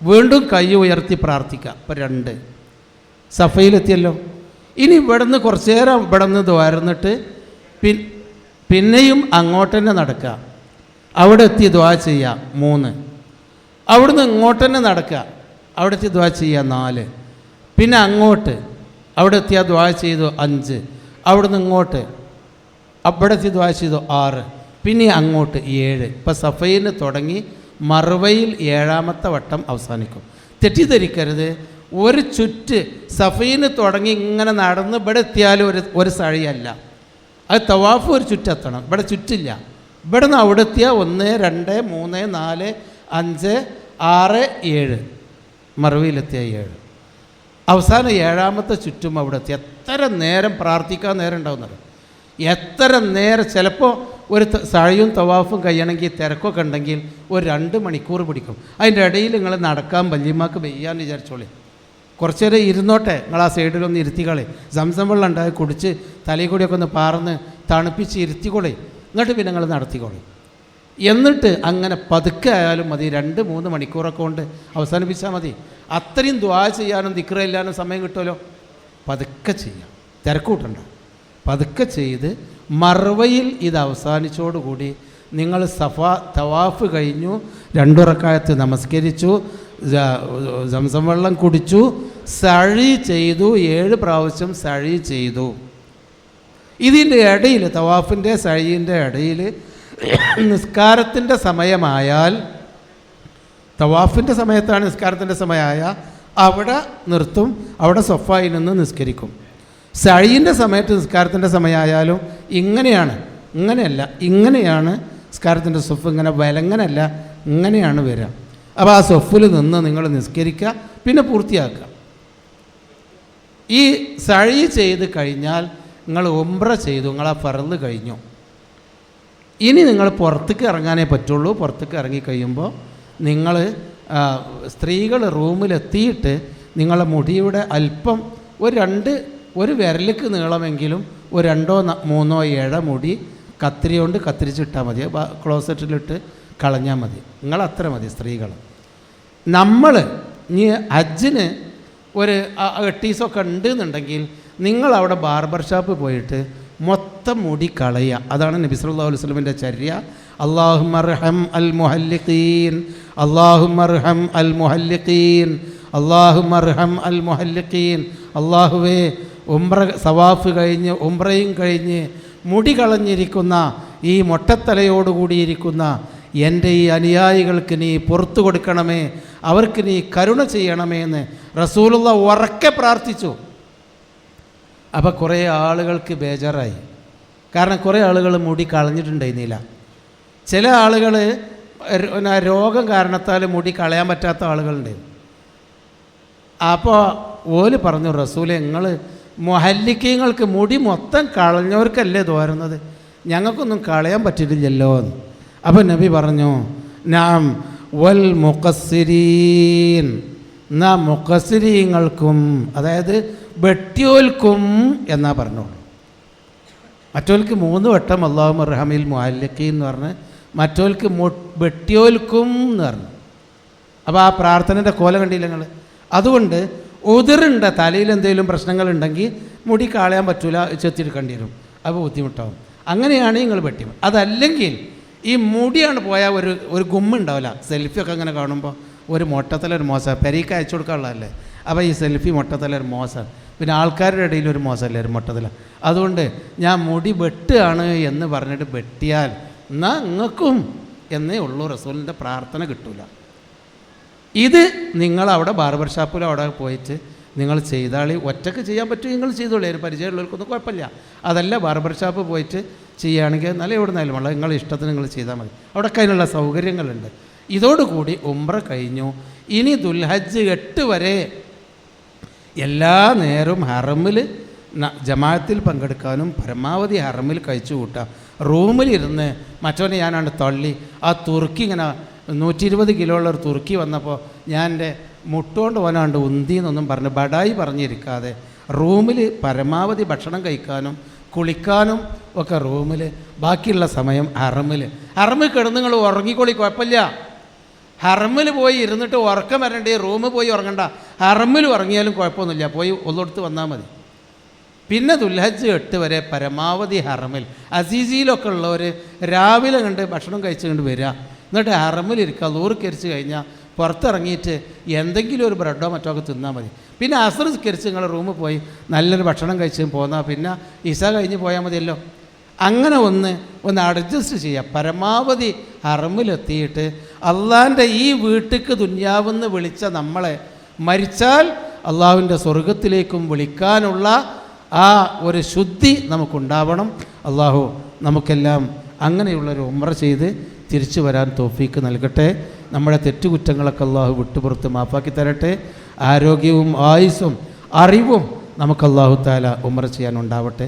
വീണ്ടും കൈ ഉയർത്തി പ്രാർത്ഥിക്കുക. ഇപ്പോൾ 2 സഫയിലെത്തിയല്ലോ. ഇനി ഇവിടെ നിന്ന് കുറച്ച് നേരം ഇവിടെ നിന്ന് ദ്വാരുന്നിട്ട് പിന്നെയും അങ്ങോട്ട് തന്നെ നടക്കുക. അവിടെ എത്തി ദ്വാ ചെയ്യുക 3. അവിടുന്ന് ഇങ്ങോട്ട് തന്നെ നടക്കുക. അവിടെ എത്തി ദ്വാ ചെയ്യുക 4. പിന്നെ അങ്ങോട്ട് അവിടെ എത്തിയാൽ ദ്വാ ചെയ്തു 5. അവിടുന്ന് ഇങ്ങോട്ട് അവിടെ എത്തി ദ്വാ ചെയ്തു 6. പിന്നെ അങ്ങോട്ട് 7. ഇപ്പോൾ സഫയിന് തുടങ്ങി മറുവയിൽ 7ാമത്തെ വട്ടം അവസാനിക്കും. തെറ്റിദ്ധരിക്കരുത്. ഒരു ചുറ്റ് സഫയിന് തുടങ്ങി ഇങ്ങനെ നടന്ന് ഇവിടെ എത്തിയാലും ഒരു സഴിയല്ല. അത് തവാഫ് ഒരു ചുറ്റെത്തണം. ഇവിടെ ചുറ്റില്ല. ഇവിടെ നിന്ന് അവിടെ എത്തിയാൽ 1, 2, 3, 4, 5, 6, 7. മറുവയിലെത്തിയ 7. അവസാനം 7ാമത്തെ ചുറ്റും അവിടെ എത്തി. എത്ര നേരം പ്രാർത്ഥിക്കാൻ നേരം ഉണ്ടാവുന്നത്, എത്ര നേരം. ചിലപ്പോൾ ഒരു സഴിയും തവാഫും കഴിയണമെങ്കിൽ തിരക്കൊക്കെ ഉണ്ടെങ്കിൽ ഒരു 2 മണിക്കൂർ പിടിക്കും. അതിൻ്റെ ഇടയിൽ നിങ്ങൾ നടക്കാൻ വല്യമ്മക്ക് വെയ്യാന്ന് വിചാരിച്ചോളി. കുറച്ച് നേരം ഇരുന്നോട്ടെ. നിങ്ങൾ ആ സൈഡിലൊന്ന് ഇരുത്തിക്കളി. സംസം വെള്ളം ഉണ്ടായി കുടിച്ച് തലയിൽ കൂടിയൊക്കെ ഒന്ന് പാർന്ന് തണുപ്പിച്ച് ഇരുത്തിക്കൊള്ളി. എന്നിട്ട് പിന്നെ നിങ്ങൾ നടത്തിക്കോളി. എന്നിട്ട് അങ്ങനെ പതുക്കെ ആയാലും മതി. 2-3 മണിക്കൂറൊക്കെ കൊണ്ട് അവസാനിപ്പിച്ചാൽ മതി. അത്രയും ദുആ ചെയ്യാനും ദിക്ർ ചെല്ലാനും സമയം കിട്ടുമല്ലോ. പതുക്കെ ചെയ്യാം, തിരക്കൂട്ടണ്ട. പതുക്കെ ചെയ്ത് മർവയിൽ ഇത് അവസാനിച്ചോടുകൂടി നിങ്ങൾ തവാഫ് കഴിഞ്ഞു, 2 റക്അത്ത് നമസ്കരിച്ചു, സംസം വെള്ളം കുടിച്ചു, സഴി ചെയ്തു, 7 പ്രാവശ്യം സഴി ചെയ്തു. ഇതിൻ്റെ ഇടയിൽ, തവാഫിൻ്റെ സഴീൻ്റെ ഇടയിൽ നിസ്കാരത്തിൻ്റെ സമയമായാൽ, തവാഫിൻ്റെ സമയത്താണ് നിസ്കാരത്തിൻ്റെ സമയമായ അവിടെ നിർത്തും. അവിടെ സൊഫായിൽ നിന്ന് നിസ്കരിക്കും. സഴീൻ്റെ സമയത്ത് നിസ്കാരത്തിൻ്റെ സമയമായാലും ഇങ്ങനെയല്ല, ഇങ്ങനെയാണ് നിസ്കാരത്തിൻ്റെ സൊഫ്. ഇങ്ങനെ വലങ്ങനല്ല, ഇങ്ങനെയാണ് വരിക. അപ്പോൾ ആ സൊഫിൽ നിന്ന് നിങ്ങൾ നിസ്കരിക്കുക, പിന്നെ പൂർത്തിയാക്കുക. ഈ സഴി ചെയ്ത് കഴിഞ്ഞാൽ നിങ്ങൾ ഉംറ ചെയ്തു, നിങ്ങൾ ആ ഫർള് കഴിഞ്ഞു. ഇനി നിങ്ങൾ പുറത്തേക്ക് ഇറങ്ങാനേ പറ്റുള്ളൂ. പുറത്തേക്ക് ഇറങ്ങിക്കഴിയുമ്പോൾ നിങ്ങൾ സ്ത്രീകൾ റൂമിലെത്തിയിട്ട് നിങ്ങളുടെ മുടിയുടെ അല്പം ഒരു വിരലിക്ക് നീളമെങ്കിലും ഒരു 2-3 ഇഴ മുടി കത്തിരി കൊണ്ട് കത്തിരിച്ചിട്ടാൽ മതി. ക്ലോസറ്റിലിട്ട് കളഞ്ഞാൽ മതി. നിങ്ങളത്ര മതി സ്ത്രീകൾ. നമ്മൾ ഇനി ഹജ്ജിന് ഒരു 8 ദിവസമൊക്കെ ഉണ്ടെന്നുണ്ടെങ്കിൽ നിങ്ങളവിടെ ബാർബർ ഷാപ്പ് പോയിട്ട് മൊത്തം മുടി കളയുക. അതാണ് നബി സല്ലല്ലാഹു അലൈഹി വസല്ലമിൻ്റെ ചര്യ. അല്ലാഹുമ്മർഹം അൽ മുഹല്ലിഖീൻ, അല്ലാഹുമ്മർഹം അൽ മുഹല്ലിഖീൻ, അല്ലാഹുമ്മർഹം അൽ മുഹല്ലിഖീൻ. അല്ലാഹുവേ, സവാഫ് കഴിഞ്ഞ് ഉംറയും കഴിഞ്ഞ് മുടി കളഞ്ഞിരിക്കുന്ന ഈ മൊട്ടത്തലയോടുകൂടിയിരിക്കുന്ന എൻ്റെ ഈ അനുയായികൾക്ക് നീ പുറത്തു കൊടുക്കണമേ, അവർക്ക് നീ കരുണ ചെയ്യണമേ എന്ന് റസൂലുള്ള ഉറക്കെ പ്രാർത്ഥിച്ചു. അപ്പോൾ കുറേ ആളുകൾക്ക് ബേജാറായി. കാരണം കുറേ ആളുകൾ മുടി കളഞ്ഞിട്ടുണ്ടായിരുന്നില്ല. ചില ആളുകൾ രോഗം കാരണത്താൽ മുടി കളയാൻ പറ്റാത്ത ആളുകളുണ്ട്. അപ്പോൾ ഓല് പറഞ്ഞു, റസൂലെ, നിങ്ങൾ മുഹല്ലിക്കീങ്ങൾക്ക് മുടി മൊത്തം കളഞ്ഞവർക്കല്ലേ തോരുന്നത്, ഞങ്ങൾക്കൊന്നും കളയാൻ പറ്റിയിട്ടില്ലല്ലോ എന്ന്. അപ്പോൾ നബി പറഞ്ഞു, നാം വൽ മുഖസ്സിരീൻ, എന്നാ മുഖസ്സിരീങ്ങൾക്കും, അതായത് വെട്ടിയോൽക്കും എന്നാ പറഞ്ഞോളൂ. മറ്റോൽക്ക് 3 വട്ടം അല്ലാഹുമ്മർഹമിൽ മുഹല്ലിഖീൻ എന്ന് പറഞ്ഞ്, മറ്റോൽക്ക് വെട്ടിയോൽക്കും എന്ന് പറഞ്ഞു. അപ്പോൾ ആ പ്രാർത്ഥനയുടെ കോല കണ്ടില്ല നിങ്ങൾ. അതുകൊണ്ട് ഉതിറുണ്ട്, തലയിൽ എന്തെങ്കിലും പ്രശ്നങ്ങളുണ്ടെങ്കിൽ മുടി കളയാൻ പറ്റൂല, ചെത്തിയെടുക്കേണ്ടി വരും. അപ്പോൾ ബുദ്ധിമുട്ടാവും. അങ്ങനെയാണ് നിങ്ങൾ വെട്ടി. അതല്ലെങ്കിൽ ഈ മുടിയാണ് പോയാൽ ഒരു ഗുമ്മുണ്ടാവില്ല. സെൽഫിയൊക്കെ അങ്ങനെ കാണുമ്പോൾ ഒരു മൊട്ടത്തലൊരു മോശമാണ്. പെരീക്ക് അയച്ചു കൊടുക്കാനുള്ളതല്ലേ. അപ്പോൾ ഈ സെൽഫി മൊട്ടത്തലൊരു മോശമാണ്. പിന്നെ ആൾക്കാരുടെ ഇടയിൽ ഒരു മോശമല്ലേ ഒരു മൊട്ടത്തല. അതുകൊണ്ട് ഞാൻ മുടി വെട്ടുകയാണ് എന്ന് പറഞ്ഞിട്ട് വെട്ടിയാൽ എന്നാൽ നിങ്ങൾക്കും എന്നേ ഉള്ളൂ. റസൂലിൻ്റെ പ്രാർത്ഥന കിട്ടൂല. ഇത് നിങ്ങളവിടെ ബാർബർ ഷാപ്പിലോ അവിടെ പോയിട്ട് നിങ്ങൾ ചെയ്താൽ ഒറ്റയ്ക്ക് ചെയ്യാൻ പറ്റും, നിങ്ങൾ ചെയ്തോളൂ. അതിന് പരിചയമുള്ളവർക്കൊന്നും കുഴപ്പമില്ല. അതല്ല, ബാർബർ ഷാപ്പ് പോയിട്ട് ചെയ്യുകയാണെങ്കിൽ നല്ല എവിടെ നിന്നാലും ഉള്ള നിങ്ങളുടെ ഇഷ്ടത്തിന് നിങ്ങൾ ചെയ്താൽ മതി. അവിടെയൊക്കെ അതിനുള്ള സൗകര്യങ്ങളുണ്ട്. ഇതോടുകൂടി ഉംറ കഴിഞ്ഞു. ഇനി ദുൽഹജ്ജ് 8 വരെ എല്ലാ നേരവും ഹറമിൽ ജമാഅത്തിൽ പങ്കെടുക്കാനും പരമാവധി ഹറമിൽ കഴിച്ചു കൂട്ടാം. റൂമിലിരുന്ന് മറ്റവനെ ഞാനാണ്ട് തള്ളി ആ തുർക്കി ഇങ്ങനെ 120 കിലോ ഉള്ള ഒരു തുർക്കി വന്നപ്പോൾ ഞാൻ എൻ്റെ മുട്ടുകൊണ്ട് പോകാനാണ്ട് ഉന്തി എന്നൊന്നും പറഞ്ഞ് ബടായി പറഞ്ഞിരിക്കാതെ റൂമിൽ പരമാവധി ഭക്ഷണം കഴിക്കാനും കുളിക്കാനും ഒക്കെ റൂമിൽ, ബാക്കിയുള്ള സമയം ഹറമിൽ കിടന്ന് നിങ്ങൾ ഉറങ്ങിക്കോളി, കുഴപ്പമില്ല. ഹറമിൽ പോയി ഇരുന്നിട്ട് ഉറക്കം വരണ്ടേ, റൂമിൽ പോയി ഉറങ്ങണ്ട. ഹറമിൽ ഉറങ്ങിയാലും കുഴപ്പമൊന്നുമില്ല, പോയി ഒന്നെടുത്ത് വന്നാൽ മതി. പിന്നെ ദുൽഹജ്ജ് 8 വരെ പരമാവധി ഹറമിൽ. അസീസിയിലൊക്കെ ഉള്ളവർ രാവിലെ കണ്ട് ഭക്ഷണം കഴിച്ച് കണ്ട് വരിക, എന്നിട്ട് ഹറമിലിരിക്കുക. ലൂറിക്കരിച്ച് കഴിഞ്ഞാൽ പുറത്തിറങ്ങിയിട്ട് എന്തെങ്കിലും ഒരു ബ്രെഡോ മറ്റോ ഒക്കെ തിന്നാൽ മതി. പിന്നെ അസർ കരിച്ച് നിങ്ങൾ റൂമിൽ പോയി നല്ലൊരു ഭക്ഷണം കഴിച്ച് പോന്നാൽ പിന്നെ ഇസ കഴിഞ്ഞ് പോയാൽ മതിയല്ലോ. അങ്ങനെ ഒന്ന് അഡ്ജസ്റ്റ് ചെയ്യുക. പരമാവധി ഹറമിലെത്തിയിട്ട് അള്ളാഹിൻ്റെ ഈ വീട്ടിക്ക് ദുന്യാവെന്ന് വിളിച്ച നമ്മളെ മരിച്ചാൽ അള്ളാഹുവിൻ്റെ സ്വർഗത്തിലേക്കും വിളിക്കാനുള്ള ആ ഒരു ശുദ്ധി നമുക്കുണ്ടാവണം. അള്ളാഹു നമുക്കെല്ലാം അങ്ങനെയുള്ളൊരു ഉംറ ചെയ്ത് തിരിച്ചു വരാൻ തൗഫീക്ക് നൽകട്ടെ. നമ്മുടെ തെറ്റുകുറ്റങ്ങളൊക്കെ അള്ളാഹു വിട്ടുപുറത്ത് മാപ്പാക്കി തരട്ടെ. ആരോഗ്യവും ആയുസ്സും അറിവും നമുക്ക് അള്ളാഹു തആല ഉംറ ചെയ്യാനുണ്ടാവട്ടെ.